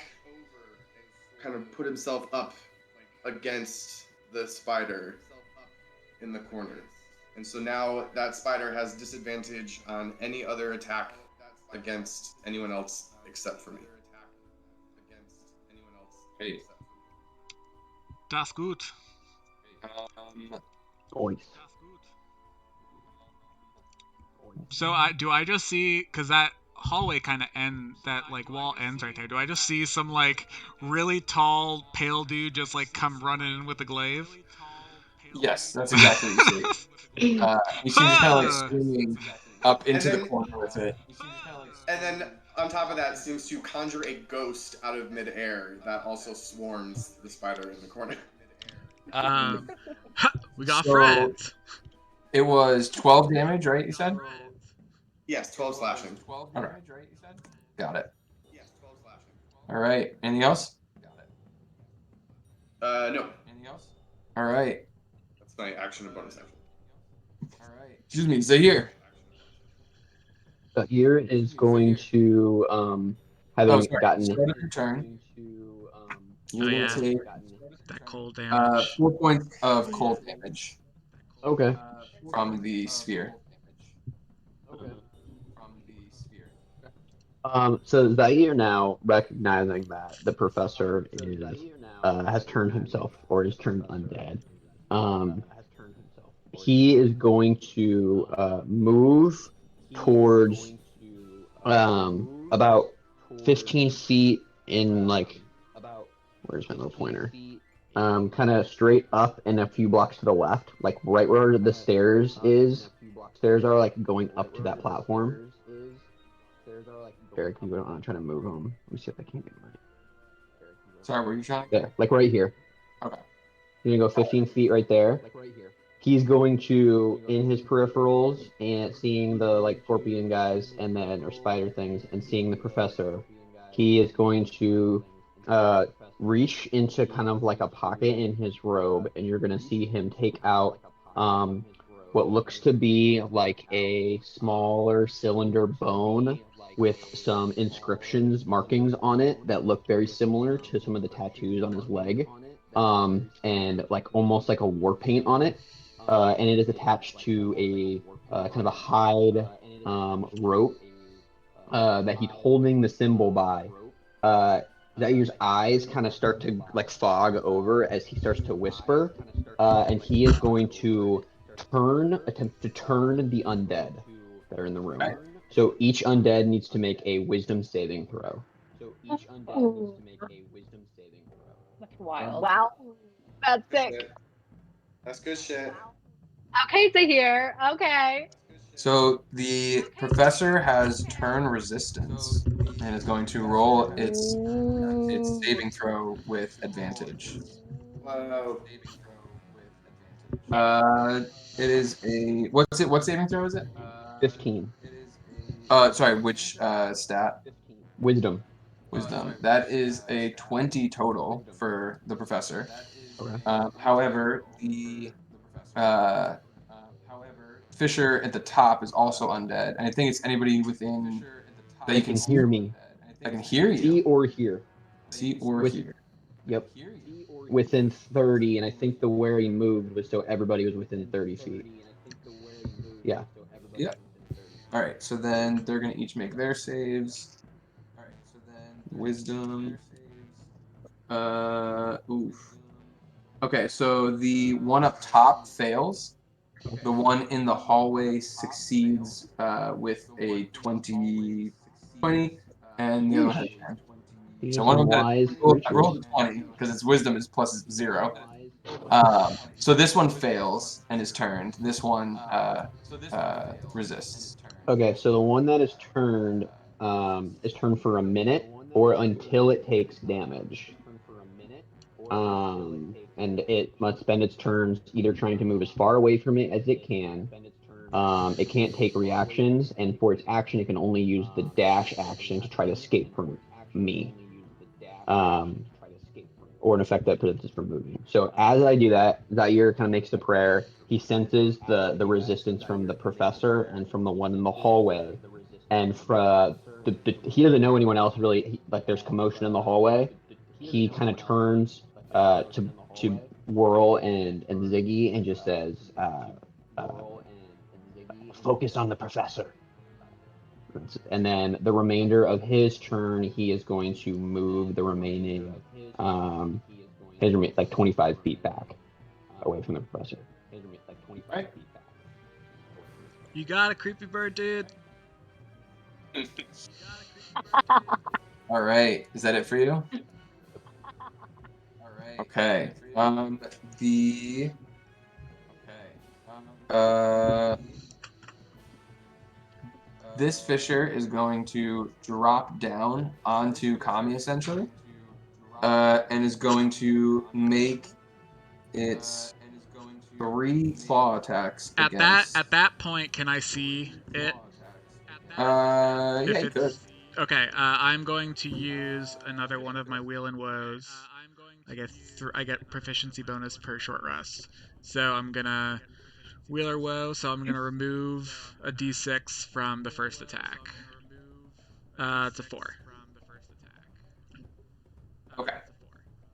Speaker 4: kind of put himself up against the spider in the corner. And so now that spider has disadvantage on any other attack against anyone else except for me.
Speaker 2: Hey.
Speaker 6: Das gut. So do I just see, because that hallway kind of that like wall ends right there, do I just see some like really tall pale dude just like come running in with a glaive?
Speaker 2: Yes, that's exactly what you see. You see just kind of like swinging up into the corner with it.
Speaker 4: And then on top of that seems to conjure a ghost out of midair that also swarms the spider in the corner.
Speaker 6: We got friends.
Speaker 2: It was 12 damage, right? You said?
Speaker 4: Yes, 12 slashing.
Speaker 2: Okay. Got it. All right. Anything else?
Speaker 4: No.
Speaker 2: Anything else? All right.
Speaker 4: That's my action and bonus action.
Speaker 2: All right. Excuse me, Zahir.
Speaker 5: Zahir is going to having gotten.
Speaker 2: Start of your turn. You will take
Speaker 6: that cold damage.
Speaker 2: 4 points of cold damage.
Speaker 5: Okay.
Speaker 2: From the sphere.
Speaker 5: So Zahir now recognizing that the professor has turned himself or is turned undead. He is going to move towards about 15 feet in like, where's my little pointer? Kind of straight up and a few blocks to the left, like right where the stairs is. Stairs are like going up to that platform. Eric, I'm trying to move him. Let me see if I can get him right.
Speaker 2: Sorry, were you trying?
Speaker 5: Yeah, like right here.
Speaker 2: Okay.
Speaker 5: You're gonna go 15 feet right there. He's going to, in his peripherals, and seeing the like scorpion guys and then or spider things, and seeing the professor, he is going to reach into kind of like a pocket in his robe, and you're gonna see him take out what looks to be like a smaller cylinder bone with some inscriptions, markings on it that look very similar to some of the tattoos on his leg, and like almost like a war paint on it. And it is attached to a kind of a hide rope that he's holding the symbol by. Zair's eyes kind of start to like fog over as he starts to whisper, and he is going to attempt to turn the undead that are in the room.
Speaker 2: Okay.
Speaker 5: So each undead needs to make a wisdom saving throw.
Speaker 1: That's wild.
Speaker 3: Wow. That's sick.
Speaker 4: Shit. That's good shit.
Speaker 3: Okay, so here. Okay.
Speaker 2: So the professor has turn resistance and is going to roll its saving throw with advantage.
Speaker 4: Wow.
Speaker 2: It is a what saving throw is it?
Speaker 5: 15.
Speaker 2: Sorry, which stat?
Speaker 5: Wisdom.
Speaker 2: Wisdom. That is a 20 total for the professor.
Speaker 5: Okay.
Speaker 2: However, the Fisher at the top is also undead, and I think it's anybody within that
Speaker 5: They
Speaker 2: you
Speaker 5: can
Speaker 2: see.
Speaker 5: hear me.
Speaker 2: I can hear you.
Speaker 5: See or hear.
Speaker 2: See or
Speaker 5: With-
Speaker 2: hear.
Speaker 5: Yep. Within 30, and I think the where he moved was so everybody was within 30 feet. Yeah.
Speaker 2: Yep. All right, so then they're gonna each make their saves. Wisdom. Oof. Okay, so the one up top fails. The one in the hallway succeeds with a 20, and the other one has 10.
Speaker 5: He
Speaker 2: So
Speaker 5: has
Speaker 2: one
Speaker 5: some
Speaker 2: of them
Speaker 5: wise
Speaker 2: I rolled a 20 because its wisdom is plus 0. So this one fails and is turned. This one resists.
Speaker 5: Okay, so the one that is turned for a minute or until it takes damage. And it must spend its turns either trying to move as far away from it as it can. It can't take reactions, and for its action, it can only use the dash action to try to escape from me. Or an effect that prevents it from moving. So as I do that, Zaire kind of makes the prayer. He senses the resistance from the professor and from the one in the hallway, and he doesn't know anyone else really. Like there's commotion in the hallway. He kind of turns to Whirl and Ziggy and just says, "Focus on the professor." And then the remainder of his turn, he is going to move the remaining, like 25 feet back away from the professor.
Speaker 2: Right.
Speaker 6: You got a creepy bird, dude.
Speaker 2: All right. Is that it for you? Okay. This Fisher is going to drop down onto Kami essentially, and is going to make its 3 claw attacks against.
Speaker 6: At that point, can I see it?
Speaker 2: Yeah,
Speaker 6: If
Speaker 2: you could.
Speaker 6: Okay, I'm going to use another one of my Wheel and Woes. I get proficiency bonus per short rest. So I'm gonna Wheel or Woe. So I'm gonna remove a d6 from the first attack. It's a 4.
Speaker 2: Okay.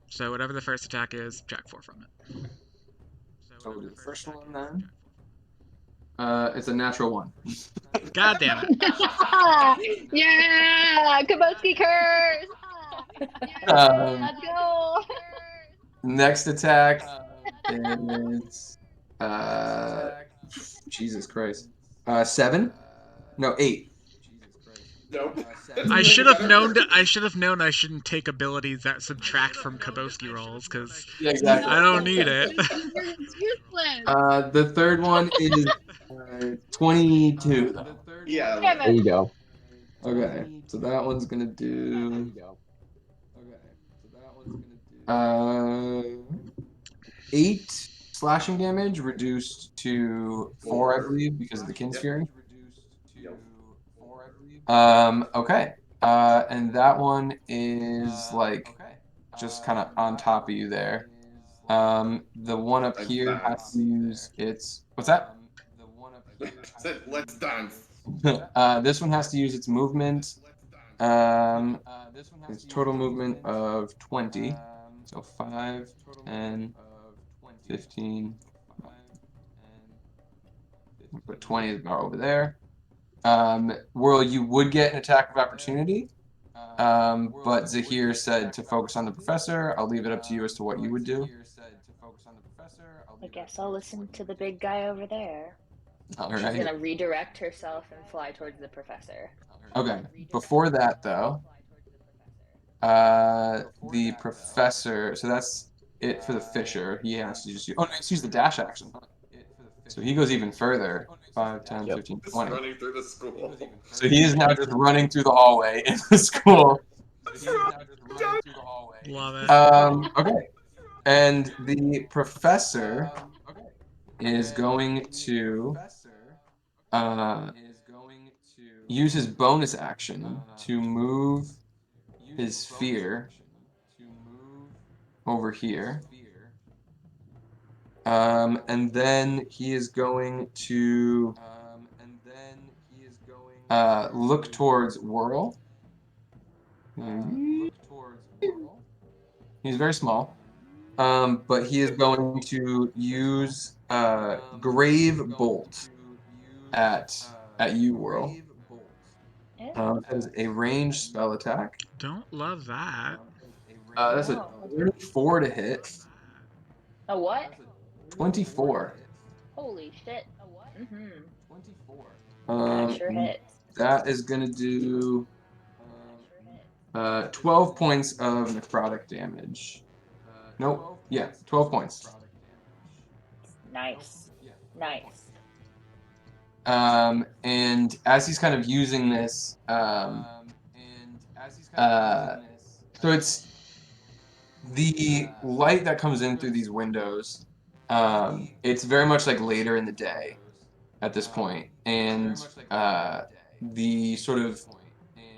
Speaker 6: So whatever the first attack is, subtract 4 from it.
Speaker 2: So we'll do the first one then. It's a natural 1.
Speaker 6: God damn it.
Speaker 3: Yeah, Kaboski curse. Let's go.
Speaker 2: Next attack is Jesus Christ. 7? No, 8.
Speaker 4: Nope.
Speaker 6: I should have known. I shouldn't take abilities that subtract from Kaboski rolls because
Speaker 2: Yeah, exactly.
Speaker 6: I don't need it.
Speaker 3: It's useless.
Speaker 2: The third one is 22 though.
Speaker 4: Yeah.
Speaker 3: Damn
Speaker 5: There
Speaker 3: it.
Speaker 5: you go.
Speaker 2: Okay, so that one's gonna do 8 slashing damage, reduced to 4, I believe, because of the Kin's
Speaker 4: Yep.
Speaker 2: Fury.
Speaker 4: Yep.
Speaker 2: Okay. And that one is like just kind of on top of you there. The one up here has to use its what's that?
Speaker 4: Said, let's dance.
Speaker 2: This one has to use its movement. Its total movement of 20. So 5, 10, 15. Put 20 is about over there. Whirl, you would get an attack of opportunity. But Zahir said to focus on the professor. I'll leave it up to you as to what you would do.
Speaker 1: I guess I'll listen to the big guy over there.
Speaker 2: All
Speaker 1: She's
Speaker 2: right.
Speaker 1: gonna redirect herself and fly towards the professor.
Speaker 2: Okay. Before that, though, The professor. So that's it for the fisher. He has to just use. Oh, no, let's use the dash action. So he goes even further. 5, 10,
Speaker 5: Yep.
Speaker 2: 15,
Speaker 4: Just
Speaker 2: 20.
Speaker 4: running through the school.
Speaker 2: So he is now just running through the hallway in the school.
Speaker 6: Love it.
Speaker 2: Okay. And the professor is going to use his bonus action to move his sphere over here. And then he is going to look towards Whirl. He's very small. But he is going to use Grave Bolt at you, Whirl. That is a ranged spell attack.
Speaker 6: Don't love that.
Speaker 2: That's a 24 to hit.
Speaker 1: A what?
Speaker 2: 24.
Speaker 1: Holy shit. Mm-hmm.
Speaker 2: Um,
Speaker 1: Sure hits.
Speaker 2: that is going to do 12 points of necrotic damage. Nope. Yeah, 12 points.
Speaker 1: Nice. Nice.
Speaker 2: And as he's kind of using this, so it's the light that comes in through these windows. It's very much like later in the day at this point, and the sort of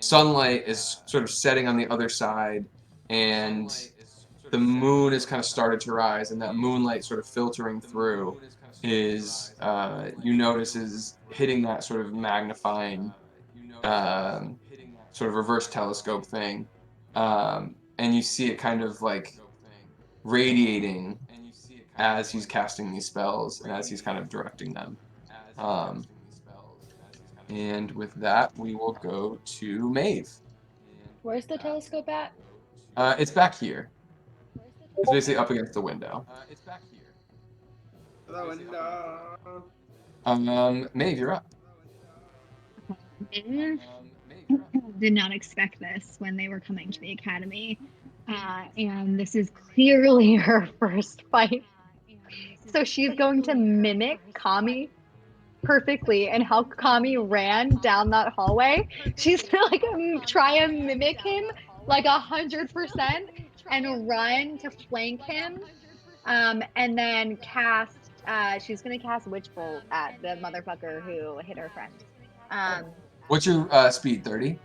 Speaker 2: sunlight is sort of setting on the other side, and the moon has kind of started to rise, and that moonlight sort of filtering through is you notice is hitting that sort of magnifying sort of reverse telescope thing, and you see it kind of like radiating as he's casting these spells and as he's kind of directing them. And with that, we will go to Maeve.
Speaker 1: Where's the telescope at?
Speaker 2: It's back here. It's basically up against the window. Maeve, you're up.
Speaker 3: Did not expect this when they were coming to the academy. And this is clearly her first fight. So she's going to mimic Kami perfectly, and how Kami ran down that hallway. She's gonna like try and mimic him like 100% and run to flank him. And then cast she's gonna cast Witch Bolt at the motherfucker who hit her friend.
Speaker 2: What's your speed? 30?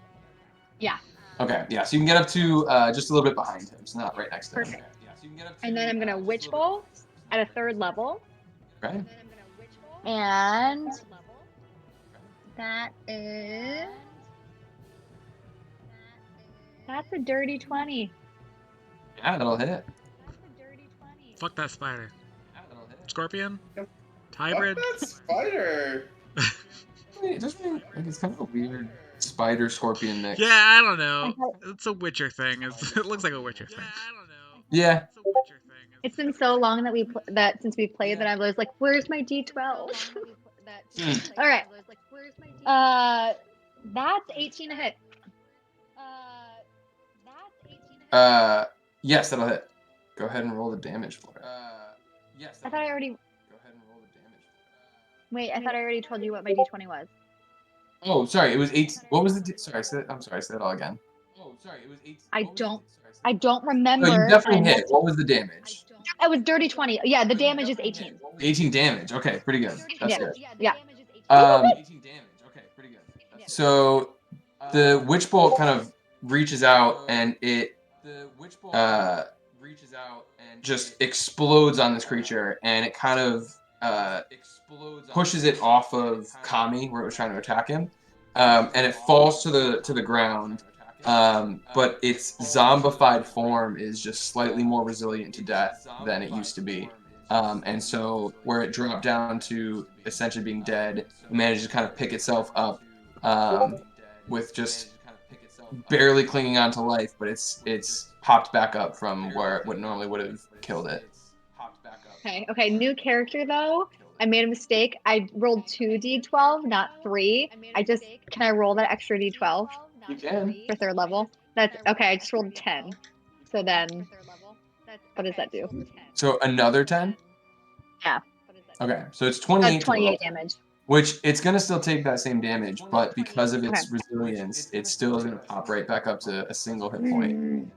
Speaker 3: Yeah.
Speaker 2: Okay, yeah, so you can get up to just a little bit behind him, so not right next to him.
Speaker 3: Perfect. And then I'm gonna Witch Bolt at a 3rd level.
Speaker 2: Okay.
Speaker 3: And that's a dirty 20.
Speaker 2: Yeah, that'll hit.
Speaker 6: Fuck that spider. Scorpion? Hybrid?
Speaker 4: Fuck that spider!
Speaker 2: It's kind of a weird spider scorpion mix.
Speaker 6: Yeah, I don't know. It's a Witcher thing. It looks like a Witcher thing.
Speaker 2: Yeah.
Speaker 3: It's been so long that since we played that I was like, "Where's my D12?" All right. That's 18 to hit.
Speaker 2: Yes, that'll hit. Go ahead and roll the damage for it.
Speaker 3: I thought I already.
Speaker 2: Go ahead and roll the damage.
Speaker 3: Wait, I thought I already told you what my D20 was.
Speaker 2: Oh, sorry, it was 18. What was the? Sorry, I'm sorry. Say that all again. Oh, sorry, it was 18.
Speaker 3: I don't remember.
Speaker 2: No, you definitely hit. What was the damage?
Speaker 3: It was dirty 20. Yeah, the damage is 18.
Speaker 2: 18 damage. Okay, pretty good. That's good.
Speaker 3: Yeah.
Speaker 2: 18 damage. Okay, pretty good. So the witch bolt kind of reaches out and it just explodes on this creature, and it kind of pushes it off of Kami where it was trying to attack him, and it falls to the ground. But its zombified form is just slightly more resilient to death than it used to be. And so where it dropped down to essentially being dead, it managed to kind of pick itself up with just barely clinging on to life, but it's popped back up from where what normally would have killed it.
Speaker 3: Okay, new character though. I made a mistake. I rolled 2d12, not 3. Can I roll that extra d12?
Speaker 2: You can.
Speaker 3: For 3rd level? That's okay. I just rolled 10. So then, what does that do?
Speaker 2: So another 10?
Speaker 3: Yeah.
Speaker 2: Okay, so it's 28
Speaker 3: That's 28
Speaker 2: total,
Speaker 3: damage.
Speaker 2: which it's going to still take that same damage, but because of its
Speaker 3: Okay.
Speaker 2: resilience, it still is going to pop right back up to a single hit point.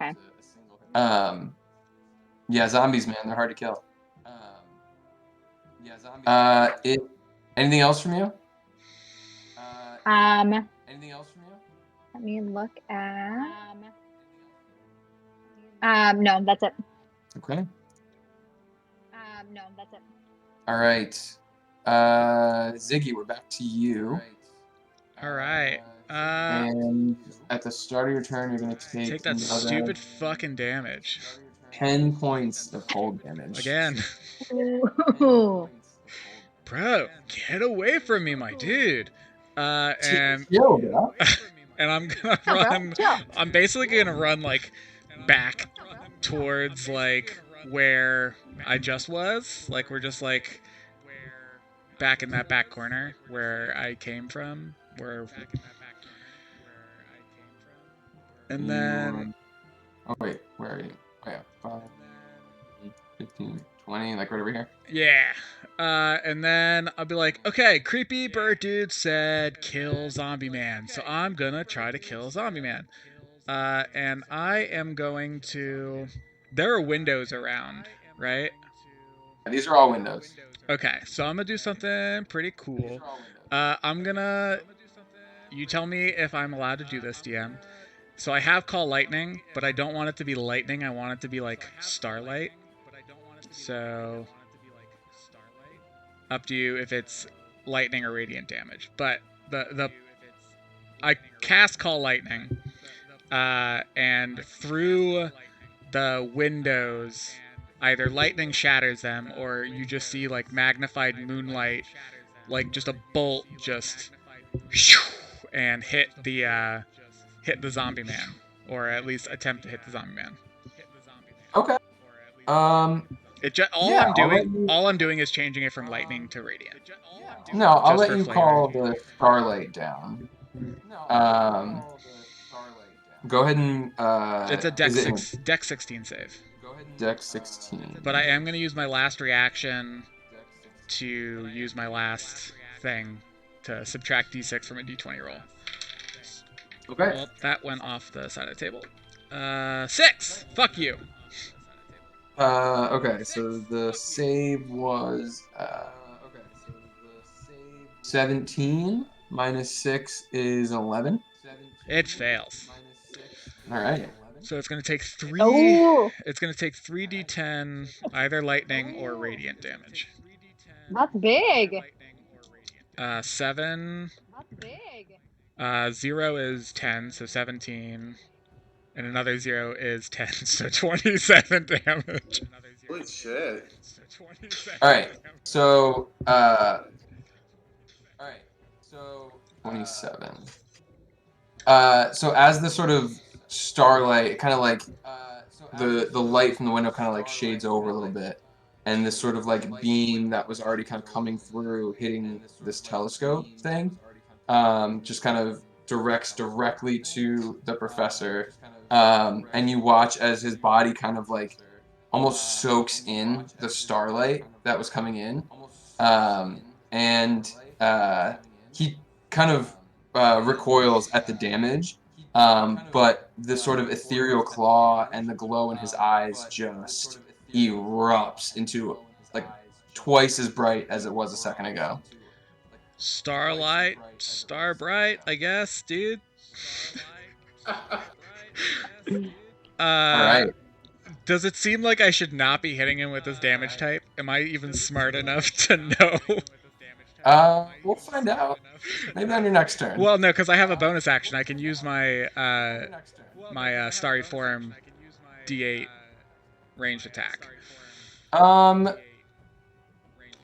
Speaker 3: Okay.
Speaker 2: Yeah, zombies, man, they're hard to kill. Anything else from you?
Speaker 3: Let me look at. No, that's it.
Speaker 2: Okay.
Speaker 3: No, that's it.
Speaker 2: All right. Ziggy, we're back to you.
Speaker 6: All right.
Speaker 2: And at the start of your turn, you're going to
Speaker 6: Take that stupid fucking damage.
Speaker 2: 10 points of cold damage.
Speaker 6: Again.
Speaker 3: Ooh.
Speaker 6: Bro, get away from me, my dude. And
Speaker 2: Chill, bro.
Speaker 6: and I'm gonna
Speaker 3: Chill, bro.
Speaker 6: run.
Speaker 3: Chill.
Speaker 6: I'm basically gonna run like back towards like where I just was. Like we're just like back in that back corner where I came from. And then.
Speaker 2: Oh wait, where are you? Oh yeah, 5, 15, 20, like right over here.
Speaker 6: Yeah. And then I'll be like, okay, creepy bird dude said kill zombie man, so I'm gonna try to kill zombie man. And I am going to. There are windows around, right?
Speaker 2: These are all windows.
Speaker 6: Okay, so I'm gonna do something pretty cool. I'm gonna. You tell me if I'm allowed to do this, DM. So I have call lightning, but I don't want it to be lightning. I want it to be like starlight. So up to you if it's lightning or radiant damage. But I cast call lightning, and through the windows, either lightning shatters them or you just see like magnified moonlight, like just a bolt just and hit the zombie man, or at least attempt to hit the zombie man.
Speaker 2: Okay.
Speaker 6: All I'm doing is changing it from lightning to radiant.
Speaker 2: No, I'll
Speaker 6: Just
Speaker 2: let you
Speaker 6: flavor.
Speaker 2: call the starlight down. Go ahead and
Speaker 6: It's a dex 16 save.
Speaker 2: Dex 16.
Speaker 6: But I am going to use my last reaction to use my last thing to subtract d6 from a d20 roll.
Speaker 2: Okay.
Speaker 6: Well, that went off the side of the table. 6! Fuck you.
Speaker 2: Okay, so the save was 17 minus 6 is 11.
Speaker 6: It fails.
Speaker 2: All right.
Speaker 6: So it's going to take 3.
Speaker 3: Oh.
Speaker 6: It's going to take 3d10 either lightning or radiant damage.
Speaker 3: That's big.
Speaker 6: 7.
Speaker 3: That's big.
Speaker 6: 0 is 10, so 17. And another 0 is 10, so 27 damage.
Speaker 4: Holy shit.
Speaker 2: All right. So 27. So as the sort of starlight, kind of like the light from the window kind of like shades over a little bit, and this sort of like beam that was already kind of coming through, hitting this telescope thing, just kind of directs directly to the professor, and you watch as his body kind of like almost soaks in the starlight that was coming in, and he kind of recoils at the damage, but the sort of ethereal claw and the glow in his eyes just erupts into like twice as bright as it was a second ago.
Speaker 6: Starlight, star bright, I guess, dude.
Speaker 2: All right.
Speaker 6: Does it seem like I should not be hitting him with this damage type? Am I even smart enough to know?
Speaker 2: We'll find out. Maybe on your next turn.
Speaker 6: Well, no, because I have a bonus action. I can use my starry form D8 ranged attack.
Speaker 2: But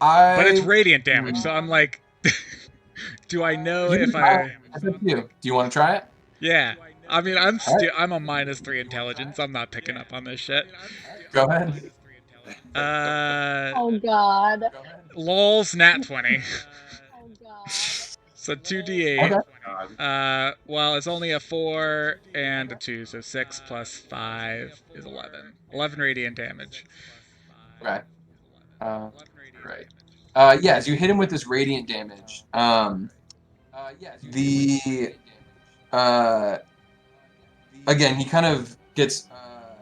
Speaker 6: it's radiant damage, so I'm like, do I know if I?
Speaker 2: That's up to you. Do you want to try it?
Speaker 6: Yeah. I mean, I'm a -3 intelligence. I'm not picking up on this shit.
Speaker 2: Go ahead.
Speaker 3: Oh god.
Speaker 6: Lol's nat 20.
Speaker 3: Oh god.
Speaker 6: So 2d8.
Speaker 2: Okay.
Speaker 6: Well, it's only a 4 and a 2, so 6 plus 5 is 11. 11 radiant damage.
Speaker 2: Okay. Right. Yeah, as you hit him with this radiant damage, the again, he kind of gets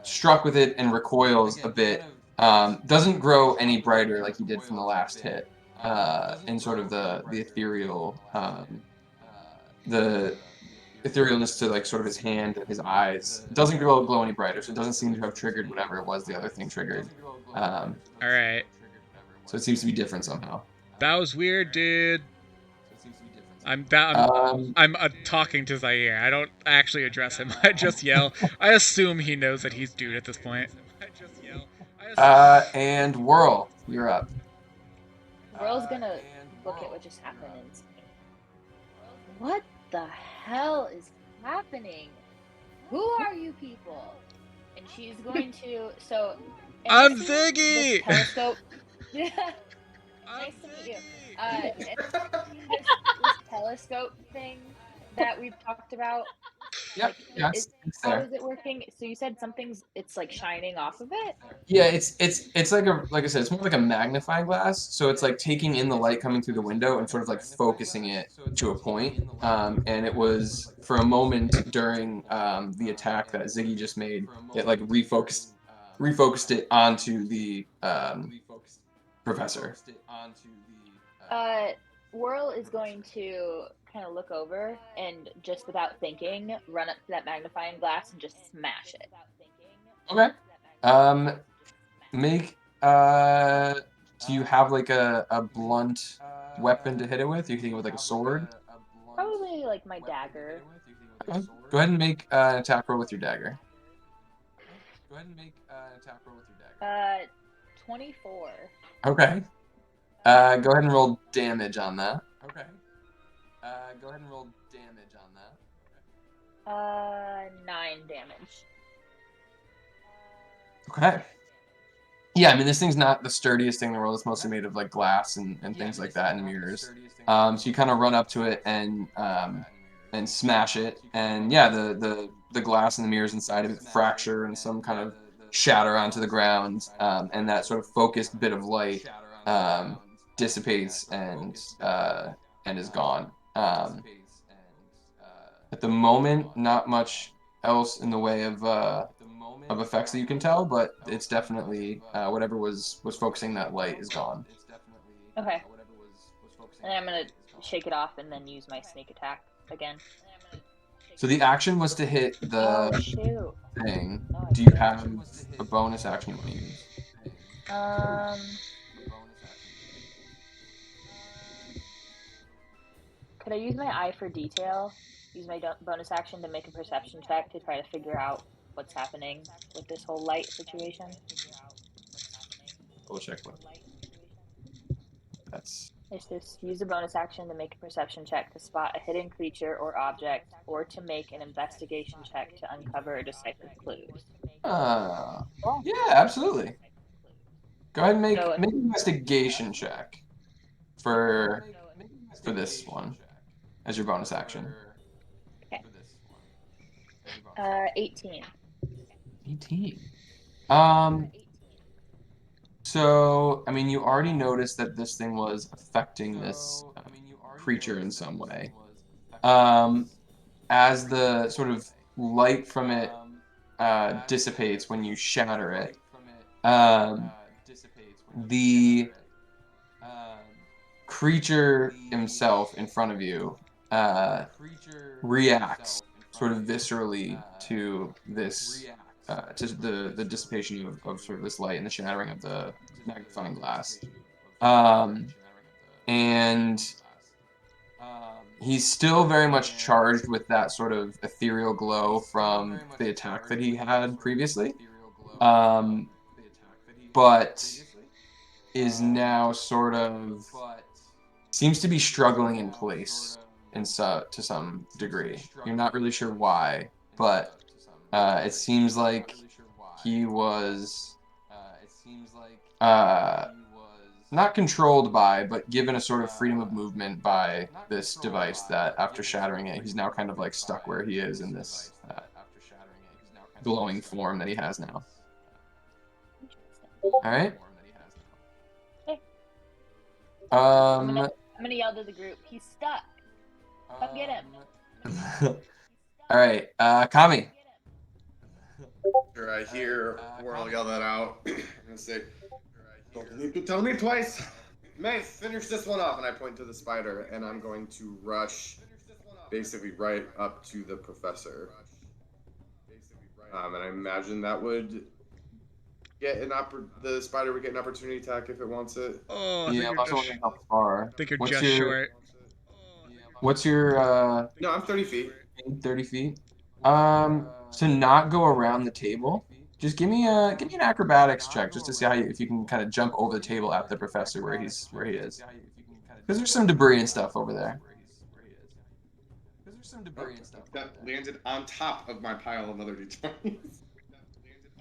Speaker 2: struck with it and recoils a bit. Doesn't grow any brighter like he did from the last hit. In sort of the ethereal, the etherealness to like sort of his hand and his eyes. It doesn't glow any brighter, so it doesn't seem to have triggered whatever it was the other thing triggered.
Speaker 6: All right.
Speaker 2: So it seems to be different somehow.
Speaker 6: That was weird, dude. I'm talking to Zaire. I don't actually address him. I just yell. I assume he knows that he's dude at this point.
Speaker 2: And Whirl, you're up.
Speaker 1: Whirl's gonna look at what just happened and say, "What the hell is happening? Who are you people?" And she's going to
Speaker 6: I'm
Speaker 1: this
Speaker 6: Ziggy!
Speaker 1: telescope. Yeah. Nice to meet you. This telescope thing that we've talked about.
Speaker 2: Yep. Yes.
Speaker 1: How is it working? So you said it's like shining off of it?
Speaker 2: Yeah, it's like I said, it's more like a magnifying glass. So it's like taking in the light coming through the window and sort of like focusing it to a point. And it was for a moment during the attack that Ziggy just made, it like refocused it onto the professor.
Speaker 1: Whirl is going to kind of look over and just without thinking, run up to that magnifying glass and just smash it.
Speaker 2: Okay. Make do you have like a blunt weapon to hit it with? You can hit it with like a sword?
Speaker 1: Probably like my dagger.
Speaker 2: Okay. Go ahead and make an attack roll with your dagger.
Speaker 1: 24.
Speaker 2: Okay. Go ahead and roll damage on that.
Speaker 1: 9 damage.
Speaker 2: Okay. Yeah, I mean, this thing's not the sturdiest thing in the world. It's mostly made of like glass and things like that and mirrors. So you kind of run up to it and smash it, and yeah, the glass and the mirrors inside of it fracture and some kind of shatter onto the ground, and that sort of focused bit of light dissipates and is gone. At the moment, not much else in the way of effects that you can tell, but it's definitely whatever was focusing that light is gone.
Speaker 1: Okay. And I'm gonna shake it off and then use my sneak attack again.
Speaker 2: So the action was to hit the thing.
Speaker 1: No,
Speaker 2: Do you have a bonus action you want to use?
Speaker 1: Could I use my eye for detail? Use my bonus action to make a perception check to try to figure out what's happening with this whole light situation?
Speaker 2: We'll check what. That's.
Speaker 1: It's just use a bonus action to make a perception check to spot a hidden creature or object, or to make an investigation check to uncover or decipher clues.
Speaker 2: Yeah, absolutely. Go ahead and make an investigation check for this one as your bonus action.
Speaker 1: Okay. 18.
Speaker 2: 18. So, I mean, you already noticed that this thing was affecting this creature in some way. As the sort of light from it dissipates when you shatter it, the creature himself in front of you reacts sort of viscerally to this, to the dissipation of sort of this light and the shattering of the magnifying glass. And he's still very much charged with that sort of ethereal glow from the attack that he had previously. But is now sort of seems to be struggling in place to some degree. You're not really sure why, but it seems like he was not controlled by, but given a sort of freedom of movement by this device that after shattering it, he's now kind of like stuck where he is in this glowing form that he has now. All right.
Speaker 7: Okay.
Speaker 2: Um,
Speaker 7: I'm gonna yell to the group. He's stuck. Come get him.
Speaker 2: all right, Kami.
Speaker 4: I hear Whirl yell that out. I'm gonna say, "Don't need to tell me twice. May, finish this one off." And I point to the spider, and I'm going to rush, basically right up to the professor. And I imagine that would get the spider would get an opportunity attack if it wants it.
Speaker 6: Oh, I
Speaker 2: Yeah,
Speaker 6: think
Speaker 2: I'm
Speaker 6: you're
Speaker 2: not
Speaker 6: just,
Speaker 2: how far.
Speaker 6: I think you're
Speaker 2: What's
Speaker 6: just
Speaker 2: your
Speaker 6: short.
Speaker 2: What's your
Speaker 4: No, I'm 30 feet.
Speaker 2: 30 feet? To not go around the table, just give me an acrobatics check just to see if you can kind of jump over the table at the professor where he is. Because there's some debris and stuff over there.
Speaker 4: That landed on top of my pile of other d20s.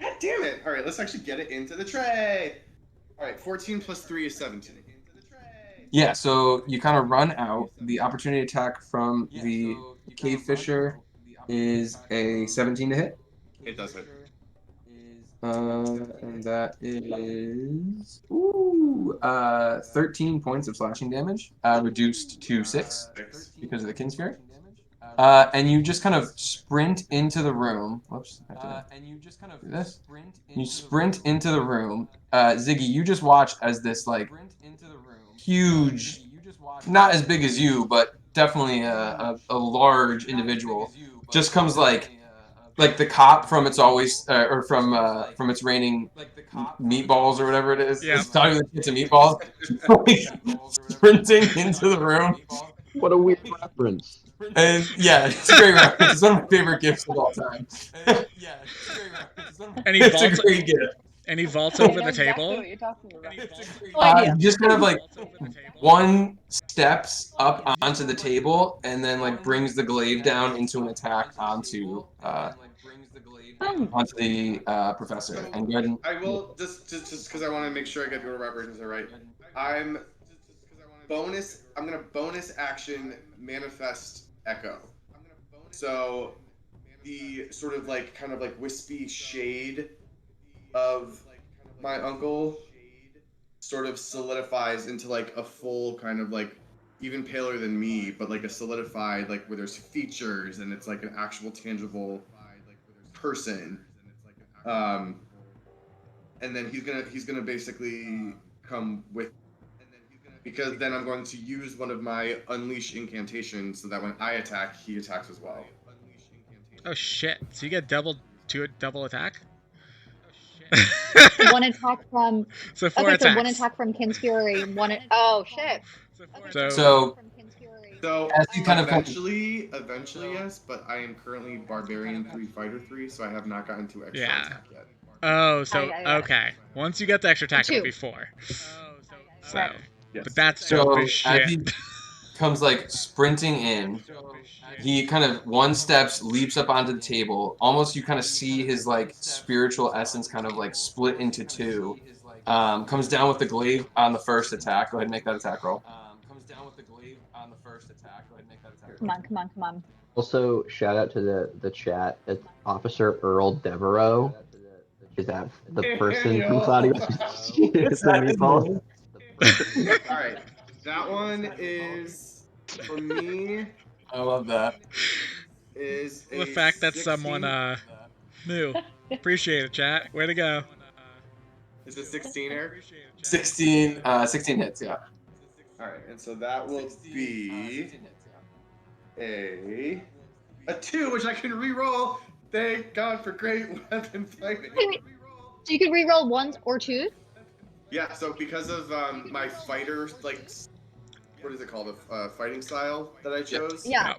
Speaker 4: God damn it! All right, let's actually get it into the tray. All right, 14 plus 3 is 17.
Speaker 2: Yeah, so you kind of run out. The opportunity attack from the cave fisher is a 17 to hit.
Speaker 4: It does hit.
Speaker 2: And that is 13 points of slashing damage, reduced to 6 because of the Kinsphere. And you just kind of sprint into the room. Whoops. Do this. You sprint into the room. Ziggy, you just watched as this like huge, not as big as you, but definitely a large individual, just comes like the cop from It's Always or from It's Raining Meatballs or whatever it is.
Speaker 6: Yeah.
Speaker 2: It's talking to the kids of meatballs, like, sprinting into the room.
Speaker 5: What a weird reference.
Speaker 2: And yeah, it's a great reference. It's one of my favorite gifts of all time.
Speaker 6: And he
Speaker 2: It's a
Speaker 6: vaults,
Speaker 2: great gift.
Speaker 6: and he vaults
Speaker 7: I
Speaker 6: over
Speaker 7: know
Speaker 6: the
Speaker 7: exactly
Speaker 6: table.
Speaker 7: what you're talking about.
Speaker 2: Just kind of like one steps up onto the table and then like brings the glaive down into an attack onto the professor. And go ahead and
Speaker 4: I will just because I want to make sure I get the order of operations right. I'm gonna bonus action manifest echo. So the sort of like kind of like wispy shade of my uncle sort of solidifies into like a full kind of like even paler than me, but like a solidified like where there's features and it's like an actual tangible person. And then he's gonna basically come with, because then I'm going to use one of my unleash incantations so that when I attack, he attacks as well.
Speaker 6: Oh shit! So you get double attack.
Speaker 3: One attack from.
Speaker 6: So 4
Speaker 3: Okay,
Speaker 6: attacks.
Speaker 3: so one attack from Kin's Fury. Oh shit.
Speaker 2: so as you kind of
Speaker 4: eventually yes, but I am currently Barbarian 3 Fighter 3, so I have not gotten to extra attack yet.
Speaker 6: Oh, so
Speaker 3: I
Speaker 6: okay. Once you get the extra attack, it'll be 4. So,
Speaker 4: Yes.
Speaker 6: but that's dope as
Speaker 2: as
Speaker 6: shit.
Speaker 2: he comes like sprinting in, he kind of one steps, leaps up onto the table. Almost you kind of see his like spiritual essence kind of like split into 2. Comes down with the glaive on the first attack. Go ahead and make that attack roll.
Speaker 3: Come on.
Speaker 5: Also, shout out to the chat. It's Officer Earl Devereaux. Is that the person from Cloudy? It's the meatball.
Speaker 4: All right, that one is for me.
Speaker 2: I love that.
Speaker 4: Is
Speaker 6: The
Speaker 4: a
Speaker 6: fact that
Speaker 4: 16.
Speaker 6: someone knew. Appreciate it, chat. Way to go.
Speaker 4: Is it 16, Eric?
Speaker 2: 16 hits, yeah.
Speaker 4: All right, and so that will be a 2, which I can re-roll. Thank God for great weapon fighting.
Speaker 3: So you can reroll 1s or 2s?
Speaker 4: Yeah, so because of my fighter, like, what is it called? A fighting style that I chose?
Speaker 3: Yeah.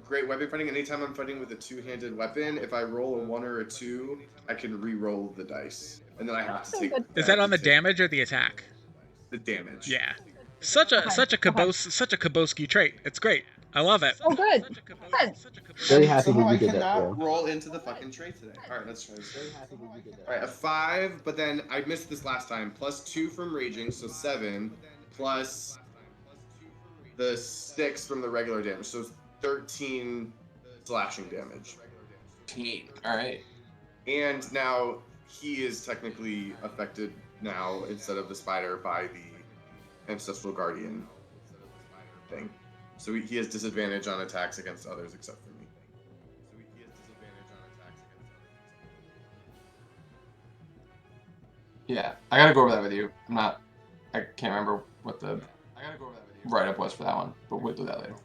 Speaker 4: Great weapon fighting. Anytime I'm fighting with a 2-handed weapon, if I roll a 1 or a 2, I can re-roll the dice. And then I have to take...
Speaker 6: Is that on the damage or the attack?
Speaker 4: The damage.
Speaker 6: Yeah. Such a Kaboski trait. It's great. I love it.
Speaker 7: Oh, good. Good.
Speaker 5: Very happy
Speaker 4: Somehow
Speaker 5: that
Speaker 4: I
Speaker 5: you did that,
Speaker 4: cannot
Speaker 5: bro.
Speaker 4: roll into the fucking tray today. All right, let's try this. All right, a 5, but then I missed this last time. +2 from raging, so 7, plus the 6 from the regular damage, so 13 slashing damage.
Speaker 2: 13. All right.
Speaker 4: And now he is technically affected now instead of the spider by the ancestral guardian thing. So he has disadvantage on attacks against others except for me.
Speaker 2: Yeah, I gotta go over that with you. I can't remember what the write-up was for that one, but we'll do that later.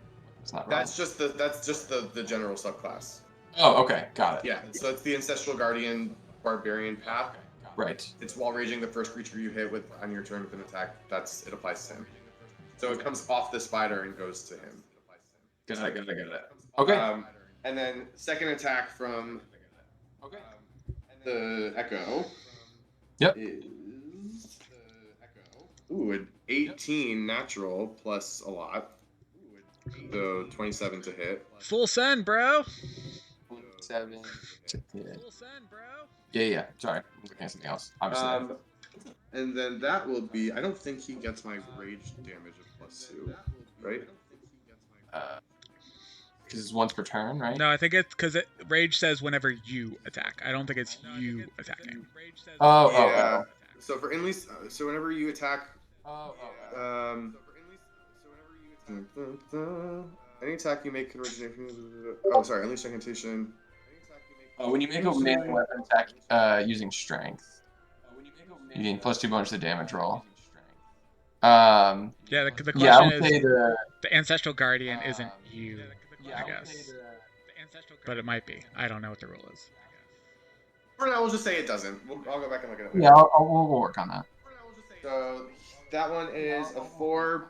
Speaker 2: It's not relevant.
Speaker 4: That's just the general subclass.
Speaker 2: Oh, okay, got it.
Speaker 4: Yeah, so it's the ancestral guardian barbarian path.
Speaker 2: Right.
Speaker 4: It's while raging the first creature you hit with on your turn with an attack. It applies to him. So it comes off the spider and goes to him.
Speaker 2: Got it. Okay.
Speaker 4: And then second attack from the Echo.
Speaker 2: Yep.
Speaker 4: Is an 18 natural plus a lot. So 27 to hit.
Speaker 6: Full send, bro.
Speaker 2: 7 to hit.
Speaker 6: Full send, bro.
Speaker 2: Yeah. Sorry, I'm looking at something else. Obviously.
Speaker 4: And then that will be. I don't think he gets my rage damage of +2, right?
Speaker 2: Because it's once per turn, right?
Speaker 6: No, I think it's because rage says whenever you attack. I don't think it's you attacking.
Speaker 2: Oh.
Speaker 4: So for so whenever you attack. Any attack you make can originate from. Oh, sorry. Unleash incantation.
Speaker 2: When you make a melee weapon attack using strength, you gain +2 bonus to damage roll.
Speaker 6: Yeah, the question
Speaker 2: I would
Speaker 6: is
Speaker 2: say
Speaker 6: the ancestral guardian isn't you, I guess. But it might be. I don't know what the rule is.
Speaker 4: For now, we'll just say it doesn't. I'll go back and look at it.
Speaker 2: Yeah, we'll work on that.
Speaker 4: So that one is a 4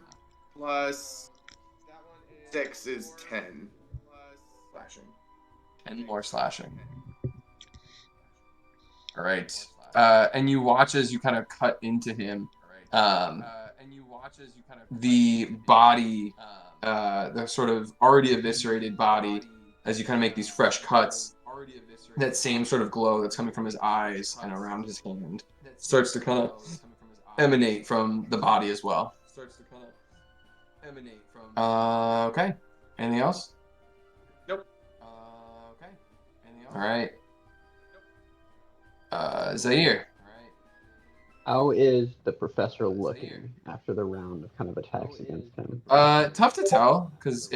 Speaker 4: plus 6 is 10 slashing.
Speaker 2: 10 more slashing. All right. And you watch as you kind of cut into him. The body, the sort of already eviscerated body, as you kind of make these fresh cuts, that same sort of glow that's coming from his eyes and around his hand starts to kind of emanate from the body as well. Okay. Anything else?
Speaker 4: Nope.
Speaker 2: All right. Zaire.
Speaker 5: How is the professor looking after the round of kind of attacks against him?
Speaker 2: Tough to tell because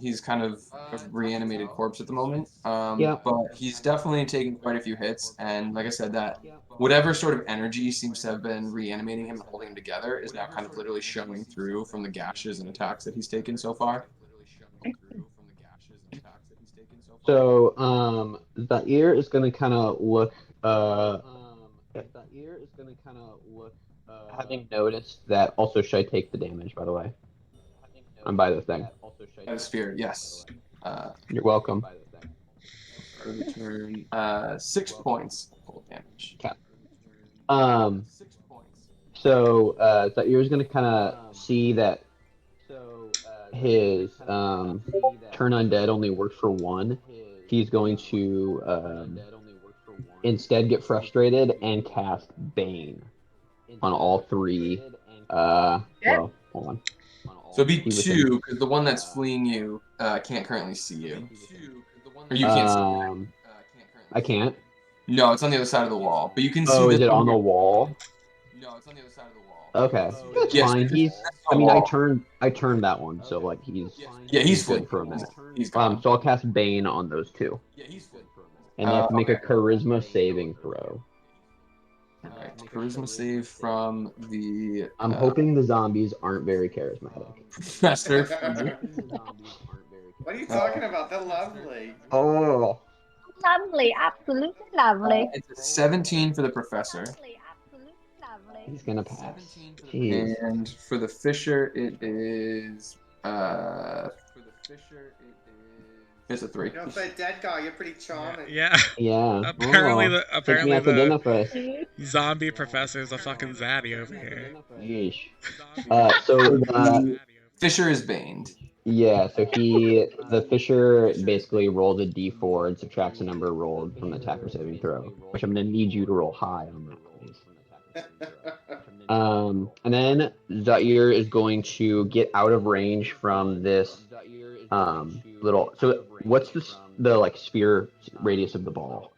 Speaker 2: he's kind of a reanimated corpse at the moment. But he's definitely taking quite a few hits, and like I said, that whatever sort of energy seems to have been reanimating him and holding him together is now kind of literally showing through from the gashes and attacks that he's taken so far.
Speaker 5: So, Zaire is going to kind of look. Having noticed that, also should I take the damage, by the way? I'm by the thing.
Speaker 2: By the spear, yes.
Speaker 5: You're welcome.
Speaker 2: Return 6 points of cold damage.
Speaker 5: Okay. So Zaire's going to kind of see that his turn undead only works for 1. He's going to instead get frustrated and cast Bane on all 3. Well, hold on.
Speaker 2: So it'd be 2, because the one that's fleeing you can't currently see you. Or you can't see you.
Speaker 5: I can't?
Speaker 2: No, it's on the other side of the wall. But you can see.
Speaker 5: Oh, is it on the wall?
Speaker 2: No, it's on the other side of the wall.
Speaker 5: Okay, that's
Speaker 2: Yes,
Speaker 5: fine. I turned that one, so like he's
Speaker 2: he's
Speaker 5: good for a minute.
Speaker 2: He's gone.
Speaker 5: So I'll cast Bane on those 2.
Speaker 2: Yeah, he's good.
Speaker 5: And they have to make a charisma saving throw.
Speaker 2: Alright, charisma save from the...
Speaker 5: I'm hoping the zombies aren't very charismatic.
Speaker 2: Professor.
Speaker 4: What are you talking about? They're lovely.
Speaker 5: Oh.
Speaker 7: Lovely, absolutely lovely.
Speaker 2: It's a 17 for the professor.
Speaker 5: He's gonna pass. Jeez.
Speaker 2: And for the fisher, it is... It's a 3.
Speaker 4: You're a dead guy. You're pretty charming.
Speaker 6: Yeah.
Speaker 5: Yeah.
Speaker 6: Apparently
Speaker 5: Taking
Speaker 6: the zombie professor is a fucking zaddy over here.
Speaker 5: Yeesh. So
Speaker 2: Fisher is baned.
Speaker 5: Yeah, so the fisher basically rolls a d4 and subtracts a number rolled from the attacker saving throw, which I'm gonna need you to roll high on that, please. And then Zaire is going to get out of range from this little. So what's the like sphere radius of the ball?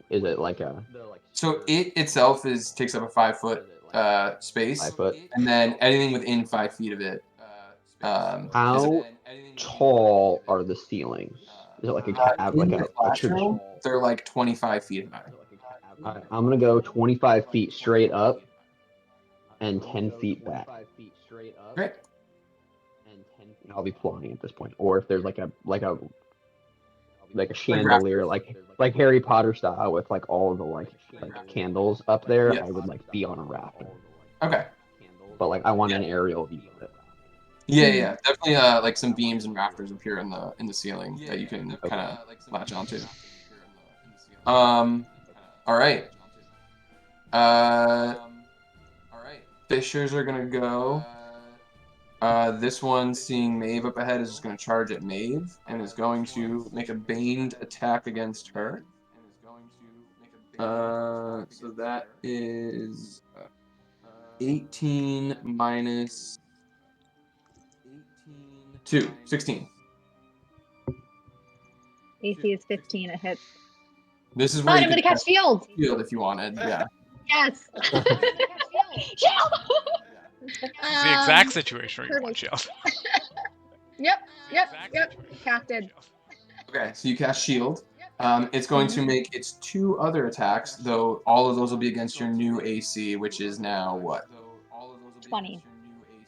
Speaker 5: Is it like a
Speaker 2: So it itself takes up a 5-foot space,
Speaker 5: 5 foot?
Speaker 2: and then anything within 5 feet of it.
Speaker 5: How tall are the ceilings? Is it like a cab,
Speaker 2: In
Speaker 5: like
Speaker 2: the
Speaker 5: a traditional?
Speaker 2: classroom, they're like 25 feet high.
Speaker 5: All right, I'm gonna go 25 feet straight up and 10 feet back.
Speaker 2: Great.
Speaker 5: And I'll be flying at this point. Or if there's like a chandelier, like Harry Potter style, with like all of the like candles up there,
Speaker 2: Yeah.
Speaker 5: I would like be on a rafter.
Speaker 2: Okay.
Speaker 5: But like I want an aerial view of it.
Speaker 2: Yeah. Definitely like some beams and rafters up here in the ceiling that you can kind of latch onto. All right. Fishers are gonna go. This one, seeing Maeve up ahead, is just going to charge at Maeve and is going to make a baned attack against her. So that is 18 minus 2, 16.
Speaker 3: AC is 15. It hits.
Speaker 2: This is
Speaker 3: Fine,
Speaker 2: where you
Speaker 3: I'm gonna
Speaker 2: could
Speaker 3: catch shield.
Speaker 2: shield if you wanted. Yeah.
Speaker 3: Yes. Shield.
Speaker 6: It's the exact situation where you want shield.
Speaker 3: Yep. Casted.
Speaker 2: Okay, so you cast shield. It's going to make its 2 other attacks, though all of those will be against your new AC, which is now what?
Speaker 3: 20.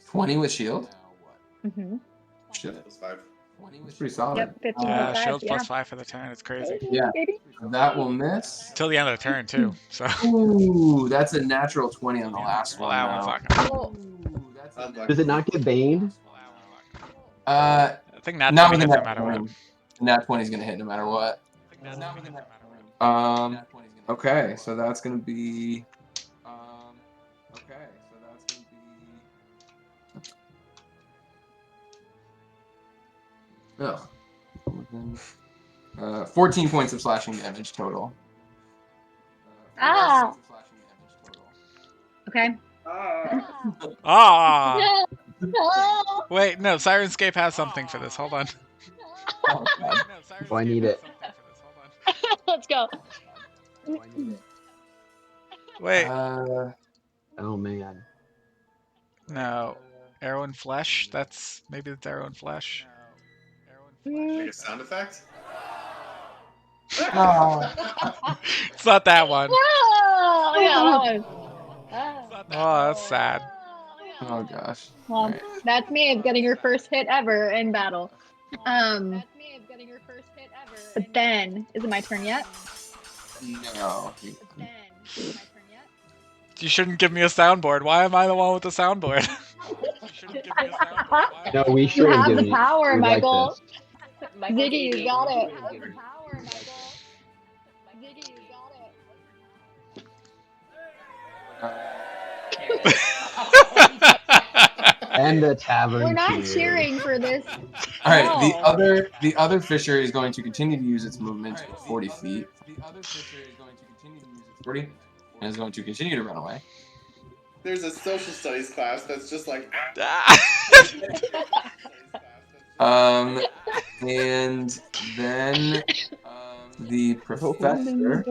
Speaker 2: 20 with shield?
Speaker 3: Mm-hmm.
Speaker 2: Shit.
Speaker 4: Plus 5.
Speaker 2: That's pretty solid.
Speaker 3: Yep, 15
Speaker 6: Yeah,
Speaker 3: plus 5.
Speaker 6: shield
Speaker 3: Yeah.
Speaker 6: plus 5 for the turn. It's crazy.
Speaker 2: Yeah.
Speaker 3: Baby.
Speaker 2: That will miss.
Speaker 6: Till the end of the turn too. So
Speaker 2: Ooh, that's a natural 20 on the last
Speaker 6: well,
Speaker 2: one.
Speaker 6: that one's
Speaker 2: Though.
Speaker 6: not gonna.
Speaker 5: Does it not get baned?
Speaker 6: I think nat
Speaker 2: Not
Speaker 6: 20
Speaker 2: with a
Speaker 6: hits no
Speaker 2: nat
Speaker 6: matter
Speaker 2: 20.
Speaker 6: what.
Speaker 2: Nat 20 is going to hit no matter what. Okay, so that's going to be. Ugh. 14 points of slashing damage total.
Speaker 3: Ah. Okay.
Speaker 6: Ah!
Speaker 3: No.
Speaker 6: Wait, no, Sirenscape has something for this. Hold on.
Speaker 2: Oh, God.
Speaker 5: Oh, I need it.
Speaker 3: Let's go.
Speaker 6: Wait,
Speaker 5: Oh man.
Speaker 6: no. Arrow and Flesh? Maybe it's Arrow and Flesh.
Speaker 4: Make a sound effect?
Speaker 6: It's not that one.
Speaker 3: Oh, yeah, that one.
Speaker 6: Oh, that's sad.
Speaker 2: Oh, gosh.
Speaker 3: Well,
Speaker 2: Right.
Speaker 3: that's me getting your first hit ever in battle. But then, is it my turn yet?
Speaker 2: No.
Speaker 6: You shouldn't give me a soundboard. Why am I the one with the soundboard? You shouldn't give me a soundboard.
Speaker 5: No, we
Speaker 3: You
Speaker 5: should
Speaker 3: have
Speaker 5: given
Speaker 3: the
Speaker 5: you.
Speaker 3: power,
Speaker 5: we like
Speaker 3: Michael.
Speaker 5: this.
Speaker 3: Ziggy, you got it.
Speaker 5: And the tavern.
Speaker 3: We're not
Speaker 5: cheers.
Speaker 3: cheering for this.
Speaker 2: All right,
Speaker 3: No.
Speaker 2: the other fisher is going to continue to use its movement 40 feet. And is going to continue to run away.
Speaker 4: There's a social studies class that's just like.
Speaker 2: And then the professor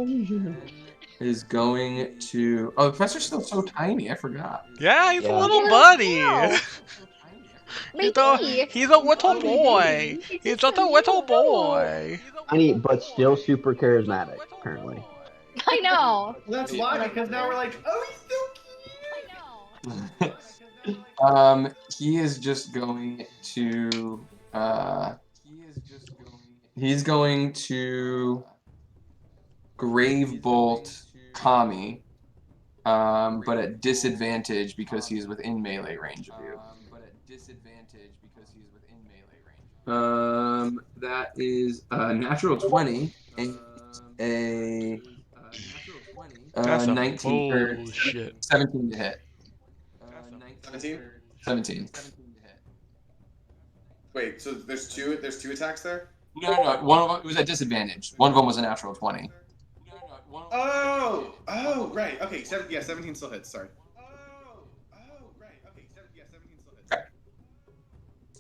Speaker 2: is going to. Oh, the professor's still so tiny. I forgot.
Speaker 6: Yeah, he's a
Speaker 5: Yeah.
Speaker 6: little
Speaker 3: Yeah,
Speaker 6: buddy.
Speaker 3: no.
Speaker 6: He's a little boy. He's just a little boy.
Speaker 5: Tiny, but still super charismatic. Apparently.
Speaker 3: I know.
Speaker 4: That's why, because now we're like, oh, he's so cute.
Speaker 2: He is just going to. He's going to grave bolt Kami, but at disadvantage because he's within melee range of you. That is a natural 20 and a
Speaker 6: That's some
Speaker 2: 19 or
Speaker 6: bullshit.
Speaker 2: 17 to hit.
Speaker 4: 17?
Speaker 2: 17.
Speaker 4: Wait, so there's two attacks there?
Speaker 2: No. One of them, it was at disadvantage. One of them was a natural 20.
Speaker 4: Oh, right. Okay, 17 still hits. Sorry.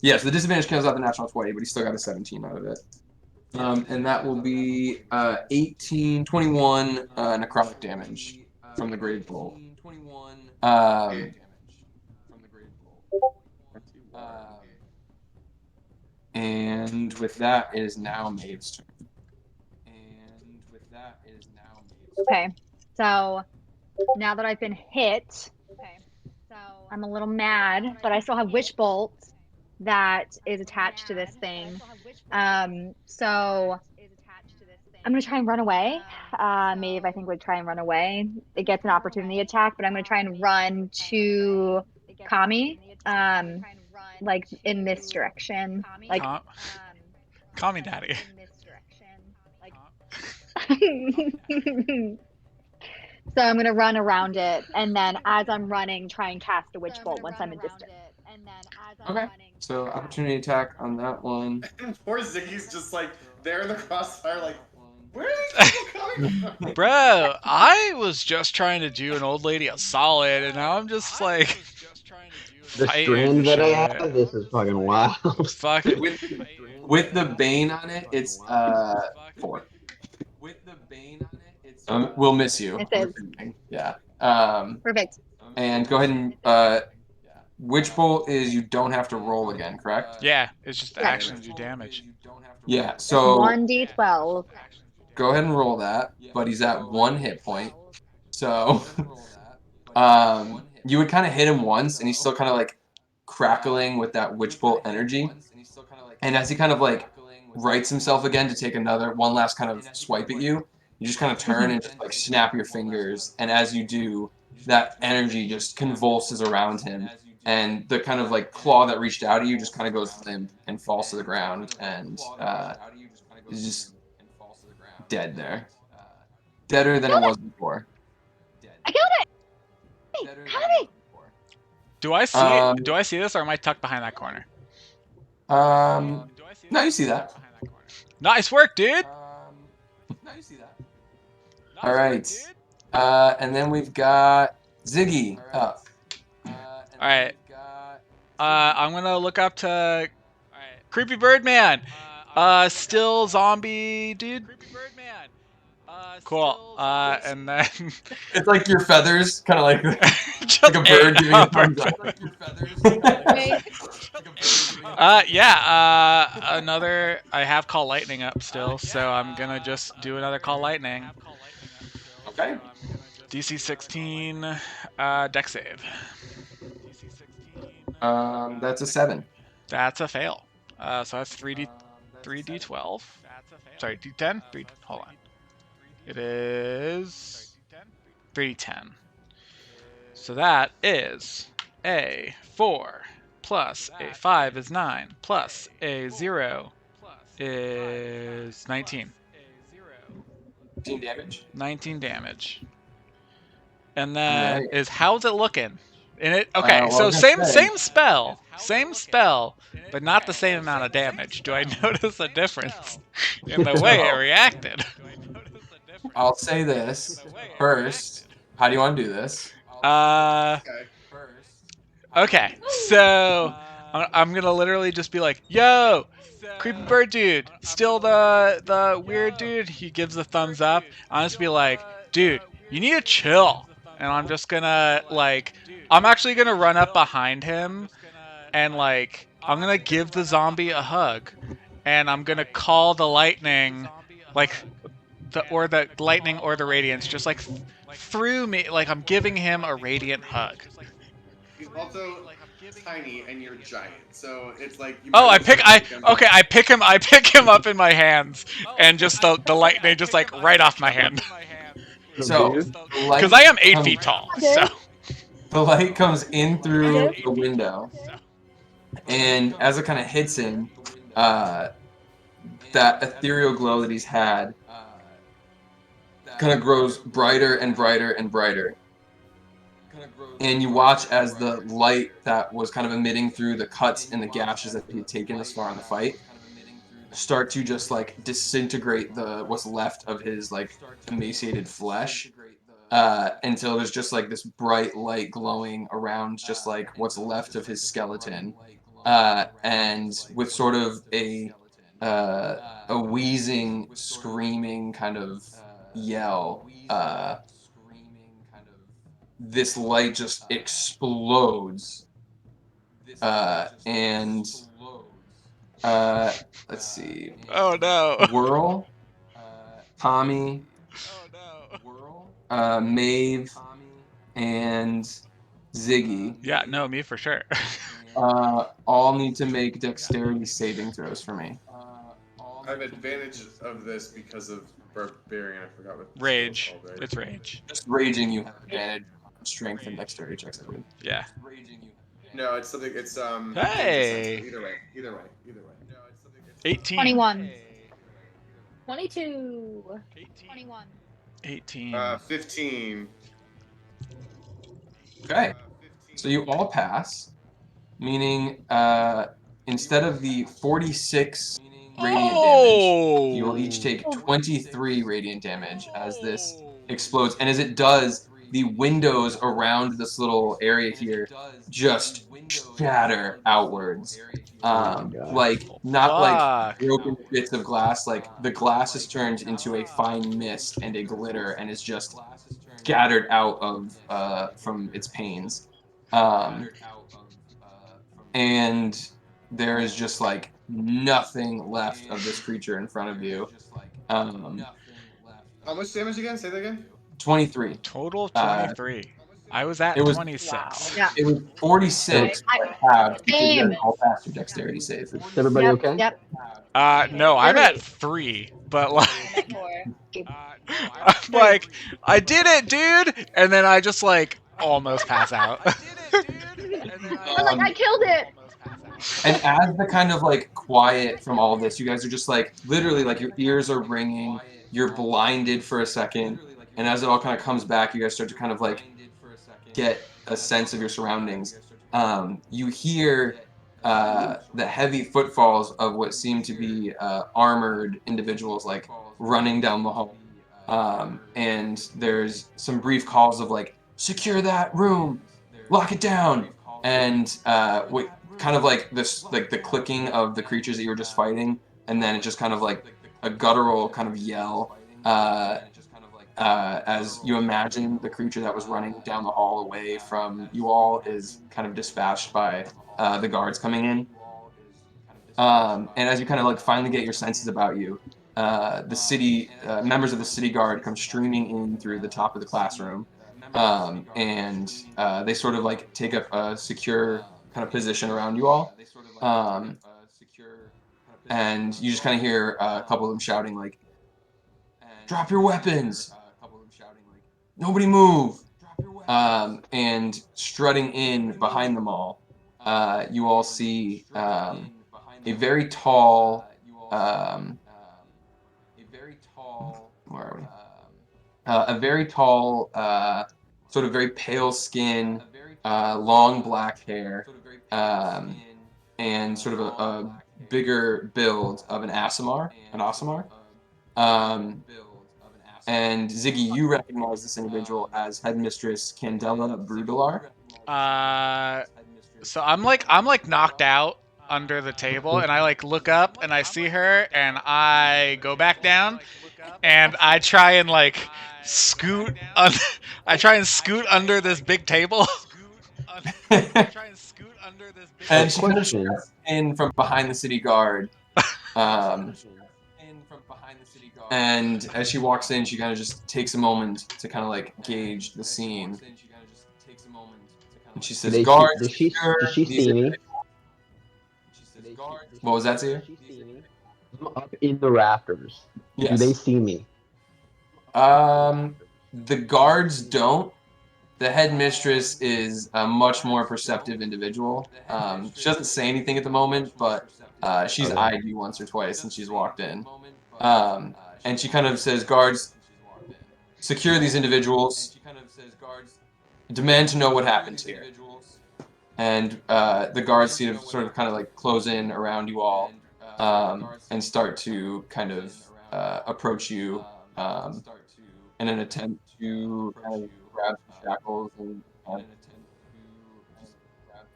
Speaker 2: Yes, the disadvantage comes out the natural 20, but he still got a 17 out of it. And that will be 18, 21 necrotic damage from the Great Bolt. And with that, it is now Maeve's turn.
Speaker 3: Okay, so now that I've been hit, I'm a little mad, but I still have Witch Bolt that is attached to this thing. So I'm going to try and run away. Maeve, I think, would try and run away. It gets an opportunity attack, but I'm going to try and run to Kami, like in this direction. Like,
Speaker 6: Call me daddy.
Speaker 3: So I'm going to run around it, and then as I'm running, try and cast a Witch Bolt once I'm in distance.
Speaker 2: Okay. So opportunity attack on that one.
Speaker 4: Poor Ziggy's just like there in the crossfire, like, where are these people coming from?
Speaker 6: Bro, I was just trying to do an old lady a solid, and now I'm just like
Speaker 5: The
Speaker 6: fighting
Speaker 5: strand that I
Speaker 6: shit.
Speaker 5: have, this is fucking wild.
Speaker 6: Fucking
Speaker 2: With the Bane on it, it's 4. We'll miss you.
Speaker 3: It is.
Speaker 2: Yeah.
Speaker 3: Perfect.
Speaker 2: And go ahead and Witch Bolt is you don't have to roll again, correct?
Speaker 6: yeah, it's just the
Speaker 3: Yeah.
Speaker 6: action do damage.
Speaker 2: Yeah.
Speaker 3: It's
Speaker 2: So
Speaker 3: 1d12.
Speaker 2: go ahead and roll that, but he's at 1 hit point. So you would kind of hit him once, and he's still kind of like crackling with that Witch Bolt energy. And as he kind of like rights himself again to take one last kind of swipe at you, you just kind of turn and just like snap your fingers, and as you do, that energy just convulses around him, and the kind of like claw that reached out at you just kind of goes limp and falls to the ground, and is just dead there, deader than it was before.
Speaker 3: I killed it! Hey, Kami!
Speaker 6: Do I see this, or am I tucked behind that corner?
Speaker 2: No, you see that.
Speaker 6: Nice work, dude.
Speaker 2: All right, and then we've got Ziggy up.
Speaker 6: All right. I'm gonna look up to Creepy Birdman. Still zombie, dude. Cool. And then
Speaker 2: It's like your feathers, kind of like
Speaker 6: just
Speaker 2: like a bird giving a thumbs up.
Speaker 6: Another. I have Call Lightning up still, so I'm gonna just do another Call Lightning.
Speaker 2: Okay.
Speaker 6: DC 16, Dex save.
Speaker 2: That's a 7.
Speaker 6: That's a fail. So that's 3d12. Sorry, d10. Hold on. It is 3d10. So that is a 4 plus a 5 is 9 plus a 0 is 19.
Speaker 2: 19 damage.
Speaker 6: 19 damage. And then
Speaker 2: Right.
Speaker 6: how's it looking? In it, okay.
Speaker 2: Well,
Speaker 6: So
Speaker 2: same
Speaker 6: same spell, but not the same amount of damage. Do I notice a difference in the way it reacted?
Speaker 2: I'll say this first. How do you want to do this?
Speaker 6: Okay. So I'm gonna literally just be like, "Yo, creepy bird dude, still the weird dude." He gives a thumbs up. I'll just be like, "Dude, you need to chill." And I'm just gonna I'm actually gonna run up behind him, and I'm gonna give the zombie a hug, and I'm gonna call the lightning, the lightning or the radiance, just through me, I'm giving him a radiant hug.
Speaker 4: He's also tiny and you're giant, so it's like.
Speaker 6: I pick him up in my hands, and just the lightning just right off my hand.
Speaker 2: So,
Speaker 6: because I am 8 feet tall, so
Speaker 2: the light comes in through the window, and as it kind of hits him, that ethereal glow that he's had kind of grows brighter and brighter and brighter, and you watch as the light that was kind of emitting through the cuts and the gashes that he had taken this far in the fight start to just like disintegrate what's left of his like emaciated flesh, until there's just like this bright light glowing around just like what's left of his skeleton, and with sort of a wheezing, screaming kind of yell, this light just explodes, and let's see,
Speaker 6: Oh no.
Speaker 2: Whirl, Tommy, Maeve, and Ziggy
Speaker 6: Yeah, no, me for sure.
Speaker 2: all need to make dexterity saving throws for me.
Speaker 4: I have advantage of this because of barbarian. I forgot what the skill's
Speaker 6: Rage.
Speaker 4: called, right?
Speaker 6: It's rage.
Speaker 2: Just raging, you have advantage on strength and dexterity checks, I believe.
Speaker 6: Yeah.
Speaker 4: No, it's something. It's
Speaker 6: Hey.
Speaker 4: Either way. No, it's something.
Speaker 6: 18.
Speaker 7: 21.
Speaker 3: 22.
Speaker 6: 18.
Speaker 4: 15.
Speaker 2: Okay, so you all pass, meaning instead of the 46 radiant damage, you will each take 23 radiant damage as this explodes. And as it does, the windows around this little area here just shatter outwards. Like, not like
Speaker 6: Fuck.
Speaker 2: broken bits of glass, like the glass is turned into a fine mist and a glitter and is just scattered out of from its panes. And there is just like nothing left of this creature in front of you.
Speaker 4: How much damage again? Say that again.
Speaker 2: 23.
Speaker 6: Total of 23. I was at
Speaker 2: It was
Speaker 6: 26.
Speaker 3: Yeah.
Speaker 2: It was 46 halved because you had all passed your dexterity save.
Speaker 5: Is everybody okay?
Speaker 3: Yep.
Speaker 6: No, I'm at 3, but like,
Speaker 7: I'm at 4.
Speaker 6: I'm like, I did it, dude! And then I just like almost pass out.
Speaker 3: I'm like, I killed it.
Speaker 2: And as the kind of like quiet from all this, you guys are just like literally like your ears are ringing, you're blinded for a second, and as it all kind of comes back, you guys start to kind of like get a sense of your surroundings. You hear the heavy footfalls of what seem to be armored individuals like running down the hall. And there's some brief calls of like, secure that room, lock it down, and what kind of like this, like the clicking of the creatures that you were just fighting, and then it just kind of like a guttural kind of yell, as you imagine the creature that was running down the hall away from you all is kind of dispatched by the guards coming in. And as you kind of like finally get your senses about you, the city members of the city guard come streaming in through the top of the classroom, and they sort of like take up a secure kind of position around you all, and you just kind of hear a couple of them shouting like, "Drop your weapons! Nobody move!" And strutting in behind them all, you all see a very tall. Where are we? A very tall, sort of very pale skin, long black hair, and sort of a bigger build of an Aasimar. And Ziggy, you recognize this individual as Headmistress Candela Brudelar.
Speaker 6: So I'm like knocked out under the table, and I like look up and I see her, and I go back down, and I try and like scoot. I try and scoot under this big table.
Speaker 2: And she kind of steps in from behind the city guard. And as she walks in, she kind of just takes a moment to kind of like gauge the scene. And she says, "Guards,
Speaker 5: Does she
Speaker 2: these
Speaker 5: see me?
Speaker 2: individuals." What was that, Zia?
Speaker 5: I'm up in the rafters.
Speaker 2: Yes.
Speaker 5: Do they see me?
Speaker 2: The guards don't. The headmistress is a much more perceptive individual. She doesn't say anything at the moment, but she's eyed you once or twice since she's walked in. And she kind of says, "Guards, secure these individuals." demand to know what happened here. And the guards sort of kind of like close in around you all and start to kind of approach you in an attempt to kind of grab some shackles and just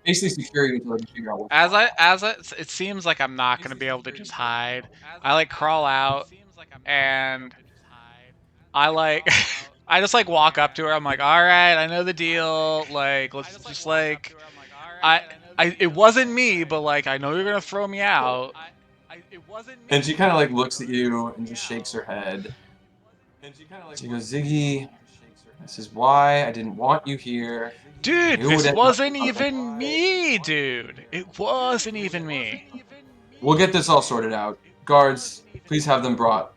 Speaker 2: basically secure you until they can figure out what's going on.
Speaker 6: It seems like I'm not gonna be able to just hide. I like crawl out and I like I just like walk up to her. I'm like, all right, I know the deal. Like, let's just like I it wasn't me, but like I know you're gonna throw me out.
Speaker 2: And she kind of like looks at you and just shakes her head. She goes, Ziggy, this is why I didn't want you here. I
Speaker 6: Dude,
Speaker 2: knew it would
Speaker 6: this
Speaker 2: end up
Speaker 6: wasn't
Speaker 2: something.
Speaker 6: even me, dude. It wasn't even me.
Speaker 2: We'll get this all sorted out. Guards, please have them brought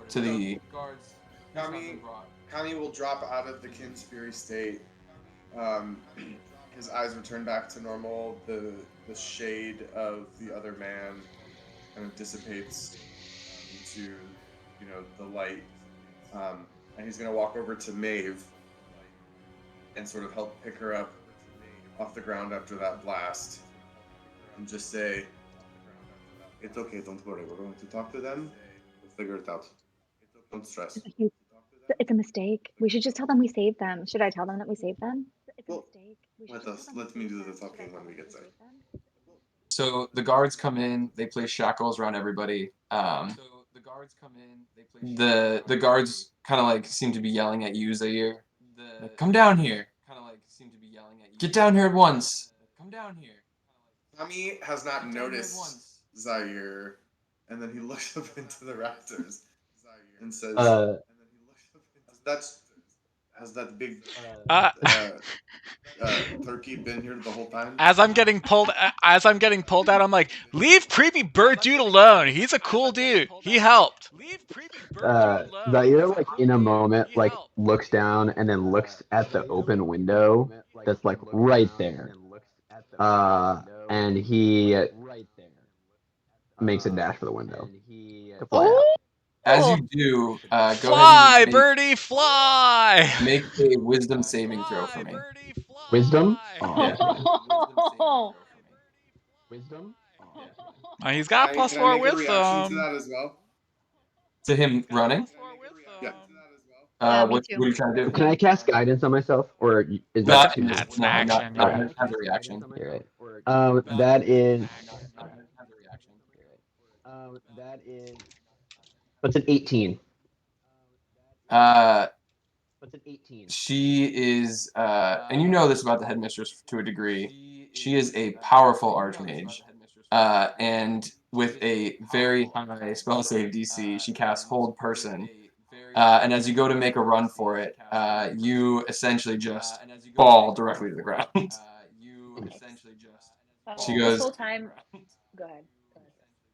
Speaker 2: to the.
Speaker 4: Kami will drop out of the Kin's Fury state. His eyes return back to normal. The shade of the other man kind of dissipates into, the light. And he's gonna walk over to Maeve and sort of help pick her up off the ground after that blast, and just say, "It's okay. Don't worry. We're going to talk to them. We'll figure it out. Don't stress."
Speaker 3: It's a mistake. We should just tell them we saved them. Should I tell them that we saved them?
Speaker 4: Well, let me do the talking when we get there.
Speaker 2: So the guards come in. They place shackles around everybody. The guards kind of like seem to be yelling at you, Zaire. Like, come down here. Get down here at once.
Speaker 4: Kami has not noticed Zaire, and then he looks up into the rafters and says, "Has that big turkey been here the whole time?"
Speaker 6: As I'm getting pulled out, I'm like, leave creepy bird dude alone. He's a cool dude. He helped.
Speaker 5: Zaire, like in a moment, like looks down and then looks at the open window that's like right there. And he makes a dash for the window to fly out.
Speaker 2: As you do, go ahead
Speaker 6: Fly,
Speaker 2: and
Speaker 6: birdie, fly.
Speaker 2: make a wisdom saving throw for me.
Speaker 5: Wisdom?
Speaker 2: Yeah.
Speaker 5: Wisdom?
Speaker 6: He's got
Speaker 4: Can I
Speaker 6: +4
Speaker 4: make a reaction to
Speaker 6: wisdom.
Speaker 4: that as well?
Speaker 2: To him running?
Speaker 4: Yeah.
Speaker 3: Me
Speaker 2: What
Speaker 3: too.
Speaker 2: are you trying to do?
Speaker 5: Can I cast guidance on myself, or is that too?
Speaker 6: That's an action.
Speaker 2: Not
Speaker 6: Yeah.
Speaker 2: as a reaction.
Speaker 5: Alright. That is. What's an 18?
Speaker 2: She is, and you know this about the headmistress to a degree. She is a powerful archmage, and with a very high spell save DC, she casts Hold Person. And as you go to make a run for it, you essentially just fall directly to the ground. She
Speaker 1: This
Speaker 2: goes.
Speaker 1: whole time, go ahead.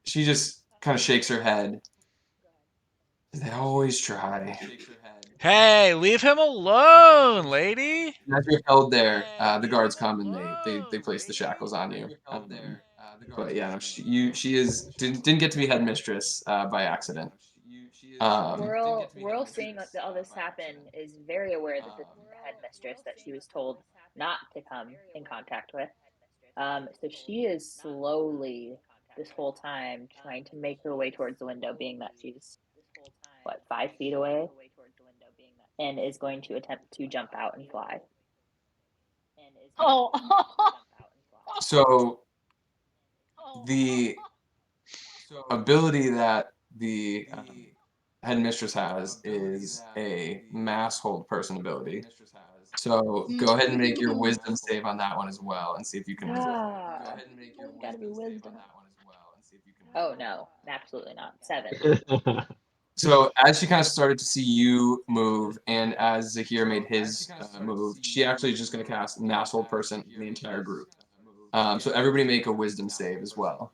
Speaker 2: She just kind of shakes her head. They always try.
Speaker 6: Hey, leave him alone, lady.
Speaker 2: As you're held there, the guards come and they place the shackles on you. But yeah, no, she didn't get to be headmistress by accident.
Speaker 1: Whirl seeing all this happen is very aware that the headmistress that she was told not to come in contact with. So she is slowly this whole time trying to make her way towards the window, being that she's 5 feet away, and is going to attempt to jump out and fly.
Speaker 7: Oh.
Speaker 2: So the ability that the headmistress has is a mass hold person ability. So go ahead and make your wisdom save on that one as well, and see if you can resist.
Speaker 1: Gotta be wisdom. Oh no, absolutely not. 7.
Speaker 2: So as she kind of started to see you move, and as Zahir made his move, she actually is just going to cast mass hold person in the entire group. So everybody make a wisdom save as well.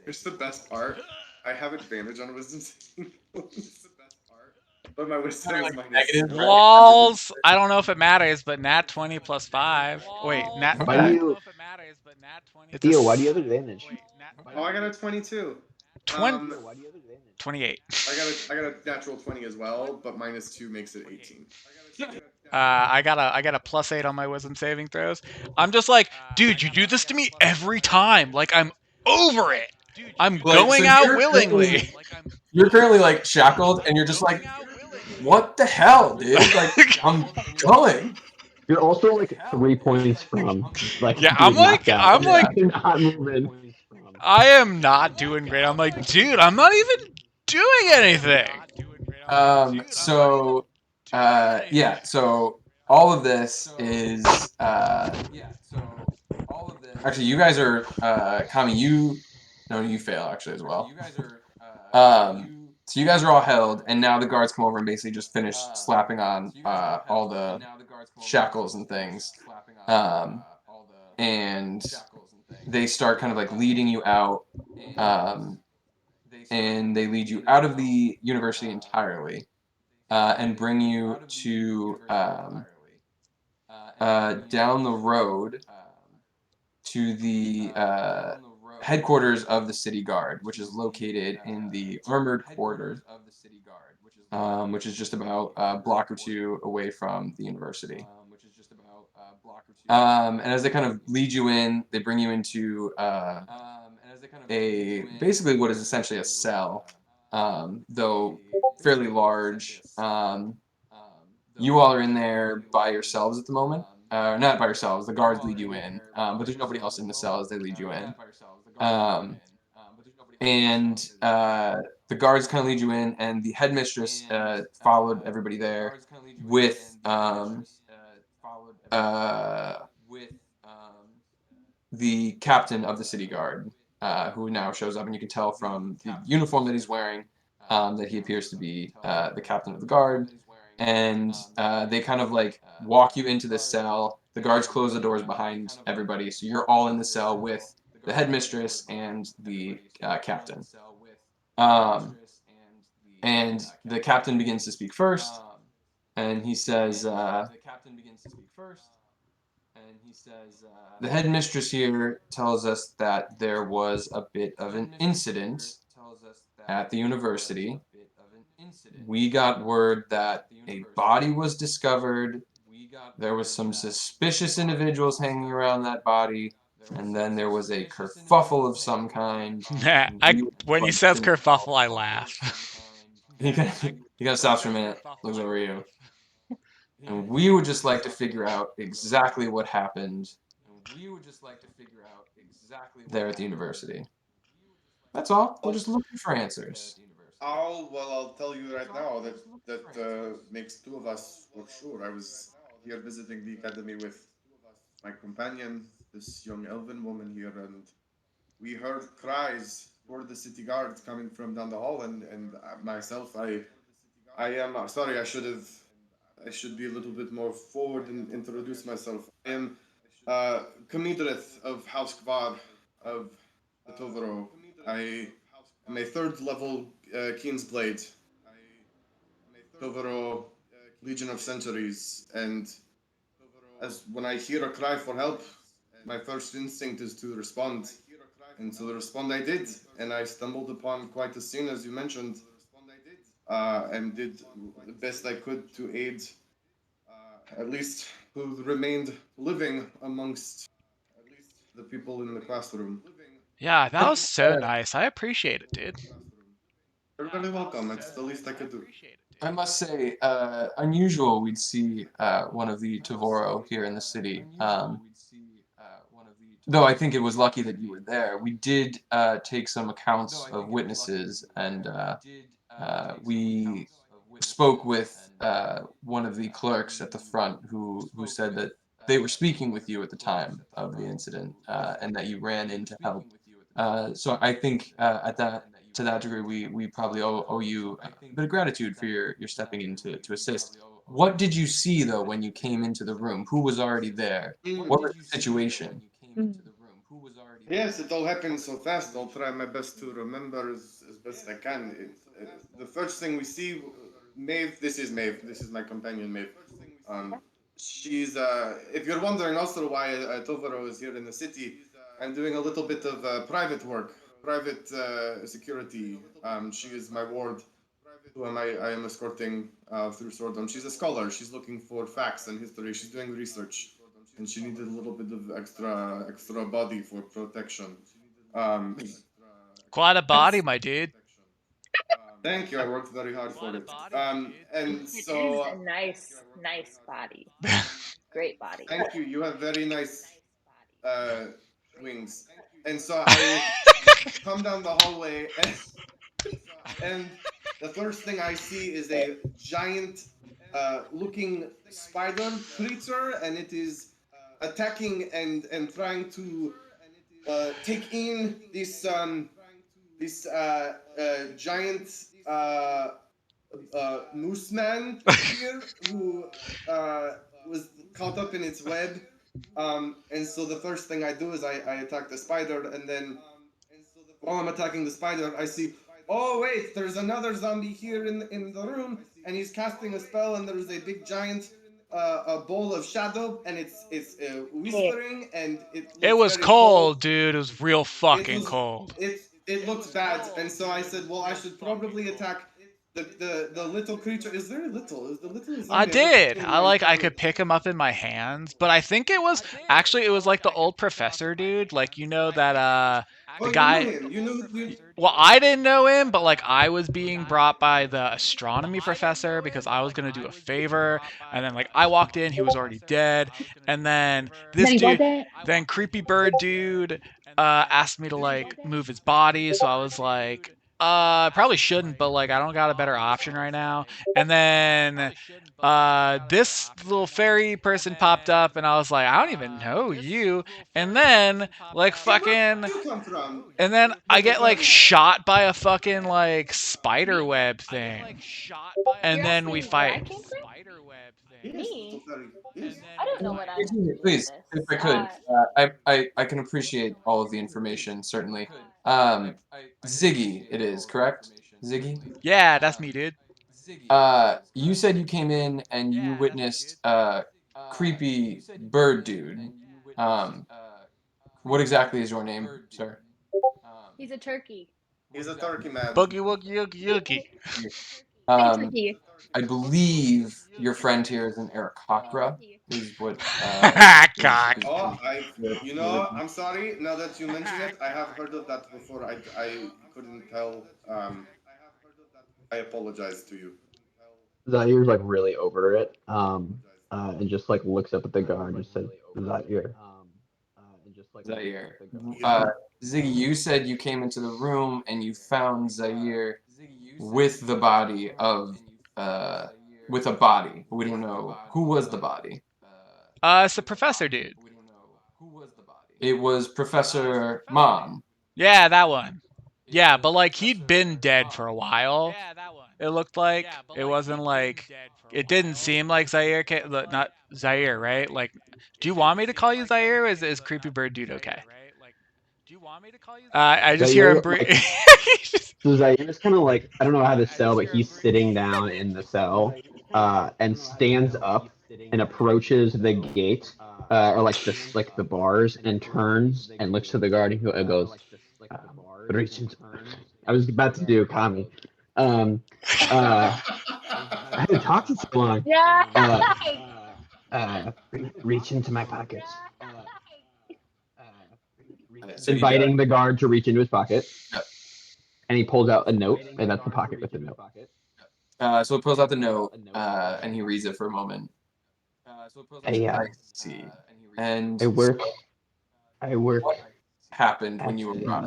Speaker 4: Here's the best part. I have advantage on wisdom saving throws, but my wisdom is
Speaker 2: negative,
Speaker 4: -3.
Speaker 6: Walls. I don't know if it matters, but nat 20 plus 5. Wait, nat.
Speaker 5: Why do you,
Speaker 6: It's
Speaker 5: Theo? Why do you have advantage?
Speaker 4: Oh, I got a 22. Um,
Speaker 6: 28.
Speaker 4: I got a natural 20 as well, but -2 makes it 18.
Speaker 6: I got a +8 on my wisdom saving throws. I'm just like, dude, you do this to me every time. Like I'm over it. I'm
Speaker 2: Like, so
Speaker 6: going out willingly.
Speaker 2: you're currently like shackled, and you're just like, what the hell, dude? Like, I'm going.
Speaker 5: You're also like 3 points from like
Speaker 6: Yeah,
Speaker 5: being knocked out.
Speaker 6: I'm like,
Speaker 5: You're not moving.
Speaker 6: I am not doing great. I'm like, dude, I'm not even doing anything.
Speaker 2: So, yeah. So all of this is actually, you guys are Kami. No, you fail actually as well. So you guys are all held, and now the guards come over and basically just finish slapping on all the shackles and things, and they start kind of like leading you out, and they lead you out of the university entirely, and bring you to down the road to the headquarters of the city guard, which is located in the armored quarters, which is just about a block or two away from the university. And as they kind of lead you in, they bring you into a basically what is essentially a cell, though fairly large. You all are in there by yourselves at the moment. Not by yourselves. The guards lead you in, but there's nobody else in the cell as they lead you in. And the guards kind of lead you in, and the headmistress followed everybody there with the captain of the city guard, who now shows up, and you can tell from the uniform that he's wearing that he appears to be the captain of the guard. And they kind of like walk you into this cell. The guards close the doors behind everybody, so you're all in the cell with the headmistress and the captain. And the captain begins to speak first, and he says, the headmistress here tells us that there was a bit of an incident at the university. We got word that a body was discovered. There was some suspicious individuals hanging around that body, and then there was a kerfuffle of some kind.
Speaker 6: When he says kerfuffle, I laugh.
Speaker 2: He kind of stops for a minute, looks over you, and we would just like to figure out exactly what happened there at the university. That's all. We're just looking for answers.
Speaker 4: I'll tell you right now that makes two of us for sure. I was here visiting the academy with my companion, this young elven woman here, and we heard cries for the city guard coming from down the hall, and myself, I am sorry. I should be a little bit more forward and introduce myself. I am Comedrith of House Kvar of the Tovaro. I am a third level Keen's Blade, Tovaro Legion of Centuries, and as when I hear a cry for help, my first instinct is to respond. And so the respond I did, and I stumbled upon quite a scene, as you mentioned, and did the best I could to aid at least who remained living amongst the people in the classroom.
Speaker 6: Yeah, that was so nice. I appreciate it, dude.
Speaker 4: You're very welcome. It's the least I could do.
Speaker 2: I must say, unusual we'd see one of the Tavoro here in the city. Though I think it was lucky that you were there. We did take some accounts of witnesses, and we spoke with one of the clerks at the front who said that they were speaking with you at the time of the incident, and that you ran in to help. So I think to that degree, we probably owe you a bit of gratitude for your stepping in to assist. What did you see, though, when you came into the room? Who was already there? What was the situation?
Speaker 4: Yes, it all happened so fast. I'll try my best to remember as best I can. The first thing we see, Maeve. This is Maeve. This is my companion, Maeve. She's. If you're wondering also why Tovaro is here in the city, I'm doing a little bit of private work private security. She is my ward, who I am escorting through Sordum. She's a scholar. She's looking for facts and history. She's doing research, and she needed a little bit of extra body for protection. Um,
Speaker 6: Quite a body, my dude.
Speaker 4: Thank you. I worked very hard for it. And
Speaker 7: It is
Speaker 4: so
Speaker 7: a nice body. Great body.
Speaker 4: thank you. You have very nice uh, wings. And so I come down the hallway, and the first thing I see is a giant looking spider creature, and it is attacking and trying to take in this giant moose man here who was caught up in its web. And so the first thing I do is I attack the spider, and then while I'm attacking the spider, I see, oh wait, there's another zombie here in the room, and he's casting a spell, and there's a big giant a bowl of shadow, and it's whispering, and it
Speaker 6: It
Speaker 4: looks
Speaker 6: was
Speaker 4: very cold.
Speaker 6: cold, dude. It was real
Speaker 4: It
Speaker 6: fucking
Speaker 4: was
Speaker 6: cold.
Speaker 4: it looked bad, and so I said, well, I should probably attack the little creature. Is there a little? Is the little
Speaker 6: I
Speaker 4: zombie? I don't
Speaker 6: did.
Speaker 4: think in my
Speaker 6: I
Speaker 4: encounter.
Speaker 6: could pick him up in my hands, but I think it was actually it was like the old professor dude, like you know that
Speaker 4: Oh,
Speaker 6: the
Speaker 4: you knew
Speaker 6: guy.
Speaker 4: him. You knew you.
Speaker 6: Well, I didn't know him, but like I was being brought by the astronomy professor because I was gonna do a favor, and then like I walked in, he was already dead, and then
Speaker 7: Then
Speaker 6: this
Speaker 7: he
Speaker 6: dude,
Speaker 7: wasn't.
Speaker 6: then creepy bird dude, asked me to like move his body, so I was like, I probably shouldn't, but like I don't got a better option right now, and then this little fairy person popped up, and I was like, I don't even know you, and then like
Speaker 4: Yeah, where
Speaker 6: fucking
Speaker 4: did you come from,
Speaker 6: and then I
Speaker 4: little
Speaker 6: get like
Speaker 4: fairy?
Speaker 6: shot by a fucking like spider web thing. And
Speaker 7: You're
Speaker 6: then we
Speaker 7: asking where I
Speaker 6: fight.
Speaker 7: came from?
Speaker 4: Yes, little
Speaker 7: Me?
Speaker 4: fairy. Yes.
Speaker 7: I don't know what I have
Speaker 2: Excuse
Speaker 7: to
Speaker 2: me,
Speaker 7: do with
Speaker 2: please, if
Speaker 7: this.
Speaker 2: I could, I can appreciate all of the information, certainly. Ziggy, it is correct, Ziggy.
Speaker 6: Yeah, that's me, dude.
Speaker 2: You said you came in and you witnessed creepy bird dude. Um, what exactly is your name, sir?
Speaker 7: He's a turkey.
Speaker 4: He's a turkey man.
Speaker 6: Boogie woogie oogie oogie.
Speaker 3: Hey,
Speaker 2: Um,
Speaker 3: turkey.
Speaker 2: I believe your friend here is an Aarakocra, is what
Speaker 6: Cock.
Speaker 4: Oh,
Speaker 2: your-
Speaker 4: I'm sorry. Now that you mention it, I have heard of that before. I couldn't tell. I apologize to you.
Speaker 5: Zaire's like really over it, and just like looks up at the guard and just says, Zaire.
Speaker 2: Zaire.
Speaker 4: Yeah.
Speaker 2: Ziggy, you said you came into the room and you found Zaire with the body of with a body. We don't know who was the body.
Speaker 6: It's the professor dude.
Speaker 2: It was Professor Mom.
Speaker 6: Yeah, that one. Yeah, but like he'd been dead for a while. It looked like it wasn't like it didn't seem like Zaire. Not Zaire, right? Like, do you want me to call you Zaire? Or is creepy bird dude okay? I just hear him
Speaker 5: Zaire
Speaker 6: breathe.
Speaker 5: like so Zaire's kind of like I don't know how to sell, but he's sitting down in the cell, and stands up and approaches the gate, or like the bars, and turns and looks to the guard and goes, reach into. I was about to do Kami. Um, uh, I haven't talked in so long.
Speaker 7: Yeah.
Speaker 5: Uh, reach into my pockets,
Speaker 2: So he does.
Speaker 5: inviting the guard to reach into his pocket,
Speaker 2: Yep.
Speaker 5: and he pulls out a note, and that's the pocket with the note.
Speaker 2: So he pulls out the note and he reads it for a moment.
Speaker 5: I
Speaker 2: I see. And
Speaker 5: I
Speaker 2: so
Speaker 5: work I work
Speaker 2: what happened when
Speaker 5: at
Speaker 2: you were brought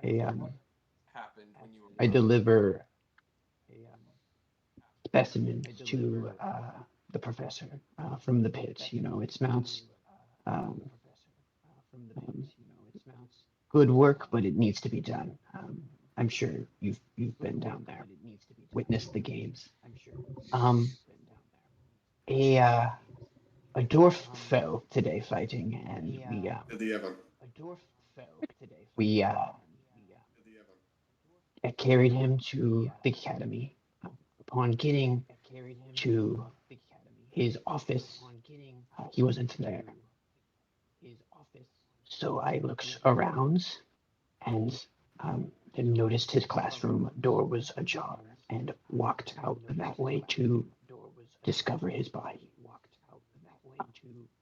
Speaker 2: in?
Speaker 5: I I deliver specimens to the professor from the pits. You know, it smells um, um, good work, but it needs to be done. I'm sure you've been down there, witnessed the games. Um, a a dwarf fell today fighting, and
Speaker 4: Did he ever?
Speaker 5: we I carried him to the academy. Upon getting to his office, he wasn't there. So I looked around,
Speaker 8: and then noticed his classroom door was ajar and walked out that way to discover his body.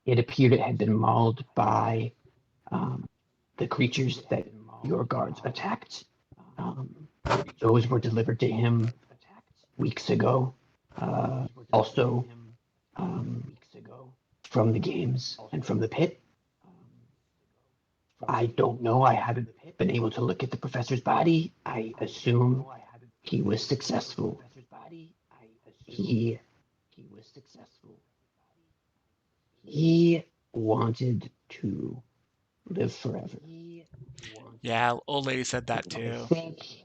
Speaker 8: It appeared it had been mauled by the creatures that your guards attacked. Those were delivered to him weeks ago. Also, from the games and from the pit. I don't know. I haven't been able to look at the professor's body. I assume he was successful. He wanted to live forever.
Speaker 6: Yeah, old lady said that
Speaker 8: I
Speaker 6: too.
Speaker 8: think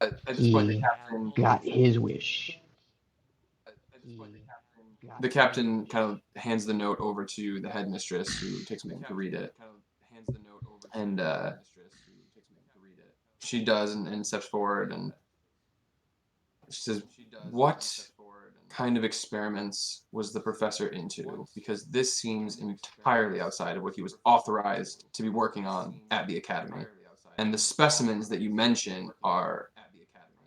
Speaker 2: At this point,
Speaker 8: he got his wish.
Speaker 2: the captain kind of hands the note over to the headmistress, who takes a moment to read it. And she does and steps forward, and she says, "What kind of experiments was the professor into? Because this seems entirely outside of what he was authorized to be working on at the academy. And the specimens that you mention are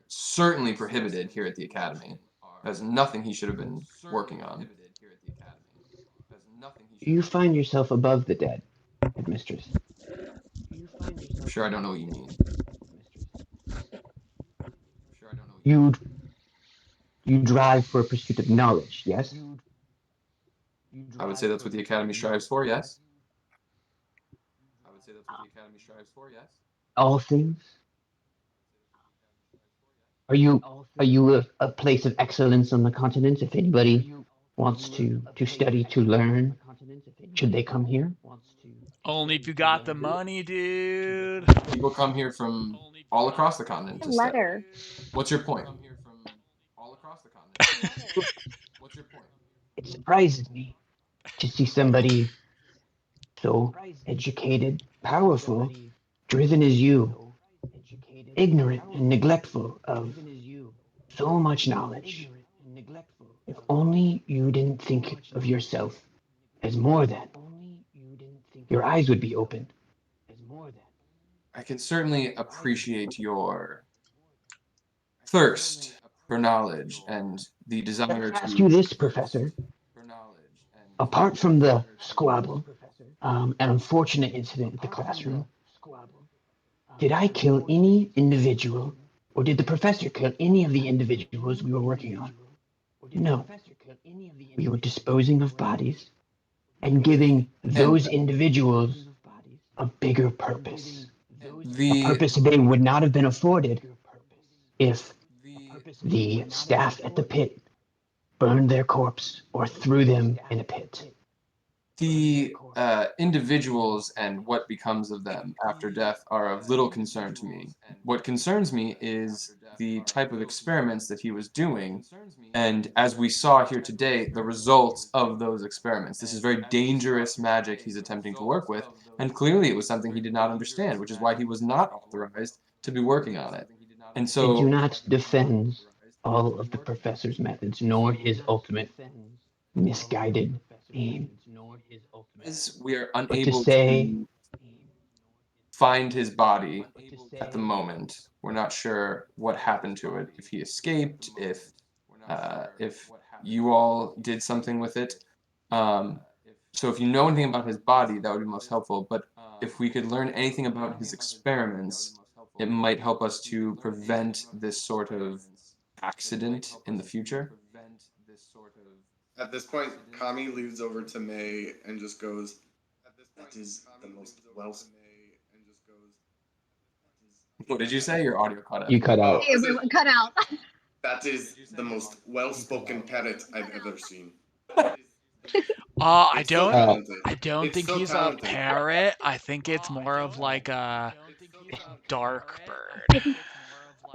Speaker 2: certainly prohibited here at the academy. There's nothing he should have been working on."
Speaker 8: You find yourself above the dead, headmistress.
Speaker 2: I'm sure I don't know what you mean.
Speaker 8: You drive for a pursuit of knowledge, yes?
Speaker 2: I would say that's what the academy strives for, yes?
Speaker 8: All things? Are you a place of excellence on the continent? If anybody wants to study, to learn, should they come here?
Speaker 6: Only if you got the money, dude.
Speaker 2: People come here from all across the continent
Speaker 3: A
Speaker 2: to study.
Speaker 3: letter.
Speaker 2: What's your point?
Speaker 8: It surprises me to see somebody so educated, powerful, driven as you, ignorant and neglectful of so much knowledge. If only you didn't think of yourself as more than, your eyes would be opened.
Speaker 2: I can certainly appreciate your thirst for knowledge and the desire
Speaker 8: Let me ask
Speaker 2: to.
Speaker 8: you this, Professor. Apart from the squabble, an unfortunate incident with the classroom, did I kill any individual, or did the professor kill any of the individuals we were working on? No. We were disposing of bodies and giving
Speaker 2: And
Speaker 8: those individuals a bigger purpose. A
Speaker 2: the
Speaker 8: purpose they would not have been afforded if the staff at the pit burned their corpse or threw them in a pit.
Speaker 2: the individuals and what becomes of them after death are of little concern to me. What concerns me is the type of experiments that he was doing, and as we saw here today, the results of those experiments. This is very dangerous magic he's attempting to work with, and clearly it was something he did not understand, which is why he was not authorized to be working on it. And
Speaker 8: I do
Speaker 2: so
Speaker 8: not defend all of the professor's methods, nor his ultimate misguided aim.
Speaker 2: as we are
Speaker 8: But to
Speaker 2: unable
Speaker 8: say
Speaker 2: to find his body at the moment. We're not sure what happened to it, if he escaped, if you all did something with it. Um, so if you know anything about his body, that would be most helpful. But if we could learn anything about his experiments, it might help us to prevent this sort of accident in the future.
Speaker 4: At this point, Kami leads over to May and just goes, "That is the most well."
Speaker 2: What did you say? Your audio cut out.
Speaker 8: you cut out.
Speaker 3: Everyone cut out.
Speaker 4: That is the most well-spoken parrot I've ever seen.
Speaker 6: I
Speaker 4: It's so
Speaker 6: don't.
Speaker 4: talented.
Speaker 6: I don't
Speaker 4: It's
Speaker 6: think
Speaker 4: so
Speaker 6: he's a
Speaker 4: talented.
Speaker 6: parrot. I think it's more of like a dark
Speaker 3: I
Speaker 6: bird.
Speaker 3: think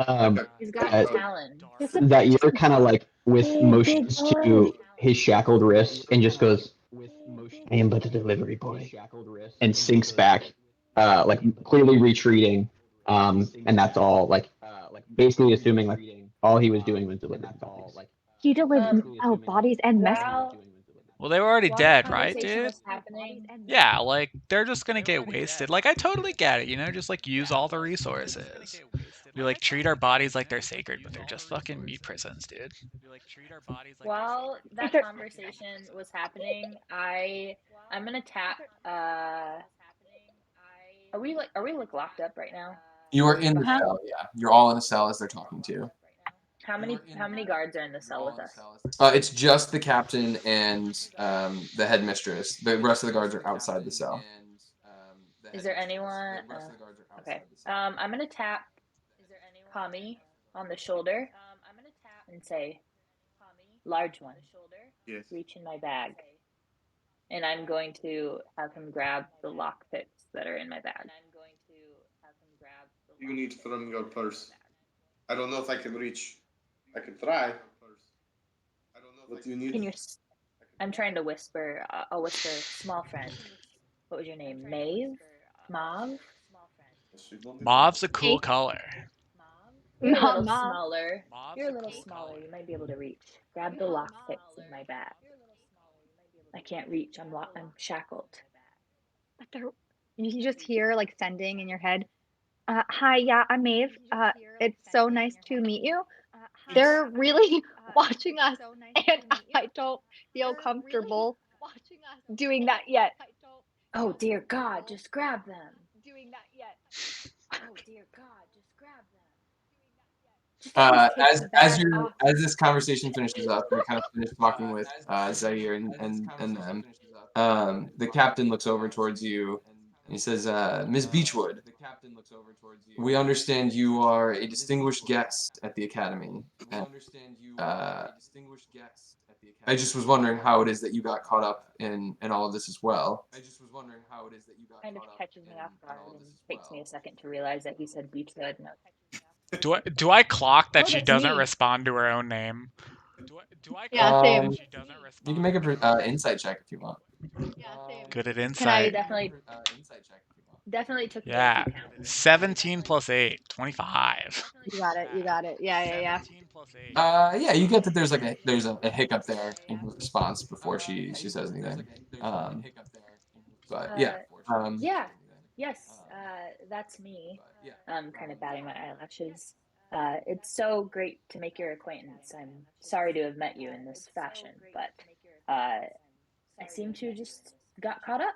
Speaker 8: Um,
Speaker 1: He's got
Speaker 8: uh,
Speaker 1: talent.
Speaker 3: it's a
Speaker 8: that you're kind of like with
Speaker 3: big, big
Speaker 8: motions
Speaker 3: bird.
Speaker 8: to his shackled wrists and just goes, I am but a delivery boy, and sinks back, like clearly retreating. And that's all, like basically assuming like all he was doing was delivering bodies.
Speaker 3: He delivered
Speaker 1: Um,
Speaker 3: bodies and messages.
Speaker 1: While
Speaker 6: Well, they were already
Speaker 1: While
Speaker 6: dead,
Speaker 1: the
Speaker 6: right,
Speaker 1: conversation
Speaker 6: dude?
Speaker 1: was happening,
Speaker 6: Yeah, like, they're just gonna get wasted. Like, I totally get it, you know? Just, like, use all the resources. We, like, treat our bodies like they're sacred, but they're just fucking meat prisons, dude.
Speaker 1: while
Speaker 3: Wait,
Speaker 1: that conversation was happening, I'm gonna tap. Are we like locked up right now?
Speaker 2: You are in the
Speaker 3: Uh-huh.
Speaker 2: cell, yeah. You're all in a cell as they're talking to you.
Speaker 1: How many guards are in the cell with us?
Speaker 2: It's just the captain and the headmistress. The rest of the guards are outside the cell.
Speaker 1: Is there anyone? Okay. I'm gonna tap Kami on the shoulder and say, "Large one,
Speaker 4: Yes.
Speaker 1: reach in my bag." And I'm going to have him grab the lockpicks that are in my bag.
Speaker 4: You need from your purse. I don't know if I can reach. I can try. What do you need?
Speaker 1: Can you? I'm trying to whisper. I'll whisper, "Small friend. What was your name? Maeve? Mauve?
Speaker 6: Mauve's a cool color.
Speaker 1: You're a little
Speaker 3: Mom.
Speaker 1: smaller. You're a little smaller. You might be able to reach. Grab the lockpicks in my bag. I can't reach. I'm shackled."
Speaker 3: But you just hear like sending in your head. Hi, yeah, I'm Maeve. It's so nice to meet you. They're really watching us, and I don't feel comfortable doing that yet.
Speaker 1: Oh dear God! Just grab them. Just get these kids
Speaker 2: As
Speaker 1: the bag
Speaker 2: you
Speaker 1: off.
Speaker 2: as this conversation finishes up, you kind of finish talking with Zaire and them. The captain looks over towards you and he says, "Ms. Beechwood, we understand you are a distinguished guest at the academy. And, I just was wondering how it is that you got caught up in all of this as well."
Speaker 1: Kind of catches me off guard and takes me a second to realize that he said Beechwood. No.
Speaker 6: Do I clock that
Speaker 1: Oh,
Speaker 6: she
Speaker 1: that's
Speaker 6: doesn't
Speaker 1: me.
Speaker 6: respond to her own name?
Speaker 3: Yeah, same.
Speaker 2: You can make an insight check if you want.
Speaker 6: Good at
Speaker 3: Can I?
Speaker 6: insight.
Speaker 1: Definitely took me a
Speaker 6: Yeah.
Speaker 1: few counts.
Speaker 6: 17 plus 8. 25.
Speaker 3: You got it. You got it. Yeah.
Speaker 2: Yeah, you get that there's like a hiccup there in her response before she says anything. But yeah.
Speaker 1: Yeah. Yes. That's me. Kind of batting my eyelashes. It's so great to make your acquaintance. I'm sorry to have met you in this fashion, but I seem to just got caught up.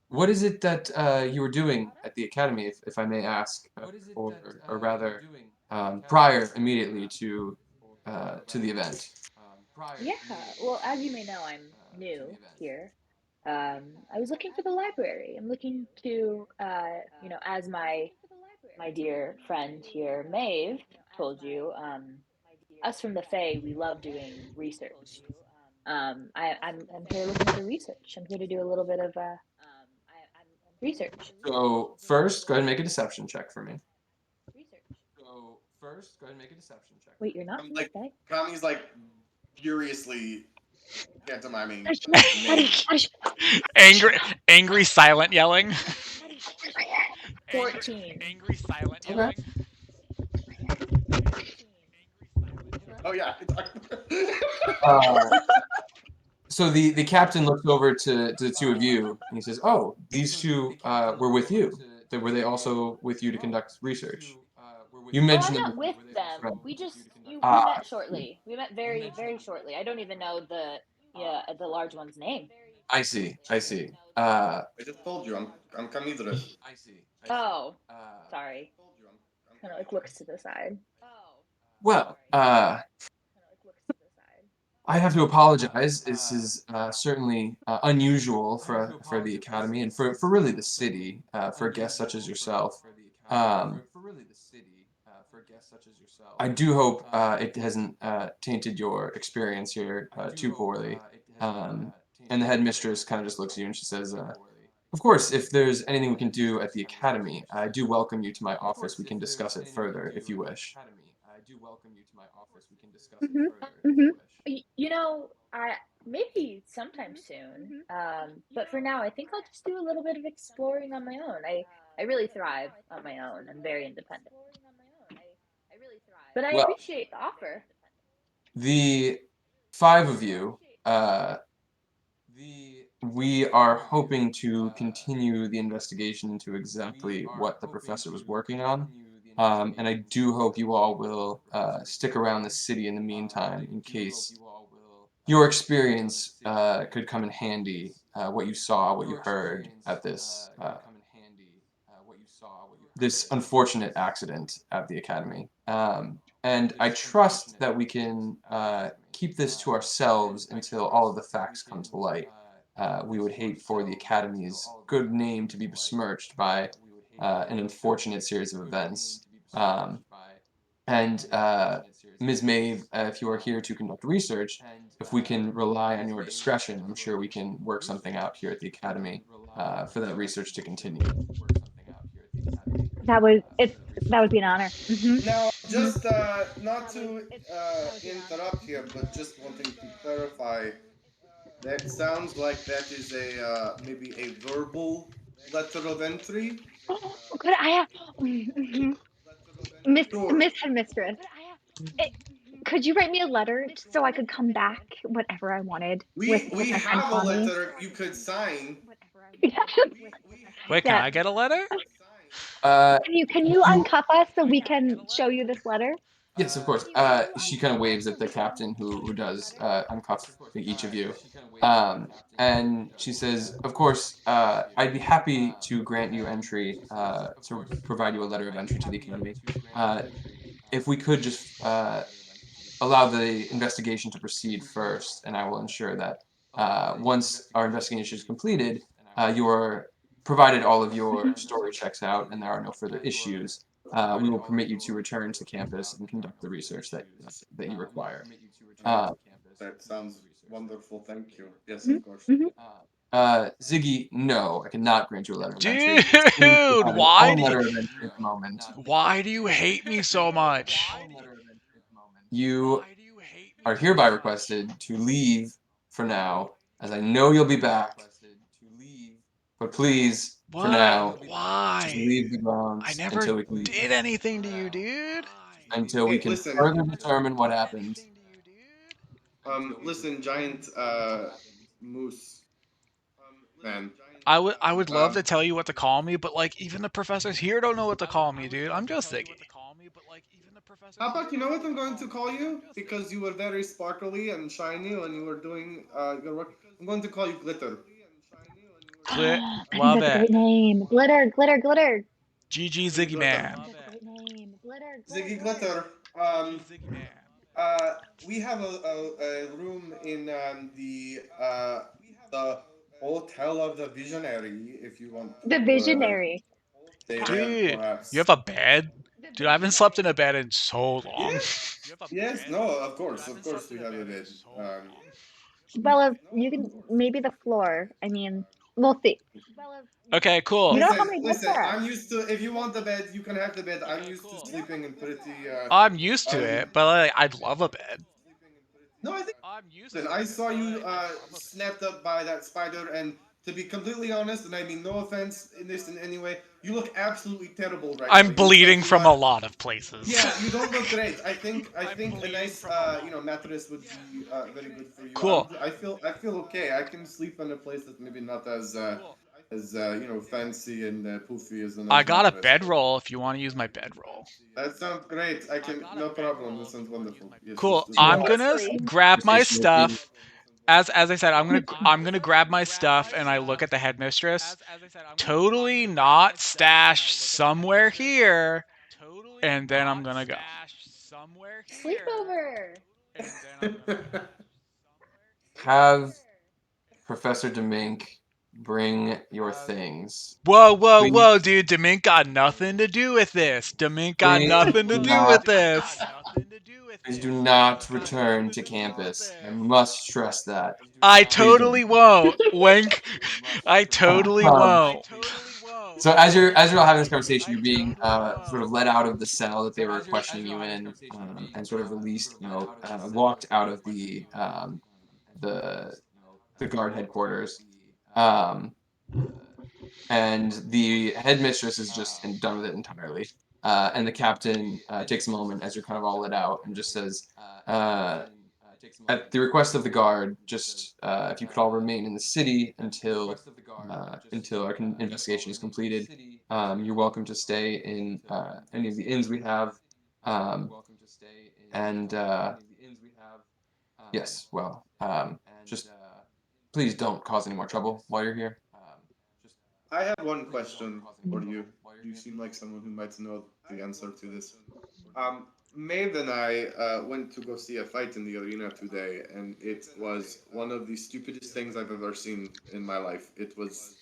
Speaker 2: What is it that you were doing at the academy, if I may ask, or rather, prior immediately to the event?
Speaker 1: Yeah. Well, as you may know, I'm new here. I was looking for the library. I'm looking to, as my dear friend here, Maeve, told you, us from the Fae, we love doing research. I'm here looking for research. I'm here to do a little bit of research.
Speaker 2: So first, go ahead and make a deception check for me.
Speaker 1: Wait, you're not
Speaker 4: I'm
Speaker 1: from
Speaker 4: like,
Speaker 1: the Fae?
Speaker 4: Kami's like furiously pantomiming.
Speaker 6: Angry silent yelling.
Speaker 1: 14.
Speaker 6: Angry silent
Speaker 2: Okay.
Speaker 6: yelling.
Speaker 4: Oh yeah.
Speaker 2: So the captain looks over to the two of you and he says, "Oh, these two were with you. Were they also with you to conduct research?" You
Speaker 1: Oh, I'm
Speaker 2: mentioned
Speaker 1: not
Speaker 2: them.
Speaker 1: with them.
Speaker 2: Right.
Speaker 1: We met shortly. We met very, very shortly. I don't even know the large one's name.
Speaker 2: I see.
Speaker 4: I just told you, I'm Kamidra.
Speaker 1: Oh, sorry. Kind of like looks to the side.
Speaker 2: Well, I have to apologize. This is certainly unusual for the academy and for really the city for a guest such as yourself. Um, I do hope it hasn't tainted your experience here too poorly. And the headmistress kind of just looks at you and she says, "Of course, if there's anything we can do at the academy, I do welcome you to my office. We can discuss it further if you wish."
Speaker 3: Mm-hmm.
Speaker 1: I maybe sometime soon. But for now, I think I'll just do a little bit of exploring on my own. I really thrive on my own. I'm very independent. But I
Speaker 2: Well,
Speaker 1: appreciate the offer.
Speaker 2: the five of you we are hoping to continue the investigation into exactly what the professor was working on. And I do hope you all will stick around the city in the meantime in case your experience could come in handy, what you saw, what you heard at this unfortunate accident at the academy. And I trust that we can keep this to ourselves until all of the facts come to light. We would hate for the academy's good name to be besmirched by an unfortunate series of events. And Ms. Maeve, if you are here to conduct research, if we can rely on your discretion, I'm sure we can work something out here at the academy for that research to continue.
Speaker 3: That would be an honor.
Speaker 4: Now,
Speaker 3: Mhm.
Speaker 4: just not to interrupt here, but just wanting to clarify, that sounds like that is a maybe a verbal letter of entry.
Speaker 3: Oh, could I have Miss
Speaker 4: Sure.
Speaker 3: Miss Headmistress? It, could you write me a letter so I could come back whenever I wanted
Speaker 4: We
Speaker 3: with a pen
Speaker 4: have a
Speaker 3: on me?
Speaker 4: letter you could sign.
Speaker 6: Wait, can
Speaker 3: Yeah.
Speaker 6: I get a letter?
Speaker 3: Can you
Speaker 2: You
Speaker 3: uncuff us so we can show you this letter?
Speaker 2: Yes, of course. She kind of waves at the captain who does uncuff each of you. And she says, of course, I'd be happy to grant you entry, to provide you a letter of entry to the academy. If we could just allow the investigation to proceed first, and I will ensure that once our investigation is completed, you are provided all of your story checks out and there are no further issues. We will permit you to return to campus and conduct the research that you require. Uh,
Speaker 4: That sounds wonderful. Thank you. Yes,
Speaker 3: Mhm,
Speaker 4: of course.
Speaker 3: mhm.
Speaker 2: Ziggy, no, I cannot grant you a letter of entry. It seems you
Speaker 6: Dude,
Speaker 2: have an own letter of entry at the moment.
Speaker 6: why do you hate me so much?
Speaker 2: You are hereby requested to leave for now, as I know you'll be back. But please, for
Speaker 6: What?
Speaker 2: now, just
Speaker 6: Why?
Speaker 2: leave the
Speaker 6: I
Speaker 2: grounds
Speaker 6: never did anything to you, dude.
Speaker 4: Hey,
Speaker 2: until we can
Speaker 4: listen,
Speaker 2: further determine what happened.
Speaker 4: listen, giant moose man.
Speaker 6: I would love
Speaker 4: Um,
Speaker 6: to tell you what to call me, but like even the professors here don't know what to call me, dude. I'm just Ziggy.
Speaker 4: how about you know what I'm going to call you because you were very sparkly and shiny when you were doing your work. I'm going to call you Glitter.
Speaker 3: I think
Speaker 6: Love
Speaker 3: that's a
Speaker 6: it.
Speaker 3: great name. Glitter, glitter, glitter.
Speaker 6: GG
Speaker 4: Ziggy
Speaker 6: Ziggy
Speaker 4: Glitter.
Speaker 6: man.
Speaker 4: Ziggy Glitter. We have a room in the Hotel of the Visionary. If you want
Speaker 3: The
Speaker 4: to
Speaker 3: visionary.
Speaker 4: stay there,
Speaker 6: Dude, you
Speaker 4: perhaps.
Speaker 6: have a bed? Dude, I haven't slept in a bed in so long.
Speaker 4: Yes, yes, no, of course, we have a bed.
Speaker 3: Bella, you can maybe the floor. I mean, we'll see.
Speaker 6: Okay,
Speaker 3: You
Speaker 6: cool.
Speaker 3: don't know how
Speaker 4: Listen,
Speaker 3: many beds
Speaker 4: listen.
Speaker 3: there are.
Speaker 4: I'm used to. If you want the bed, you can have the bed. I'm used to sleeping in pretty.
Speaker 6: I'm used to
Speaker 4: I'm.
Speaker 6: it, but like, I'd love a bed.
Speaker 4: No, I think. Listen, I saw you snapped up by that spider, and to be completely honest, and I mean no offense in this in any way, you look absolutely terrible right now.
Speaker 6: I'm
Speaker 4: You look like
Speaker 6: bleeding
Speaker 4: you
Speaker 6: from a
Speaker 4: got.
Speaker 6: lot of places.
Speaker 4: Yeah, you don't look great. I think a nice mattress would be very good for you.
Speaker 6: Cool.
Speaker 4: I feel okay. I can sleep in a place that's maybe not as fancy and poofy as a
Speaker 6: I
Speaker 4: nice
Speaker 6: got a
Speaker 4: mattress.
Speaker 6: bedroll if you want to use my bedroll.
Speaker 4: That sounds great. I can no problem. That sounds wonderful. Yes,
Speaker 6: Cool.
Speaker 4: just
Speaker 3: Too
Speaker 4: go
Speaker 6: I'm
Speaker 4: ahead.
Speaker 6: gonna
Speaker 3: costly.
Speaker 6: grab my
Speaker 2: Conversation with the
Speaker 6: stuff. As I said, I'm gonna grab my stuff and I look at the headmistress. Totally not stashed somewhere here, and then I'm gonna go.
Speaker 1: Sleepover.
Speaker 2: have Professor Demink bring your things.
Speaker 6: Whoa, whoa,
Speaker 2: Please,
Speaker 6: whoa, dude! Demink got nothing to do with this. Demink got
Speaker 2: please
Speaker 6: nothing to
Speaker 2: do
Speaker 6: do with
Speaker 2: not,
Speaker 6: this.
Speaker 2: please do not return to campus. I must stress that.
Speaker 6: I
Speaker 2: Please don't.
Speaker 6: totally won't. Wink. I totally
Speaker 2: Um,
Speaker 6: won't.
Speaker 2: so as you're all having this conversation, you're being sort of let out of the cell that they were questioning you in, and sort of released out, walked out of the the guard headquarters. Um, and the headmistress is just done with it entirely. And the captain takes a moment as you're kind of all let out and just says, uh, at the request of the guard, just if you could all remain in the city until our investigation is completed. You're welcome to stay in any of the inns we have, and yes, well, just please don't cause any more trouble while you're here.
Speaker 4: I have one question for you. You seem like someone who might know the answer to this. Maeve and I went to go see a fight in the arena today, and it was one of the stupidest things I've ever seen in my life. It was.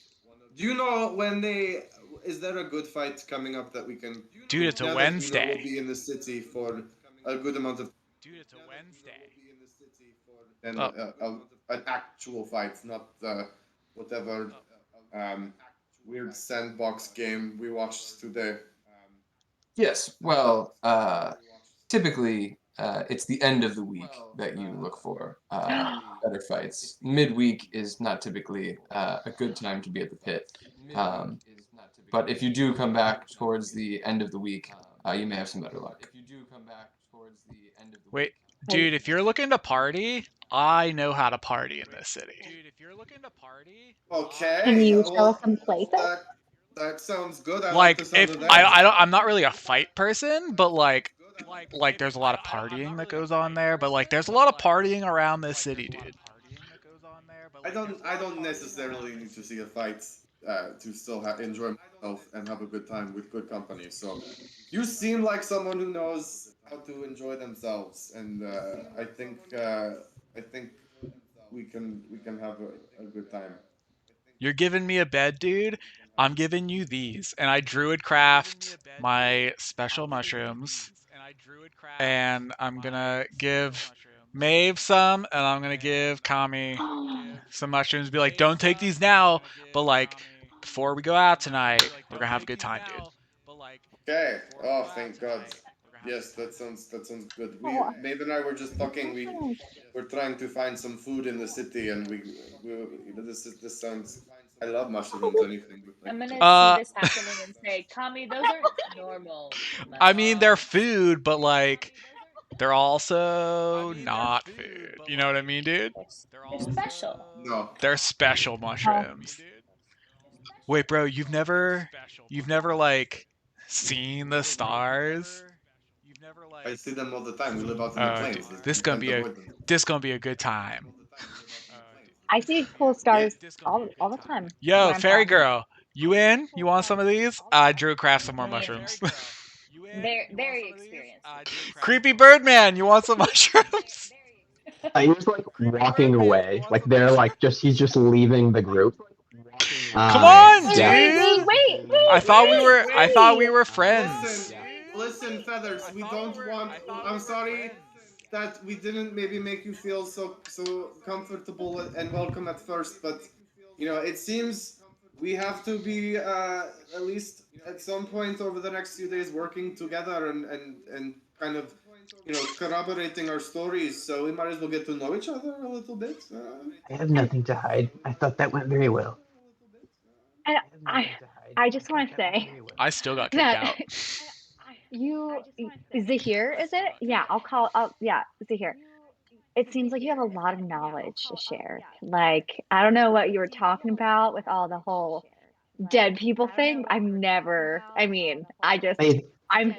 Speaker 4: Do you know when they? Is there a good fight coming up that we can?
Speaker 6: Dude, it's a
Speaker 4: Now that you know we'll
Speaker 6: Wednesday.
Speaker 4: be in the city for a good amount of. And
Speaker 6: Oh,
Speaker 4: an actual fight, not whatever um, weird sandbox game we watched today.
Speaker 2: Yes, well, typically it's the end of the week that you look for better fights. Midweek is not typically a good time to be at the pit. Um, but if you do come back towards the end of the week, you may have some better luck.
Speaker 6: wait. Dude, if you're looking to party, I know how to party in this city.
Speaker 3: Can
Speaker 4: Okay,
Speaker 3: you show us
Speaker 4: well,
Speaker 3: some places?
Speaker 4: that sounds good. I like the
Speaker 6: Like,
Speaker 4: sound
Speaker 6: if
Speaker 4: of that.
Speaker 6: I'm not really a fight person, but like there's a lot of partying that goes on there, but like there's a lot of partying around this city, dude.
Speaker 4: I don't necessarily need to see a fight to still enjoy myself and have a good time with good company. So, you seem like someone who knows how to enjoy themselves, and I think we can have a good time.
Speaker 6: You're giving me a bed, dude. I'm giving you these, and I druid craft my special mushrooms, and I'm gonna give Maeve some, and I'm gonna give Kami some mushrooms. Be like, don't take these now, but like before we go out tonight, we're gonna have a good time, dude.
Speaker 4: Okay. Oh, thank God. Yes, that sounds good. We
Speaker 3: Oh,
Speaker 4: Maeve and I were just talking.
Speaker 3: gosh.
Speaker 4: We're trying to find some food in the city, and this sounds. I love mushrooms. Anything with
Speaker 7: I'm
Speaker 4: like
Speaker 7: gonna
Speaker 4: just.
Speaker 7: see
Speaker 6: Uh,
Speaker 7: this happening and say, Kami, those aren't normal
Speaker 6: I mean they're
Speaker 7: mushrooms.
Speaker 6: food, but like they're also not food. You know what I mean, dude?
Speaker 7: They're special.
Speaker 4: No,
Speaker 6: They're special
Speaker 3: Oh,
Speaker 6: mushrooms. Wait, bro, you've never like seen the stars?
Speaker 4: I see them all the time. We live out in the
Speaker 6: Dude,
Speaker 4: plains.
Speaker 6: this
Speaker 4: You
Speaker 6: gonna
Speaker 4: can't
Speaker 6: be a
Speaker 4: avoid them.
Speaker 6: this gonna be a good time.
Speaker 3: I see cool
Speaker 4: Yeah.
Speaker 3: stars all the time
Speaker 6: Yo,
Speaker 3: when I'm
Speaker 6: fairy
Speaker 3: traveling.
Speaker 6: girl, you in? You want some of these? I drew craft some more mushrooms.
Speaker 7: Very experienced with these.
Speaker 6: Creepy Birdman, you want some mushrooms?
Speaker 5: He was like walking away, like they're like just he's just leaving the group.
Speaker 6: Come on,
Speaker 3: Wait,
Speaker 5: Yeah.
Speaker 3: wait, wait,
Speaker 6: dude.
Speaker 3: wait,
Speaker 6: I
Speaker 3: wait,
Speaker 6: thought we
Speaker 3: wait,
Speaker 6: were I thought we
Speaker 3: wait.
Speaker 6: were
Speaker 4: Listen,
Speaker 6: friends.
Speaker 4: listen, feathers. We don't want. I'm sorry that we didn't maybe make you feel so comfortable and welcome at first, but it seems we have to be at least at some point over the next few days working together and kind of corroborating our stories. So we might as well get to know each other a little bit.
Speaker 8: I have nothing to hide. I thought that went very well.
Speaker 3: And I just want to say
Speaker 6: I still got kicked
Speaker 3: that
Speaker 6: out.
Speaker 3: you Zahir, is it? Yeah, yeah, Zahir. It seems like you have a lot of knowledge to share. Like, I don't know what you were talking about with all the whole dead people thing. I mean,
Speaker 8: I,
Speaker 3: I'm,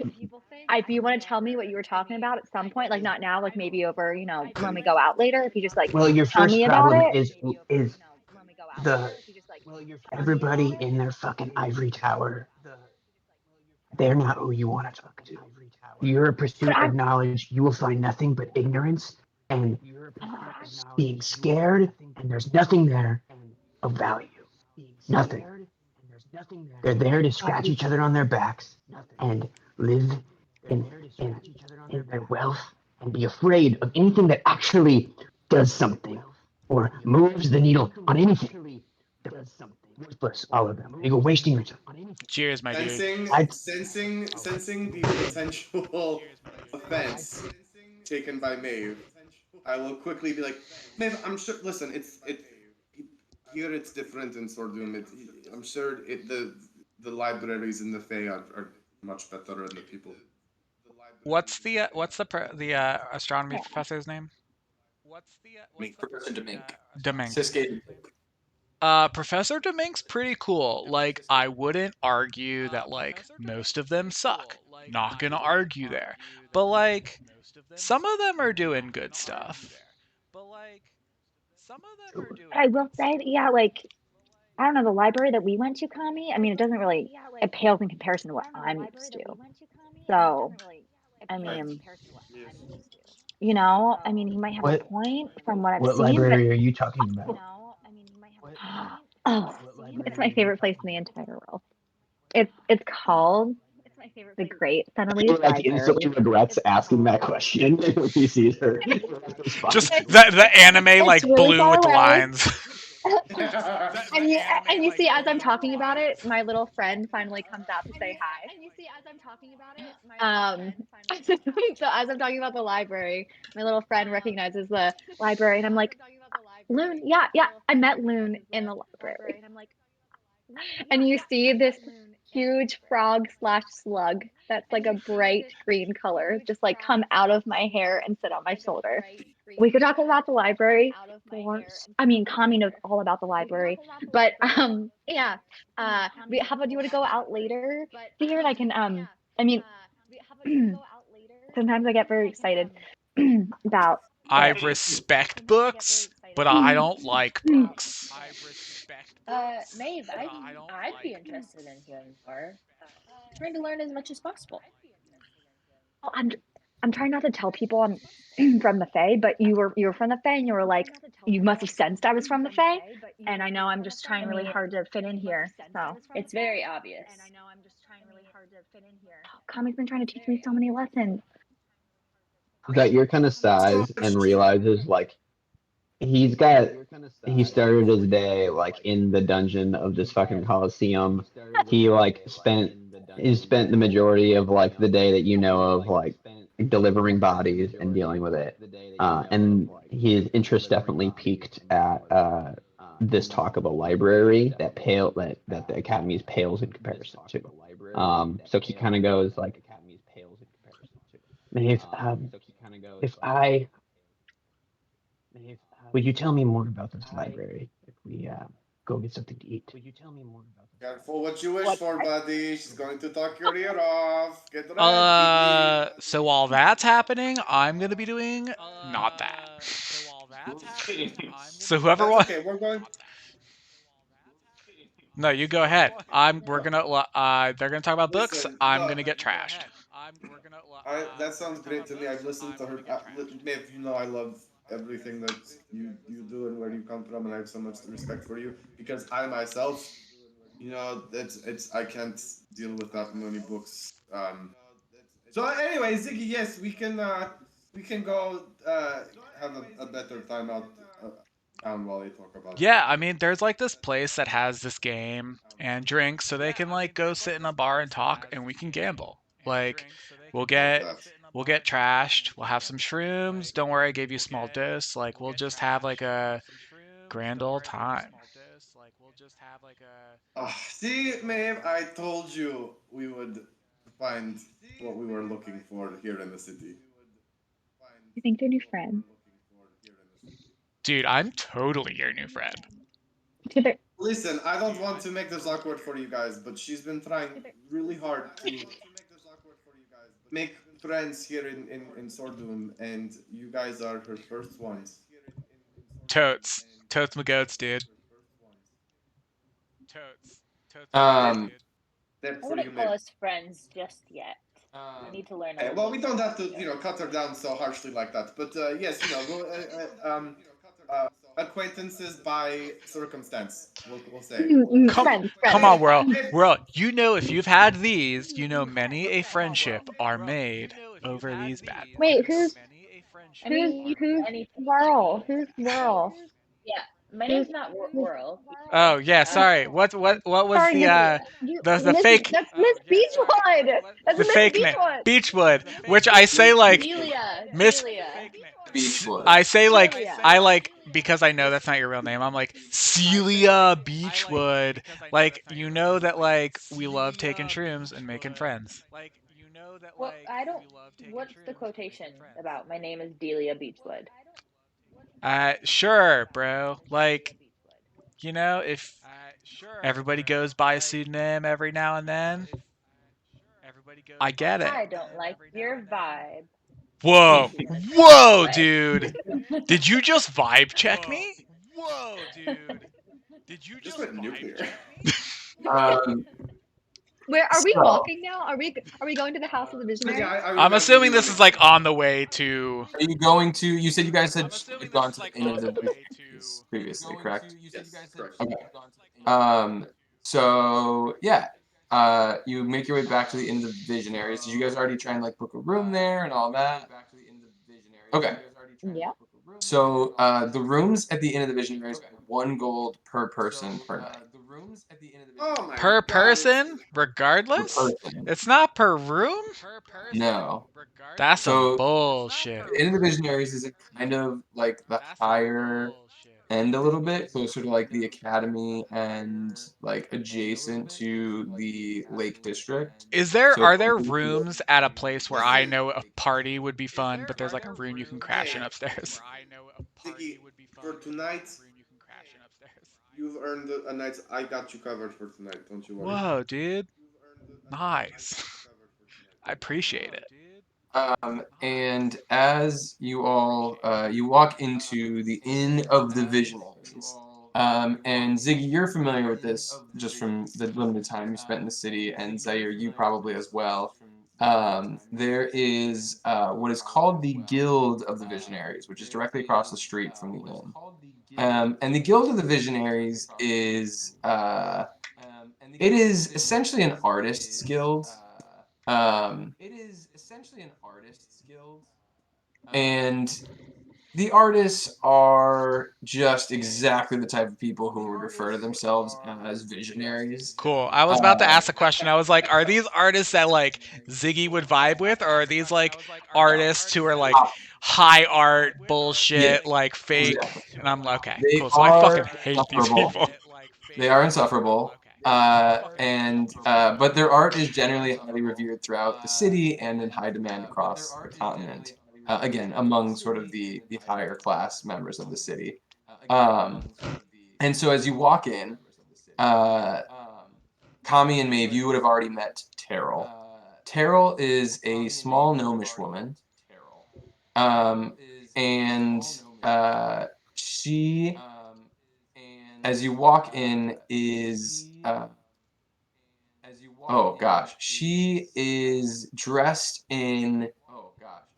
Speaker 3: if you want to tell me what you were talking about at some point, like not now, like maybe over, when we go out later, if you just like
Speaker 8: well, your
Speaker 3: tell
Speaker 8: first
Speaker 3: me about
Speaker 8: problem
Speaker 3: it.
Speaker 8: is the everybody in their fucking ivory tower. They're not who you want to talk to. Your
Speaker 3: But
Speaker 8: pursuit of knowledge, you will find nothing but ignorance and being scared, and there's nothing there of value. Nothing. They're there to scratch each other on their backs and live in, in, in their wealth and be afraid of anything that actually does something or moves the needle on anything. They're worthless, all of them. You're wasting your time.
Speaker 6: Cheers, my dude.
Speaker 4: Sensing,
Speaker 8: I,
Speaker 4: sensing the potential offense taken by Maeve, I will quickly be like, Maeve, I'm sure. Listen, here it's different in Sordum. I'm sure the libraries in the Fae are much better and the people.
Speaker 6: What's the astronomy
Speaker 3: Yeah.
Speaker 6: professor's name?
Speaker 2: Meet Professor Demink.
Speaker 6: Demink.
Speaker 2: Siskade.
Speaker 6: Professor Demink's pretty cool. Like, I wouldn't argue that like most of them suck. Not gonna argue there. But like, some of them are doing good stuff.
Speaker 3: I will say, yeah, like I don't know, the library that we went to, Kami, I mean, it doesn't really, it pales in comparison to what I'm used to. So, I
Speaker 4: Right.
Speaker 3: mean,
Speaker 4: Yes.
Speaker 3: I mean, he might have a
Speaker 8: What
Speaker 3: point from what I've
Speaker 8: what
Speaker 3: seen, but
Speaker 8: library are you talking about?
Speaker 3: oh, it's my favorite place in the entire world. It's called the Great Sunny
Speaker 8: Like instantly
Speaker 3: Library.
Speaker 8: regrets asking that question when he sees her response.
Speaker 6: Just the anime
Speaker 3: It's
Speaker 6: like
Speaker 3: really
Speaker 6: blue
Speaker 3: far
Speaker 6: with
Speaker 3: away.
Speaker 6: lines.
Speaker 3: And you see, as I'm talking about it, my little friend finally comes out to say hi. So as I'm talking about the library, my little friend recognizes the library, and I'm like, Loon, yeah, yeah, I met Loon in the library. And you see this huge frog slash slug that's like a bright green color just like come out of my hair and sit on my shoulder. We could talk about the library for, I mean, Kami knows all about the library, but yeah. How about, do you want to go out later here? And I can I mean, sometimes I get very excited about
Speaker 6: I
Speaker 3: it.
Speaker 6: respect books, but I don't like books.
Speaker 1: Maeve, I'd be interested in hearing more. Trying to learn as much as possible.
Speaker 3: Well, I'm trying not to tell people I'm from the Fae, but you were from the Fae, and you were like, you must have sensed I was from the Fae, and I know I'm just
Speaker 1: I
Speaker 3: trying really
Speaker 1: mean,
Speaker 3: hard to fit in here. So
Speaker 1: it's very obvious.
Speaker 3: Kami's been trying to teach me so many lessons.
Speaker 5: That your kind of size and realizes like he's got he started his day like in the dungeon of this fucking coliseum. He like spent the majority of like the day that you know of like delivering bodies and dealing with it, and his interest definitely peaked at this talk of a library that the academy's pales in comparison to. So he kind of goes like,
Speaker 8: Maeve, if I would you tell me more about this library if we go get something to eat?
Speaker 4: Careful what you wish for, buddy. She's going to talk your ear off. Get ready.
Speaker 6: So while that's happening, I'm gonna be doing not that. So whoever
Speaker 4: That's
Speaker 6: wants,
Speaker 4: okay. We're going.
Speaker 6: no, you go ahead. We're gonna, they're gonna talk about books.
Speaker 4: Listen,
Speaker 6: I'm
Speaker 4: look.
Speaker 6: gonna get trashed.
Speaker 4: That sounds great to me. I've listened to her. Maeve, you know I love everything that you do and where you come from, and I have so much respect for you because I myself, it's I can't deal with that many books. So anyway, Ziggy, yes, we can go have a better time out town while they talk about.
Speaker 6: Yeah, I mean, there's like this place that has this game and drinks, so they can like go sit in a bar and talk, and we can gamble. Like, we'll
Speaker 4: Love
Speaker 6: get
Speaker 4: that.
Speaker 6: we'll get trashed. We'll have some shrooms. Don't worry, I gave you a small dose. Like, we'll just have like a grand old time.
Speaker 4: See, Maeve, I told you we would find what we were looking for here in the city.
Speaker 3: You think they're new friends?
Speaker 6: Dude, I'm totally your new friend.
Speaker 3: Together.
Speaker 4: Listen, I don't want to make this awkward for you guys, but she's been trying really hard to make friends here in Sordum, and you guys are her first ones.
Speaker 6: Totes. Totes my goats, dude.
Speaker 2: Um,
Speaker 4: Except
Speaker 7: I
Speaker 4: for you,
Speaker 7: wouldn't call
Speaker 4: Maeve.
Speaker 7: us friends just yet. We need to learn a
Speaker 4: Okay,
Speaker 7: little
Speaker 4: well,
Speaker 7: bit
Speaker 4: we don't
Speaker 7: more
Speaker 4: have
Speaker 7: about
Speaker 4: to,
Speaker 7: each other.
Speaker 4: cut her down so harshly like that. But yes, acquaintances by circumstance. We'll say.
Speaker 6: Come,
Speaker 3: Friends,
Speaker 6: come
Speaker 3: friends.
Speaker 6: on, world. World, you know if you've had these, you know many a friendship are made over these bad
Speaker 3: Wait,
Speaker 6: boys.
Speaker 7: I mean, you
Speaker 3: who's
Speaker 7: any
Speaker 3: Whirl? Who's Whirl?
Speaker 7: yeah. My
Speaker 3: Who's
Speaker 7: name's not
Speaker 3: who's
Speaker 7: World.
Speaker 6: Oh yeah,
Speaker 7: Uh,
Speaker 6: sorry. What was
Speaker 3: sorry, Miss
Speaker 6: the
Speaker 3: Miss
Speaker 6: fake
Speaker 3: that's Miss Beachwood. That's
Speaker 6: the
Speaker 3: Miss
Speaker 6: fake name
Speaker 3: Beachwood.
Speaker 6: Beechwood, which I say like Miss.
Speaker 7: Delia.
Speaker 2: Beechwood.
Speaker 6: I say like
Speaker 3: Delia.
Speaker 6: I like because I know that's not your real name. I'm like Celia Beechwood. Like you know that like we love taking shrooms and making friends.
Speaker 7: Well, I don't. What's the quotation about? My name is Delia Beechwood.
Speaker 6: Sure, bro. Like, if everybody goes by a pseudonym every now and then, I get it.
Speaker 7: I don't like your vibe.
Speaker 6: Whoa.
Speaker 7: Maybe in a
Speaker 6: Whoa,
Speaker 7: way.
Speaker 6: dude. Did you just vibe check me?
Speaker 4: Just went nuclear.
Speaker 2: Um,
Speaker 3: Where are we
Speaker 2: so,
Speaker 3: walking now? Are we going to the house of the
Speaker 4: But
Speaker 3: visionary?
Speaker 4: yeah, I
Speaker 6: I'm
Speaker 4: remember
Speaker 6: assuming
Speaker 4: you
Speaker 6: this
Speaker 4: were
Speaker 6: is like on the way to.
Speaker 2: are you going to? You said you guys had gone to the Inn of the Visionaries previously, correct?
Speaker 4: yes, correct.
Speaker 2: Okay. So yeah, you make your way back to the Inn of the Visionaries. Did you guys already try and like book a room there and all that? Okay.
Speaker 3: Yeah.
Speaker 2: So the rooms at the Inn of the Visionaries are 1 gold per person per night.
Speaker 4: Oh my
Speaker 6: Per
Speaker 4: god, it's
Speaker 6: person,
Speaker 2: Per
Speaker 6: regardless?
Speaker 2: person.
Speaker 6: It's not per room?
Speaker 2: No.
Speaker 6: That's some
Speaker 2: So
Speaker 6: bullshit.
Speaker 2: the Inn of the Visionaries is a kind of like the higher end a little bit, closer to like the academy and like adjacent to the Lake District. So it's
Speaker 6: Are there rooms at a place where I know a party would be fun, but there's like a room you can crash in
Speaker 4: hey,
Speaker 6: upstairs?
Speaker 4: Ziggy, for tonight, you've earned a night. I got you covered for tonight. Don't you worry.
Speaker 6: Whoa, dude. Nice. I appreciate it.
Speaker 2: And as you all you walk into the Inn of the Visionaries, and Ziggy, you're familiar with this just from the limited time you spent in the city, and Zaire, you probably as well. There is what is called the Guild of the Visionaries, which is directly across the street from the inn. And the Guild of the Visionaries is it is essentially an artists guild. Um, and the artists are just exactly the type of people who would refer to themselves as visionaries.
Speaker 6: Cool. I was about to ask a question. I was like, are these artists that like Ziggy would vibe with, or are these like artists who are like high art
Speaker 2: Yeah,
Speaker 6: bullshit, like fake?
Speaker 2: exactly.
Speaker 6: And I'm like, okay,
Speaker 2: They
Speaker 6: cool. So I fucking
Speaker 2: are
Speaker 6: hate these
Speaker 2: insufferable.
Speaker 6: people.
Speaker 2: They are insufferable. But their art is generally highly revered throughout the city and in high demand across the continent. Again, among sort of the higher class members of the city. Um, and so as you walk in, uh, Kami and Maeve, you would have already met Terrell. Terrell is a small gnomish woman, um, and she, as you walk in, is oh gosh, she is dressed in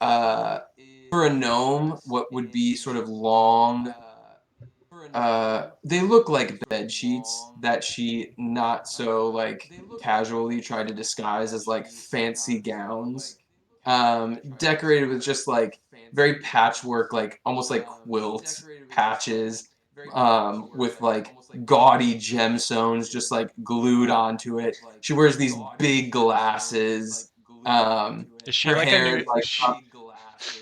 Speaker 2: uh, for a gnome, what would be sort of long. They look like bed sheets that she not so like casually tried to disguise as like fancy gowns, decorated with just like very patchwork, like almost like quilt patches, with like gaudy gemstones just like glued onto it. She wears these big glasses.
Speaker 6: Is she
Speaker 2: Her
Speaker 6: like a
Speaker 2: hair
Speaker 6: new?
Speaker 2: is like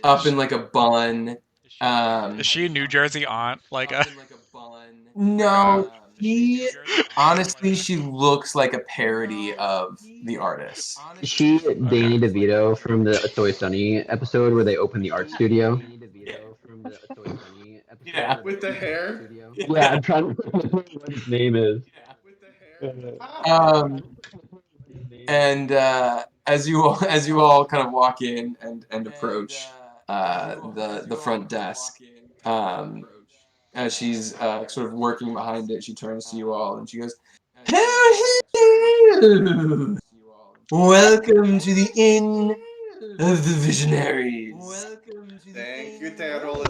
Speaker 2: up in like a bun.
Speaker 6: Is
Speaker 2: Um,
Speaker 6: she a New Jersey aunt? Like a.
Speaker 2: no, she honestly she looks like a parody of the artist.
Speaker 5: Is she
Speaker 6: Okay.
Speaker 5: Danny DeVito from the It's Always Sunny episode where they open the art studio?
Speaker 2: Yeah.
Speaker 4: With the hair.
Speaker 5: Yeah, I'm trying to remember what his name is.
Speaker 2: Um, and as you all kind of walk in and approach the front desk, um, as she's sort of working behind it, she turns to you all and she goes, "Hello, welcome to the Inn of the Visionaries."
Speaker 4: Thank you, Terrell.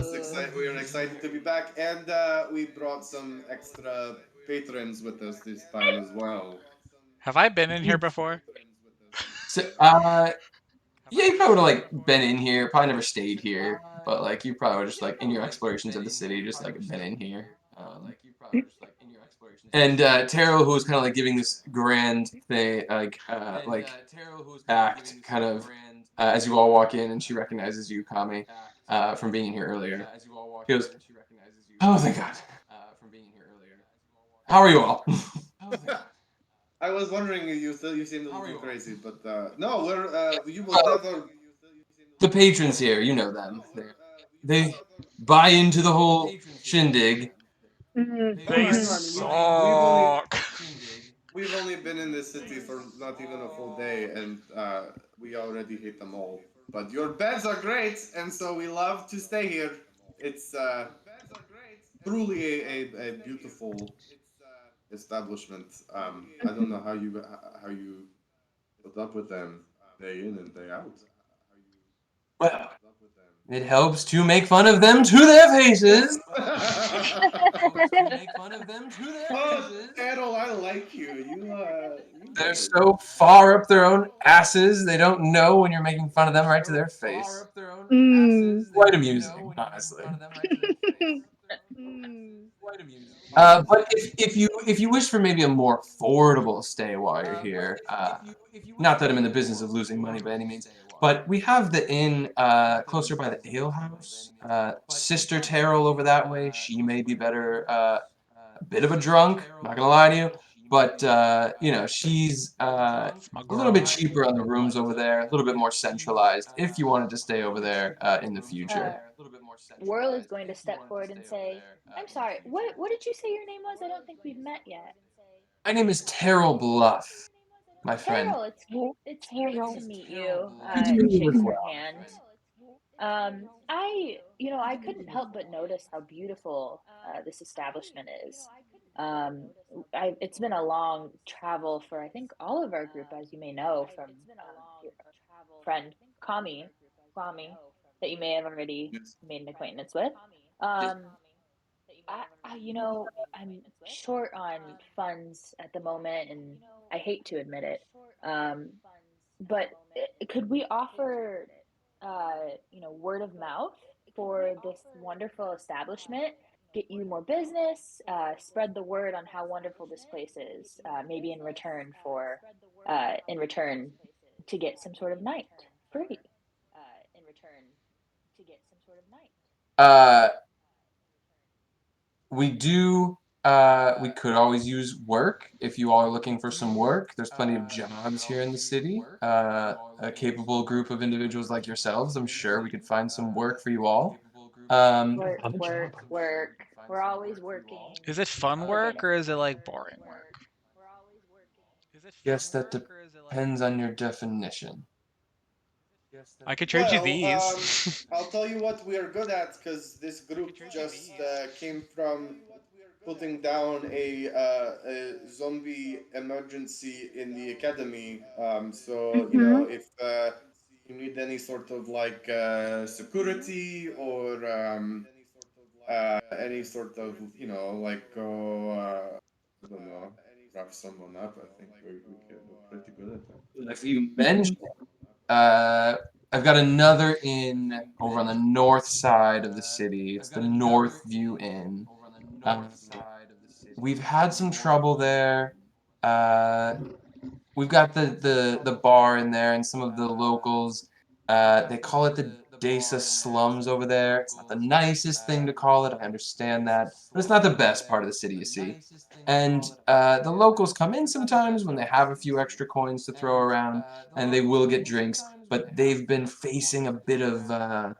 Speaker 4: We are excited to be back, and we brought some extra patrons with us this time as well.
Speaker 6: Have I been in here before?
Speaker 2: So, yeah, you probably would have like been in here, probably never stayed here, but like you probably would just like in your explorations of the city, just like been in here. And Taro, who was kind of like giving this grand thing, act, kind of as you all walk in, and she recognizes you, Kame, from being in here earlier. He goes, "Oh, thank God. How are you all?"
Speaker 4: I was wondering, you seemed a little crazy, but no, we're you will never.
Speaker 2: The patrons here, you know them. they buy into the whole shindig.
Speaker 3: Mm-hmm.
Speaker 6: They
Speaker 4: I know. I mean,
Speaker 6: suck.
Speaker 4: we've only been in this city for not even a full day, and we already hate them all. But your beds are great, and so we love to stay here. It's truly a beautiful establishment. I don't know how you put up with them day in and day out.
Speaker 2: Well, it helps to make fun of them to their faces.
Speaker 4: Oh, Daryl, I like you. You
Speaker 2: They're
Speaker 4: better.
Speaker 2: so far up their own asses, they don't know when you're making fun of them right to their face.
Speaker 3: Mm.
Speaker 2: Quite amusing, honestly.
Speaker 3: Mm.
Speaker 2: But if you wish for maybe a more affordable stay while you're here, not that I'm in the business of losing money by any means, but we have the inn closer by the ale house. Sister Terrell over that way, she may be better. A bit of a drunk, not gonna lie to you, but she's
Speaker 6: It's my
Speaker 2: a little bit
Speaker 6: girl.
Speaker 2: cheaper on the rooms over there, a little bit more centralized. If you wanted to stay over there in the future.
Speaker 7: Whirl is going to step forward and say, "I'm sorry. What did you say your name was? I don't think we've met yet."
Speaker 2: My name is Terrell Bluff, my friend.
Speaker 7: Terrell, it's great to meet you.
Speaker 2: Good to meet you as
Speaker 7: Shakes your
Speaker 2: well.
Speaker 7: hand. I couldn't help but notice how beautiful this establishment is. It's been a long travel for I think all of our group, as you may know from your friend Kwame, that you may have already
Speaker 4: Yes.
Speaker 7: made an acquaintance with. Um, I'm short on funds at the moment, and I hate to admit it. Um, but could we offer, word of mouth for this wonderful establishment? Get you more business, spread the word on how wonderful this place is. Maybe in return, to get some sort of night free.
Speaker 2: Uh, we do. We could always use work if you all are looking for some work. There's plenty of jobs here in the city. A capable group of individuals like yourselves, I'm sure we could find some work for you all.
Speaker 7: Work,
Speaker 8: Have a job.
Speaker 7: work, work. We're always working.
Speaker 6: Is it fun
Speaker 7: For
Speaker 6: work
Speaker 7: dinner.
Speaker 6: or is it like boring work?
Speaker 2: Guess that depends on your definition.
Speaker 6: I could trade you
Speaker 4: Well,
Speaker 6: these.
Speaker 4: I'll tell you what we are good at because this group just came from putting down a zombie emergency in the academy. So
Speaker 3: Mm-hmm.
Speaker 4: if you need any sort of like security or any sort of like go I don't know, rough someone up. I think we're pretty good at that.
Speaker 2: If you mention, uh, I've got another inn over on the north side of the city. It's the North View Inn. Um, we've had some trouble there. Uh, we've got the bar in there and some of the locals. They call it the Desa slums over there. It's not the nicest thing to call it. I understand that, but it's not the best part of the city, you see. And the locals come in sometimes when they have a few extra coins to throw around, and they will get drinks. But they've been facing a bit of a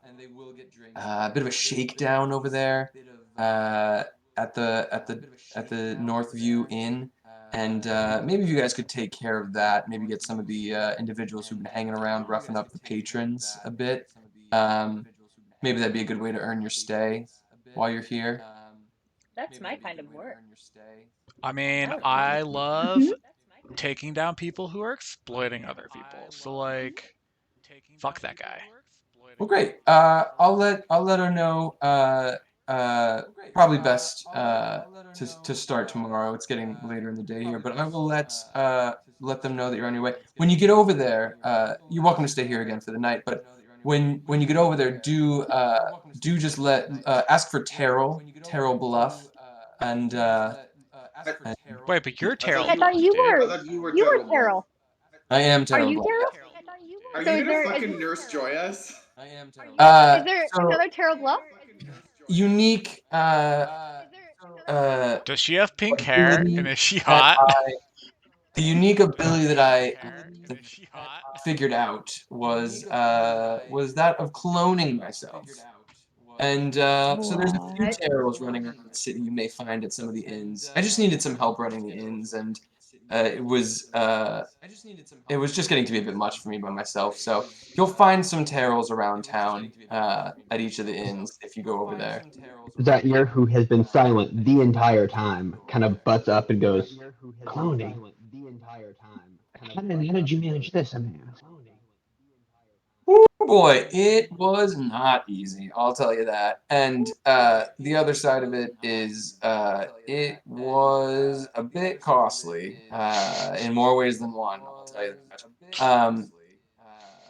Speaker 2: shakedown over there uh, at the Northview Inn. And maybe if you guys could take care of that, maybe get some of the individuals who've been hanging around roughing up the patrons a bit. Maybe that'd be a good way to earn your stay while you're here.
Speaker 7: That's my kind of work.
Speaker 6: I mean,
Speaker 7: I would love
Speaker 6: I
Speaker 7: it.
Speaker 6: love taking down people who are exploiting other people. So like, fuck that guy.
Speaker 2: Well, great. I'll let her know. Probably best to start tomorrow. It's getting later in the day here, but I will let them know that you're on your way. When you get over there, you're welcome to stay here again for the night. But when you get over there, do just ask for Terrell Bluff, and
Speaker 4: I,
Speaker 2: and
Speaker 6: Wait, but you're
Speaker 4: I thought
Speaker 6: Terrell
Speaker 3: I
Speaker 4: you
Speaker 3: thought
Speaker 6: Bluff,
Speaker 3: you
Speaker 6: dude.
Speaker 4: I
Speaker 3: were
Speaker 4: thought you were
Speaker 3: you were
Speaker 4: Terrell Bluff.
Speaker 3: Terrell.
Speaker 2: I am
Speaker 3: Are
Speaker 2: Terrell
Speaker 3: you
Speaker 2: Bluff.
Speaker 3: Terrell?
Speaker 4: Are
Speaker 3: So
Speaker 4: you
Speaker 3: is
Speaker 4: gonna
Speaker 3: there
Speaker 4: fucking nurse joy us?
Speaker 2: Uh,
Speaker 3: is
Speaker 2: so
Speaker 3: another Terrell Bluff?
Speaker 2: unique
Speaker 6: Does she have pink hair and
Speaker 2: ability
Speaker 6: is she
Speaker 2: that
Speaker 6: hot?
Speaker 2: the unique ability that I figured out was that of cloning myself. And so there's a few
Speaker 3: What?
Speaker 2: tarols running around the city you may find at some of the inns. I just needed some help running the inns, and it was just getting to be a bit much for me by myself. So you'll find some tarols around town at each of the inns if you go over there.
Speaker 5: Zaire, who has been silent the entire time, kind of butts up and goes,
Speaker 8: Cloning. How did you manage this, I mean?
Speaker 2: Oh boy, it was not easy, I'll tell you that. And the other side of it is it was a bit costly in more ways than one, I'll tell you that.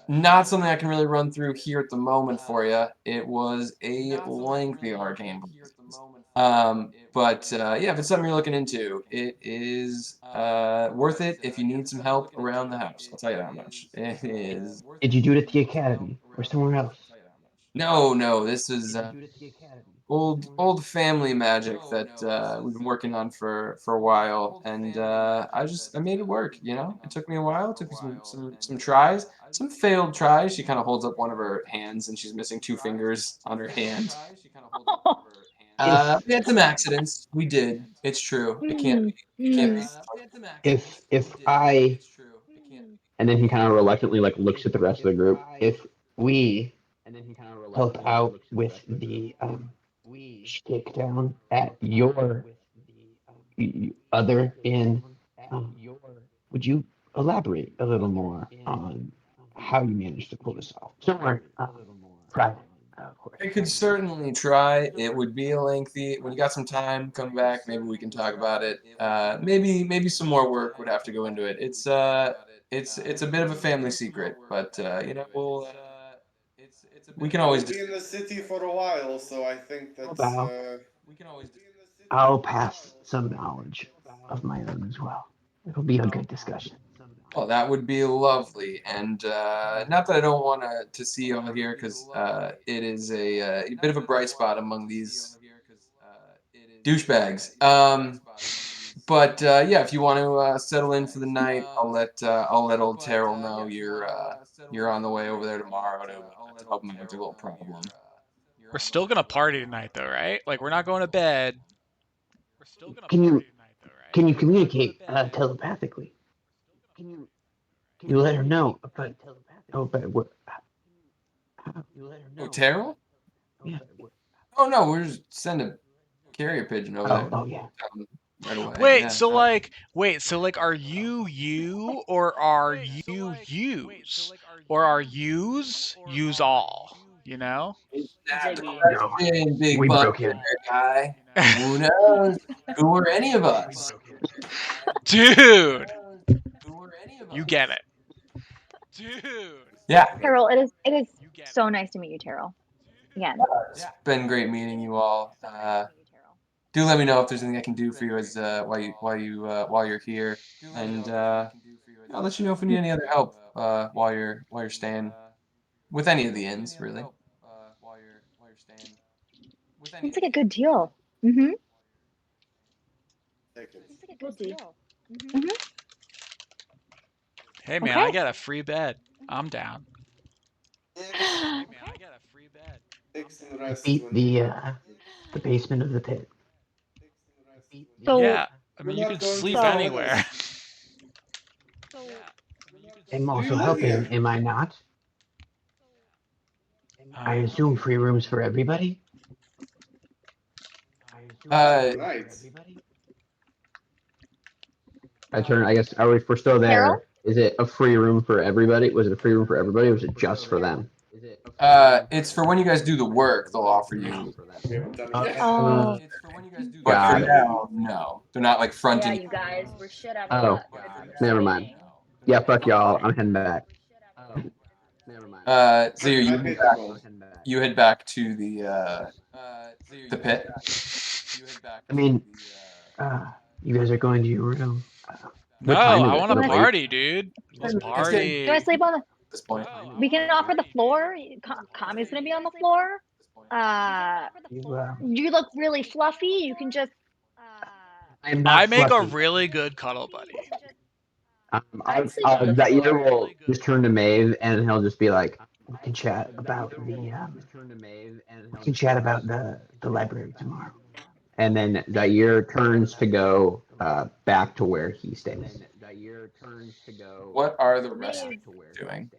Speaker 2: Not something I can really run through here at the moment for you. It was a lengthy arcane process. But yeah, if it's something you're looking into, it is worth it if you need some help around the house. I'll tell you that much. It is.
Speaker 8: Did you do it at the academy or somewhere else?
Speaker 2: No, this is old family magic that we've been working on for a while, and I made it work. You know, it took me a while. It took me some tries, some failed tries. She kind of holds up one of her hands, and she's missing two fingers on her hand.
Speaker 8: If
Speaker 2: We had some accidents. We did. It's true. It can't be.
Speaker 8: if I
Speaker 5: and then he kind of reluctantly like looks at the rest of the group.
Speaker 8: if we help out with the shakedown at your other inn, would you elaborate a little more on how you managed to pull this off? Somewhere private, of course.
Speaker 2: I could certainly try. It would be lengthy. When you got some time, come back. Maybe we can talk about it. Maybe some more work would have to go into it. It's a bit of a family secret, but you know we can always.
Speaker 4: Be in the city for a while, so I think
Speaker 8: How
Speaker 4: that's.
Speaker 8: about I'll pass some knowledge of my own as well. It'll be a good discussion.
Speaker 2: Oh, that would be lovely. And not that I don't want to see you all here, because it is a bit of a bright spot among these douchebags. But yeah, if you want to settle in for the night, I'll let old Terrell know you're on the way over there tomorrow to help him with a little problem.
Speaker 6: We're still gonna party tonight, though, right? Like, we're not going to bed.
Speaker 8: Can you communicate telepathically? You let her know, but what?
Speaker 2: Oh, Terrell?
Speaker 8: Yeah.
Speaker 2: Oh no, we're just send a carrier pigeon over there.
Speaker 8: Oh yeah.
Speaker 2: Right away.
Speaker 6: Wait,
Speaker 2: Yeah.
Speaker 6: so like, are you, or are you use, or are use all? You know?
Speaker 2: That's the
Speaker 7: Ziggy.
Speaker 8: No,
Speaker 2: question, big
Speaker 8: we
Speaker 2: butt
Speaker 8: broke in.
Speaker 2: guy. Who knows? Who are any of us?
Speaker 6: Dude, you get it. Dude.
Speaker 2: Yeah,
Speaker 3: Terrell, it is so nice to meet you, Terrell. Again.
Speaker 2: it's been great meeting you all. Do let me know if there's anything I can do for you as while you're here, and I'll let you know if we need any other help while you're staying with any of the inns, really.
Speaker 3: Seems like a good deal. Mm-hmm.
Speaker 4: Take it.
Speaker 3: We'll see. Mm-hmm.
Speaker 6: Hey man,
Speaker 3: Okay.
Speaker 6: I got a free bed. I'm down.
Speaker 4: Take some rest.
Speaker 8: Beat the basement of the pit.
Speaker 3: So,
Speaker 6: Yeah, I mean, you
Speaker 4: You're
Speaker 6: could
Speaker 4: not going to
Speaker 6: sleep
Speaker 3: stay with
Speaker 6: anywhere.
Speaker 8: I'm also
Speaker 4: live
Speaker 8: helping,
Speaker 4: here?
Speaker 8: am I not? I assume free rooms for everybody.
Speaker 4: Right.
Speaker 5: I turn. I guess if we're still
Speaker 3: Terrell?
Speaker 5: there, is it a free room for everybody? Was it a free room for everybody, or was it just for them?
Speaker 2: It's for when you guys do the work, they'll offer you.
Speaker 4: We haven't done it yet.
Speaker 3: Oh.
Speaker 2: But for
Speaker 5: Got it.
Speaker 2: now, no, they're not like
Speaker 7: Yeah,
Speaker 2: fronting.
Speaker 7: you guys, we're shit out
Speaker 5: Oh,
Speaker 7: of luck. This is
Speaker 5: never mind.
Speaker 7: exciting.
Speaker 5: Yeah, fuck y'all. I'm heading back.
Speaker 2: Zaire,
Speaker 4: I paid the gold.
Speaker 2: you head back to the pit.
Speaker 8: I mean, you guys are going to your room.
Speaker 6: No,
Speaker 5: What time is
Speaker 6: I
Speaker 5: it?
Speaker 6: want to
Speaker 5: Is it late?
Speaker 6: party, dude. Let's
Speaker 2: It's getting
Speaker 6: party.
Speaker 3: You want to sleep on the?
Speaker 2: at this point.
Speaker 3: We can offer the floor. Kami's gonna be on the floor. You look really fluffy. You can just.
Speaker 8: I'm not
Speaker 6: I make a
Speaker 8: fluffy.
Speaker 6: really good cuddle buddy.
Speaker 7: I'd sleep on the
Speaker 5: Zaire
Speaker 7: floor.
Speaker 5: will just turn to Maeve and he'll just be like,
Speaker 8: we can chat about the library tomorrow.
Speaker 5: And then Zaire turns to go back to where he stays.
Speaker 2: What are the rest of
Speaker 7: Maeve,
Speaker 2: you doing?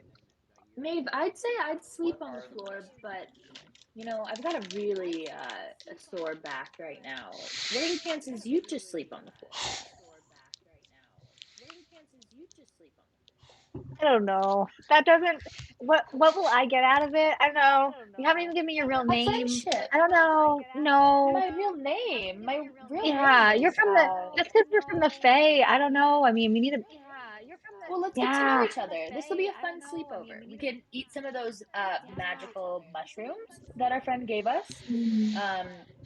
Speaker 7: Maeve, I'd say I'd sleep on the floor, but I've got a really a sore back right now. What are the chances you just sleep on the floor?
Speaker 3: I don't know. That doesn't. What will I get out of it? I don't know. You haven't even given me your real
Speaker 7: A
Speaker 3: name.
Speaker 7: friendship.
Speaker 3: I don't know. No.
Speaker 7: My real
Speaker 3: Yeah,
Speaker 7: name
Speaker 3: you're
Speaker 7: is
Speaker 3: from the. That's because you're from the Fae. I don't know. I mean, we need to.
Speaker 7: well, let's get to know
Speaker 3: Yeah.
Speaker 7: each other. This will be a fun sleepover. We can eat some of those magical mushrooms that our friend gave us.
Speaker 3: Mm-hmm.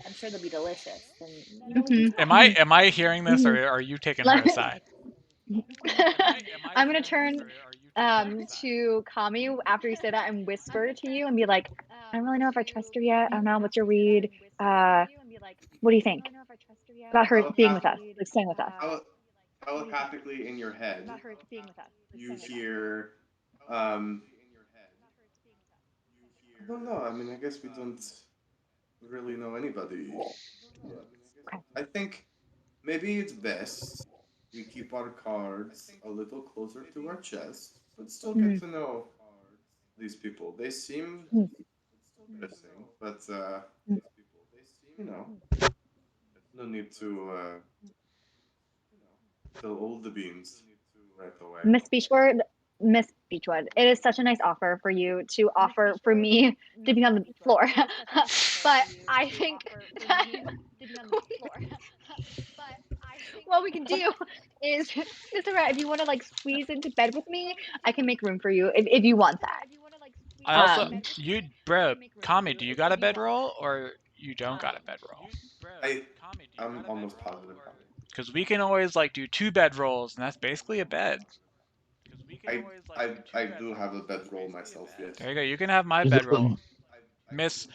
Speaker 7: I'm sure they'll be delicious, and we can
Speaker 3: Mm-hmm.
Speaker 7: talk.
Speaker 6: Am I hearing this, or are you taking her aside?
Speaker 3: I'm gonna turn to Kami after you say that and whisper to you and be like, I don't really know if I trust her yet. I don't know. What's your read? What do you think about her being with us, like staying with us?
Speaker 4: Telepathically in your head, you hear, um, I don't know. I mean, I guess we don't really know anybody yet.
Speaker 3: Okay.
Speaker 4: I think maybe it's best we keep our cards a little closer to our chest, but still get
Speaker 3: Mm,
Speaker 4: to know these people. They seem
Speaker 3: mm,
Speaker 4: interesting, but
Speaker 3: mm.
Speaker 4: you know, no need to spill all the beans right away.
Speaker 3: Miss Beachwood, Miss Beachwood, it is such a nice offer for you to offer for me sleeping on the floor. But I think that what we can do is, Mr. Rat, if you want to like squeeze into bed with me, I can make room for you if you want that.
Speaker 6: I also, bro, Kami, do you got a bedroll or you don't got a bedroll?
Speaker 4: I'm almost positive about it.
Speaker 6: Because we can always like do 2 bedrolls, and that's basically a bed.
Speaker 4: I do have a bedroll myself, yes.
Speaker 6: There you go. You can have my
Speaker 8: Is it
Speaker 6: bedroll, Miss,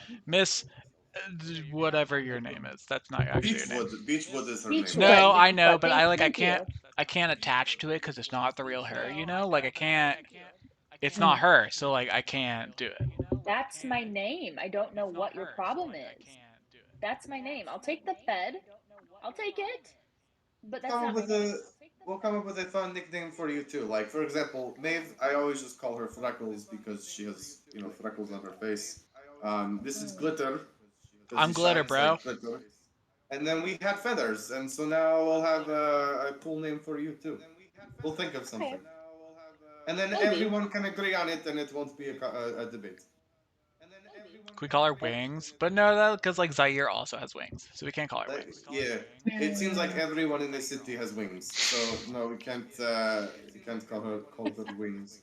Speaker 6: whatever your name is. That's not actually your name.
Speaker 4: Beechwood is her name.
Speaker 6: No,
Speaker 7: Beechwood.
Speaker 6: I know, but
Speaker 7: Thank you.
Speaker 6: I can't attach to it because it's not the real her. Like I can't. It's not
Speaker 3: Mm.
Speaker 6: her, so like I can't do it.
Speaker 7: That's my name. I don't know what your problem is. That's my name. I'll take the bed. I'll take it. But that's
Speaker 4: Come up
Speaker 7: not my
Speaker 4: with
Speaker 7: name.
Speaker 4: we'll come up with a fun nickname for you too. Like for example, Maeve, I always just call her Freckles because she has, freckles on her face. This is Glitter because
Speaker 6: I'm
Speaker 4: he
Speaker 6: glitter,
Speaker 4: shines
Speaker 6: bro.
Speaker 4: like glitter. And then we had Feathers, and so now we'll have a cool name for you too. We'll think of
Speaker 3: Okay.
Speaker 4: something, and then
Speaker 7: Maybe.
Speaker 4: everyone can agree on it, and it won't be a debate.
Speaker 6: Can we call her Wings? But no, that because like Zaire also has wings, so we can't call her Wings.
Speaker 4: Yeah, it seems like everyone in the city has wings, so no, we can't. You can't call her wings.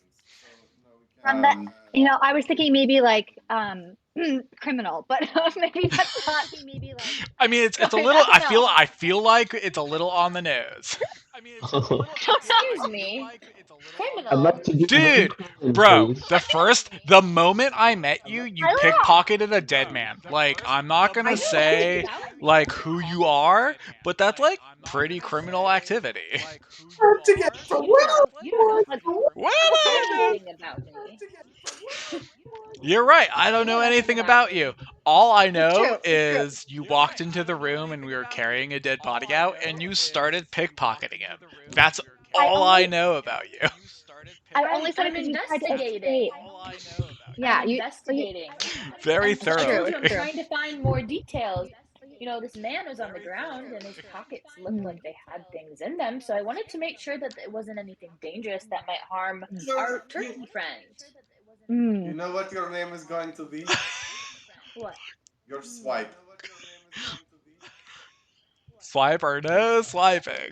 Speaker 3: From that,
Speaker 4: Um,
Speaker 3: I was thinking maybe like criminal, but maybe that's not.
Speaker 6: I mean, it's a
Speaker 3: Going,
Speaker 6: little.
Speaker 3: I don't know.
Speaker 6: I feel like it's a little on the nose.
Speaker 7: Excuse me.
Speaker 8: I'd
Speaker 7: Criminal.
Speaker 8: like to do name
Speaker 6: Dude,
Speaker 8: calling,
Speaker 6: bro,
Speaker 8: please.
Speaker 6: the moment I met you, you
Speaker 3: I don't know.
Speaker 6: pickpocketed a dead man. Like, I'm not
Speaker 3: I
Speaker 6: gonna
Speaker 3: did.
Speaker 6: say, like, who you are, but that's, like, pretty criminal activity.
Speaker 3: You don't know. Like,
Speaker 6: What?
Speaker 7: Anything about me.
Speaker 6: You're right, I don't
Speaker 7: You
Speaker 6: know
Speaker 7: know nothing
Speaker 6: anything
Speaker 7: about
Speaker 6: about
Speaker 7: me.
Speaker 6: you. All I
Speaker 3: it's
Speaker 6: know
Speaker 3: true. It's true.
Speaker 6: is you walked into the room and we were carrying a dead body out, and you started pickpocketing him. That's
Speaker 3: I
Speaker 6: all I
Speaker 3: only
Speaker 6: know about you.
Speaker 3: I only said it
Speaker 7: I'm
Speaker 3: because you tried to
Speaker 7: investigating.
Speaker 3: escape.
Speaker 7: I'm
Speaker 3: Yeah, you
Speaker 7: investigating.
Speaker 6: Very
Speaker 7: I
Speaker 3: it's true.
Speaker 7: told
Speaker 6: thoroughly.
Speaker 7: you
Speaker 3: It's
Speaker 7: I'm
Speaker 3: true.
Speaker 7: trying to find more details. This man was on the ground and his pockets looked
Speaker 3: Mm,
Speaker 7: like they had things in them, so I wanted to make sure that it wasn't anything dangerous that might harm our
Speaker 4: you,
Speaker 7: turkey friend.
Speaker 4: you
Speaker 3: mm.
Speaker 4: know what your name is going to be?
Speaker 7: What?
Speaker 4: Your swipe.
Speaker 6: Swipe or no swiping.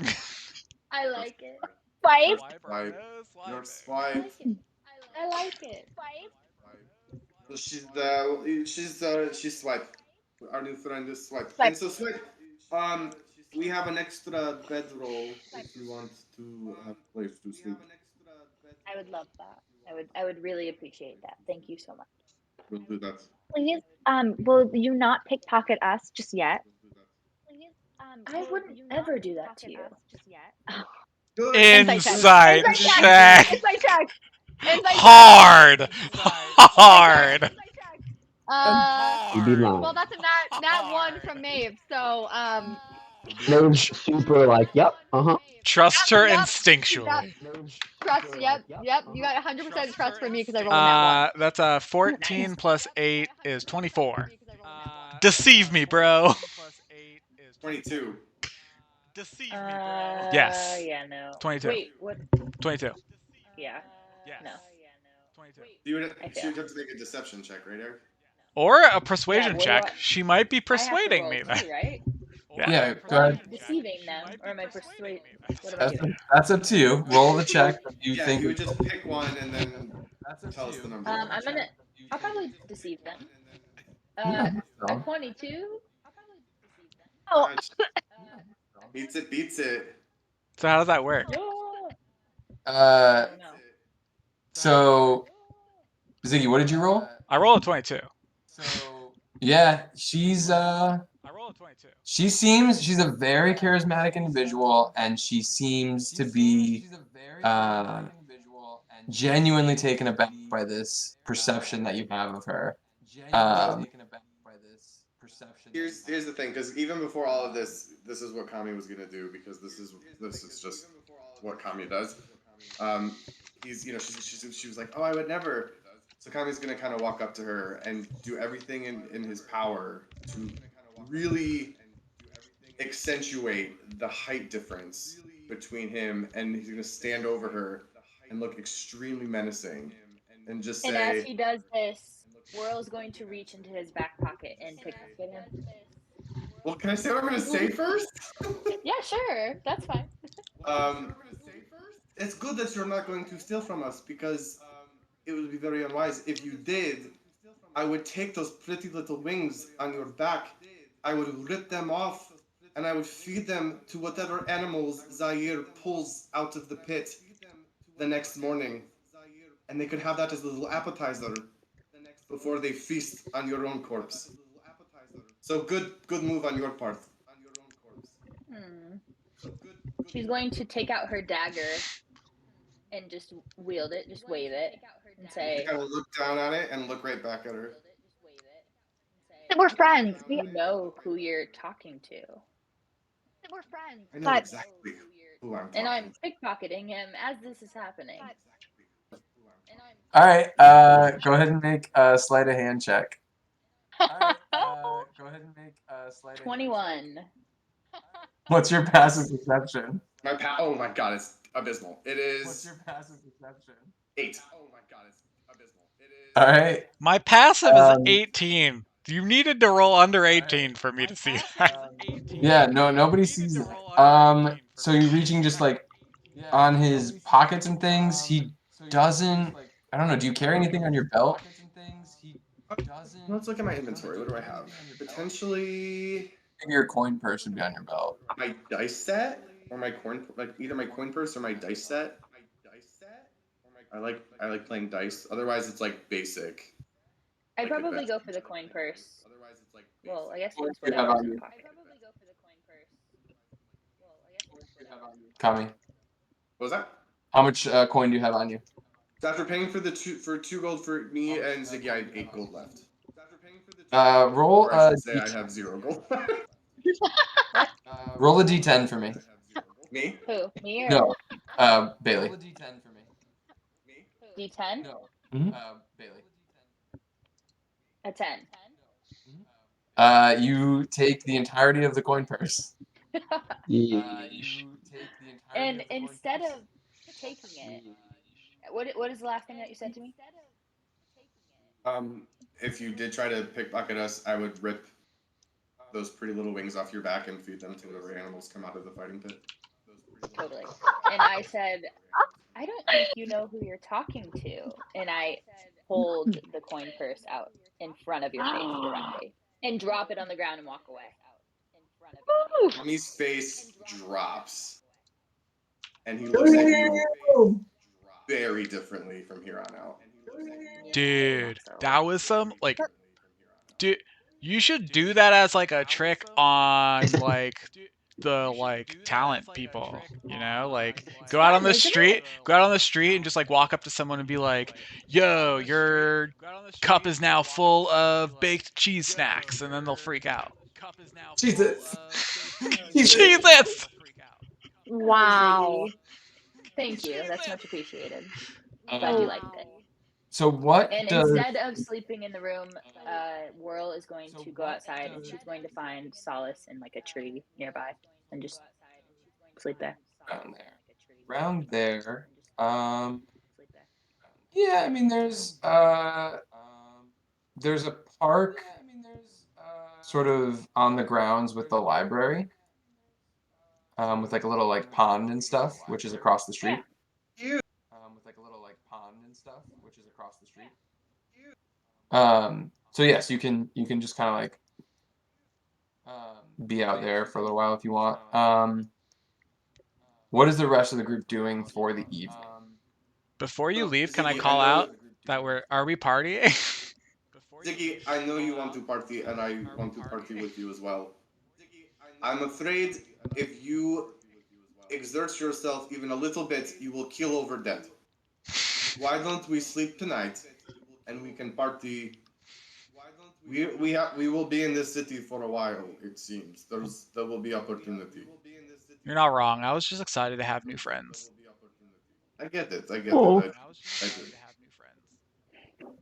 Speaker 7: I like it.
Speaker 3: Fight.
Speaker 4: Swipe. Your
Speaker 7: I
Speaker 4: swipe.
Speaker 7: like it. I like it.
Speaker 4: So she's swipe. Our new friend is swipe.
Speaker 3: Fight.
Speaker 4: And so swipe. We have an extra bedroll if you want to have a place to sleep.
Speaker 7: I would love that. I would really appreciate that. Thank you so much.
Speaker 4: We'll do that.
Speaker 3: Please, will you not pickpocket us just yet?
Speaker 7: I wouldn't ever do that to you.
Speaker 4: Good.
Speaker 3: Insight check.
Speaker 6: Insight
Speaker 3: Insight check.
Speaker 6: check.
Speaker 3: Insight check. Insight check.
Speaker 6: Hard. Hard.
Speaker 5: You'd be lying.
Speaker 3: Well, that's a nat 1 from Maeve. So
Speaker 5: Maeve's super like, yep,
Speaker 6: Trust her
Speaker 3: Yep.
Speaker 6: instinctually.
Speaker 3: Trust. Yep. You got 100% trust from me because I rolled a nat 1.
Speaker 6: That's a 14 plus 8 is 24. Deceive me, bro.
Speaker 4: 22.
Speaker 6: Yes.
Speaker 7: Yeah, no.
Speaker 6: 22.
Speaker 7: Wait, what?
Speaker 6: 22.
Speaker 7: Yeah. No.
Speaker 4: You would,
Speaker 7: I
Speaker 4: she would
Speaker 7: fail.
Speaker 4: have to make a deception check, right, Eric?
Speaker 6: Or a persuasion
Speaker 7: what do
Speaker 6: check. She might be
Speaker 7: I have to
Speaker 6: persuading
Speaker 7: roll
Speaker 6: me.
Speaker 7: too, right?
Speaker 6: Yeah.
Speaker 2: Yeah, go
Speaker 7: Well,
Speaker 2: ahead.
Speaker 7: I'm deceiving them, or am I persuading? What am I
Speaker 2: That's,
Speaker 7: doing?
Speaker 2: that's up to you. Roll the check that you
Speaker 4: Yeah,
Speaker 2: think.
Speaker 4: you would just pick one and then tell us the number.
Speaker 7: I'll probably deceive them.
Speaker 2: Yeah,
Speaker 7: A
Speaker 2: so.
Speaker 7: 22.
Speaker 3: Oh,
Speaker 4: Beats it.
Speaker 6: So how does that work?
Speaker 7: Oh, I
Speaker 2: Uh,
Speaker 7: don't know.
Speaker 2: so Ziggy, what did you roll?
Speaker 6: I roll a 22.
Speaker 2: Yeah, she's a very charismatic individual, and she seems to be genuinely taken aback by this perception that you have of her.
Speaker 4: Here's the thing, because even before all of this, this is what Kami was gonna do, because this is just what Kami does. He's she was like, oh, I would never. So Kami's gonna kind of walk up to her and do everything in his power to really accentuate the height difference between him, and he's gonna stand over her and look extremely menacing and just
Speaker 7: And as
Speaker 4: say,
Speaker 7: he does this, Whirl's going to reach into his back pocket and pickpocket him.
Speaker 4: well, can I say what I'm gonna say first?
Speaker 7: Yeah, sure. That's fine.
Speaker 4: It's good that you're not going to steal from us, because it would be very unwise. If you did, I would take those pretty little wings on your back, I would rip them off, and I would feed them to whatever animals Zaire pulls out of the pit the next morning. And they could have that as a little appetizer before they feast on your own corpse. So good move on your part.
Speaker 7: She's going to take out her dagger and just wield it, just wave it, and say,
Speaker 4: Kind of look down at it and look right back at her.
Speaker 3: we're friends.
Speaker 7: You know who you're talking to.
Speaker 3: We're friends.
Speaker 4: I know exactly who I'm talking
Speaker 7: And I'm pickpocketing him as this is happening.
Speaker 2: All right, go ahead and make a sleight of hand check.
Speaker 7: 21.
Speaker 2: What's your passive perception?
Speaker 4: Oh my god, it's abysmal. It is.
Speaker 2: What's your passive perception?
Speaker 4: 8. Oh my god, it's abysmal. It is.
Speaker 2: All right.
Speaker 6: My passive is 18. You needed to roll under 18 for me to see that.
Speaker 2: Yeah, no, nobody sees it. So you're reaching just like on his pockets and things. He doesn't. I don't know. Do you carry anything on your belt?
Speaker 4: Let's look at my inventory. What do I have? Potentially
Speaker 2: Maybe your coin purse would be on your belt.
Speaker 4: my dice set or my coin, like either my coin purse or my dice set. I like playing dice. Otherwise, it's like basic.
Speaker 7: I'd
Speaker 4: Like
Speaker 7: probably
Speaker 4: advanced
Speaker 7: go for the coin purse. Well, I guess it's
Speaker 2: What do you have
Speaker 7: whatever's
Speaker 2: on
Speaker 7: in
Speaker 2: you?
Speaker 7: pocket.
Speaker 2: Kami,
Speaker 4: What was that?
Speaker 2: how much coin do you have on you?
Speaker 4: So after paying for 2 gold for me and Ziggy, I have 8 gold left.
Speaker 2: Roll
Speaker 4: Or I
Speaker 2: a
Speaker 4: should say I have 0 gold.
Speaker 2: roll a d10 for me.
Speaker 4: Me?
Speaker 7: Who? Me or
Speaker 2: No, Bailey.
Speaker 7: D10?
Speaker 2: Mhm.
Speaker 7: A 10.
Speaker 2: You take the entirety of the coin purse.
Speaker 5: Yeesh.
Speaker 7: And instead of taking it, what is the last thing that you said to me?
Speaker 4: If you did try to pickpocket us, I would rip those pretty little wings off your back and feed them to whatever animals come out of the fighting pit.
Speaker 7: Totally. And I said, I don't think you know who you're talking to. And I hold the coin purse out in front of your face directly and drop it on the ground and walk away.
Speaker 4: Tommy's face drops, and he looks at you very differently from here on out.
Speaker 6: Dude, that was some, like, dude, you should do that as, like, a trick on, like, the like talent people, you know, like
Speaker 1: It's
Speaker 6: go out on
Speaker 1: fun,
Speaker 6: the
Speaker 1: isn't
Speaker 6: street,
Speaker 1: it?
Speaker 6: go out on the street and just like walk up to someone and be like, "Yo, your cup is now full of baked cheese snacks," and then they'll freak out.
Speaker 2: Jesus. Jesus.
Speaker 6: Jesus.
Speaker 3: Wow.
Speaker 7: Thank you. That's much appreciated. Glad you
Speaker 2: Um,
Speaker 7: liked it.
Speaker 2: so what
Speaker 7: And
Speaker 2: does
Speaker 7: instead of sleeping in the room, Whirl is going to go outside and she's going to find solace in like a tree nearby and just sleep there.
Speaker 2: around there? Around there. Yeah, I mean there's a park sort of on the grounds with the library. With like a little like pond and stuff, which is across the
Speaker 3: Yeah.
Speaker 2: street. With like a little like pond and stuff, which is across the street. So yes, you can just kind of like be out there for a little while if you want. What is the rest of the group doing for the evening?
Speaker 6: Before you
Speaker 4: So,
Speaker 6: leave, can I
Speaker 4: Ziggy, I
Speaker 6: call
Speaker 4: know,
Speaker 6: out that are we partying?
Speaker 4: Ziggy, I know you want to party, and I want to party with you as well. I'm afraid if you exert yourself even a little bit, you will keel over dead. Why don't we sleep tonight, and we can party? We will be in this city for a while. It seems there will be opportunity.
Speaker 6: You're not wrong. I was just excited to have new friends.
Speaker 4: I get it. I get
Speaker 8: Oh,
Speaker 4: it. I do.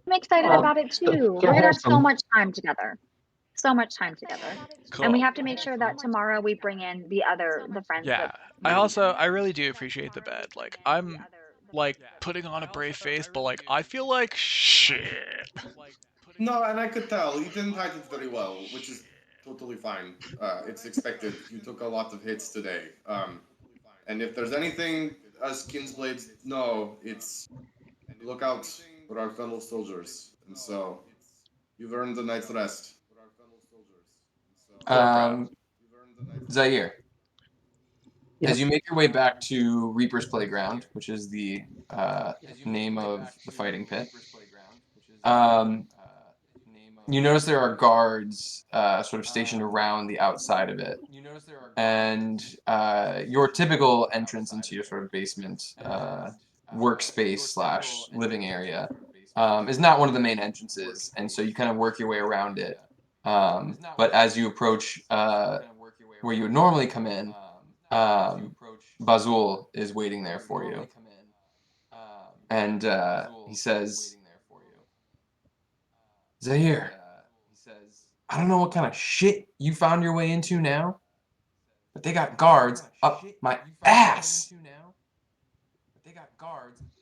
Speaker 3: I'm excited
Speaker 8: um,
Speaker 3: about it too.
Speaker 8: so
Speaker 3: We're gonna have so
Speaker 8: wholesome.
Speaker 3: much time together. So much time together. And we
Speaker 6: Cool.
Speaker 3: have to make sure that tomorrow we bring in the friends
Speaker 6: Yeah.
Speaker 3: that, you know,
Speaker 6: I really do appreciate the bed. Like I'm like putting on a brave face, but like I feel like shit.
Speaker 4: No, and I could tell you didn't hide it very well, which is totally fine. It's expected. You took a lot of hits today. And if there's anything us Kinsblades know, it's look out for our fellow soldiers. And so you've earned a night's rest.
Speaker 6: Cool, bro.
Speaker 2: Zaire,
Speaker 8: Yep.
Speaker 2: as you make your way back to Reaper's Playground, which is the name of the fighting pit, um, you notice there are guards sort of stationed around the outside of it. And your typical entrance into your sort of basement workspace slash living area is not one of the main entrances, and so you kind of work your way around it. But as you approach where you would normally come in, Bazul is waiting there for you, and he says, "Zahir, I don't know what kind of shit you found your way into now, but they got guards up my ass."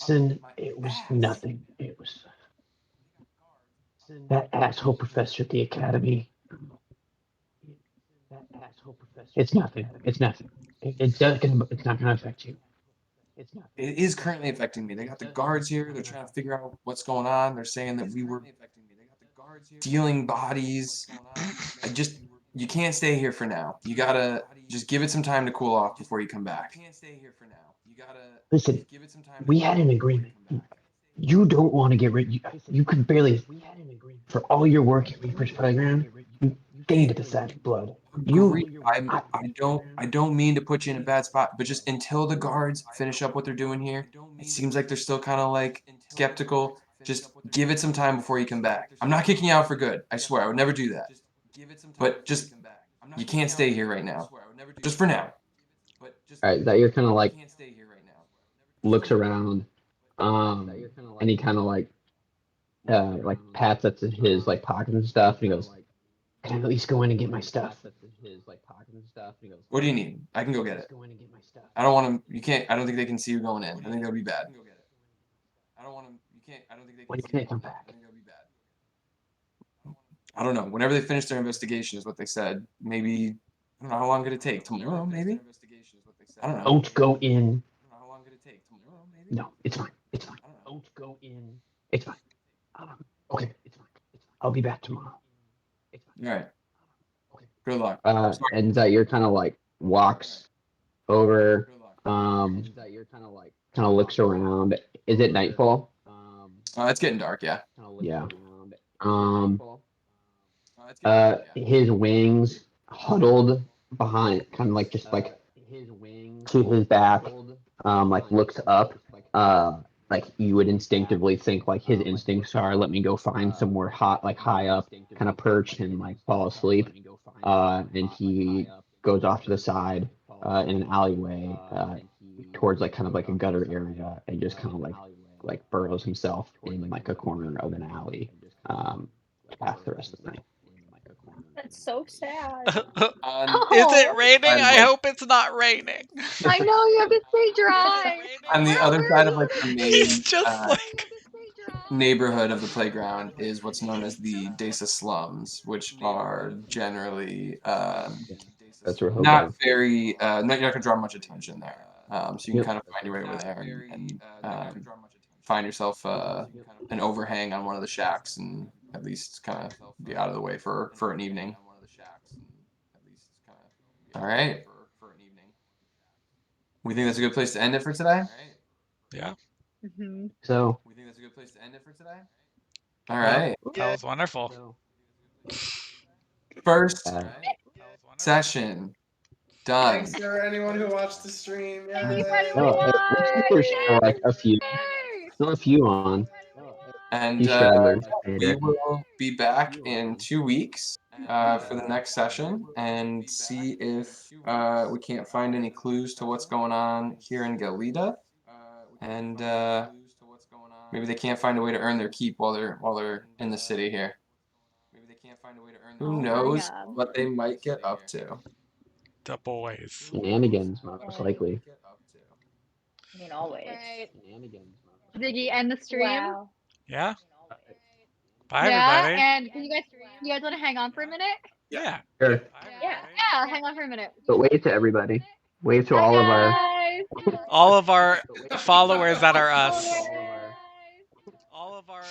Speaker 8: Listen, it was nothing. It was that asshole professor at the academy. It's nothing. It's nothing. It's not gonna affect you.
Speaker 2: It is currently affecting me. They got the guards here. They're trying to figure out what's going on. They're saying that we were stealing bodies. You can't stay here for now. You gotta just give it some time to cool off before you come back.
Speaker 8: Listen, we had an agreement. You don't want to get rid. You could barely, for all your work at Reaper's Playground, you stained the Savage blood.
Speaker 2: Agree.
Speaker 8: I,
Speaker 2: I don't mean to put you in a bad spot, but just until the guards finish up what they're doing here, it seems like they're still kind of like skeptical. Just give it some time before you come back. I'm not kicking you out for good. I swear, I would never do that. But just you can't stay here right now. Just for now.
Speaker 5: All right, that you're kind of like looks around, and he kind of like pats at his like pockets and stuff, and he goes,
Speaker 8: can I at least go in and get my stuff?
Speaker 2: What do you need? I can go get it. I don't want to. You can't. I don't think they can see you going in. I think that would be bad.
Speaker 8: When can I come back?
Speaker 2: I don't know. Whenever they finish their investigation is what they said. Maybe I don't know how long could it take. Tomorrow, maybe. I don't know.
Speaker 8: Don't go in. No, it's fine. It's fine. Don't go in. It's fine. Okay, it's fine. I'll be back tomorrow.
Speaker 2: All right. Good luck.
Speaker 5: and Zaire kind of like walks over, kind of looks around. Is it nightfall?
Speaker 2: It's getting dark. Yeah.
Speaker 5: Yeah. His wings huddled behind, kind of like just like to his back, like looks up, like you would instinctively think like his instincts are, let me go find somewhere hot, like high up, kind of perched and like fall asleep. And he goes off to the side in an alleyway towards like kind of like a gutter area and just kind of like burrows himself in like a corner of an alley to pass the rest of the night.
Speaker 7: That's so sad.
Speaker 2: On,
Speaker 6: Is it
Speaker 3: Oh,
Speaker 6: raining?
Speaker 2: Side of,
Speaker 6: I
Speaker 2: like,
Speaker 6: hope it's not raining.
Speaker 3: I know you have to stay dry.
Speaker 2: on the other
Speaker 3: Where are
Speaker 2: side of
Speaker 3: you?
Speaker 2: like the
Speaker 6: He's
Speaker 2: main
Speaker 6: just like
Speaker 2: neighborhood of the playground is what's known as the Desa slums, which are generally
Speaker 5: That's where he'll
Speaker 2: not
Speaker 5: go.
Speaker 2: very you're not gonna draw much attention there. So you can
Speaker 5: Yep.
Speaker 2: kind of find your way over there and find yourself an overhang on one of the shacks and at least kind of be out of the way for an evening. All right. We think that's a good place to end it for today.
Speaker 6: yeah.
Speaker 3: Mm-hmm.
Speaker 5: So
Speaker 2: All right.
Speaker 6: That was wonderful.
Speaker 2: First
Speaker 5: uh,
Speaker 2: session done.
Speaker 4: Thanks for anyone who watched the stream.
Speaker 3: Thank you for
Speaker 4: Yay!
Speaker 3: anyone who
Speaker 5: it looks like there's still like
Speaker 3: Yay!
Speaker 5: a few on.
Speaker 2: And
Speaker 5: Few stragglers.
Speaker 2: we will be back in 2 weeks for the next session and see if we can't find any clues to what's going on here in Gel Lida. And maybe they can't find a way to earn their keep while they're in the city here. Who
Speaker 3: Oh my
Speaker 2: knows
Speaker 3: God.
Speaker 2: what they might get up to?
Speaker 6: The boys.
Speaker 5: Shenanigans, most likely.
Speaker 7: I mean, always.
Speaker 3: Right. Ziggy, end the stream.
Speaker 7: Wow.
Speaker 6: Yeah. Bye,
Speaker 3: Yeah,
Speaker 6: everybody.
Speaker 3: and can you guys want to hang on for a minute?
Speaker 6: Yeah.
Speaker 5: Sure.
Speaker 7: Yeah.
Speaker 3: Yeah, hang on for a minute.
Speaker 5: But wave to everybody. Wave to
Speaker 3: Hi
Speaker 5: all of our.
Speaker 3: guys.
Speaker 6: All of our followers that are us.
Speaker 3: Bye.
Speaker 6: All of our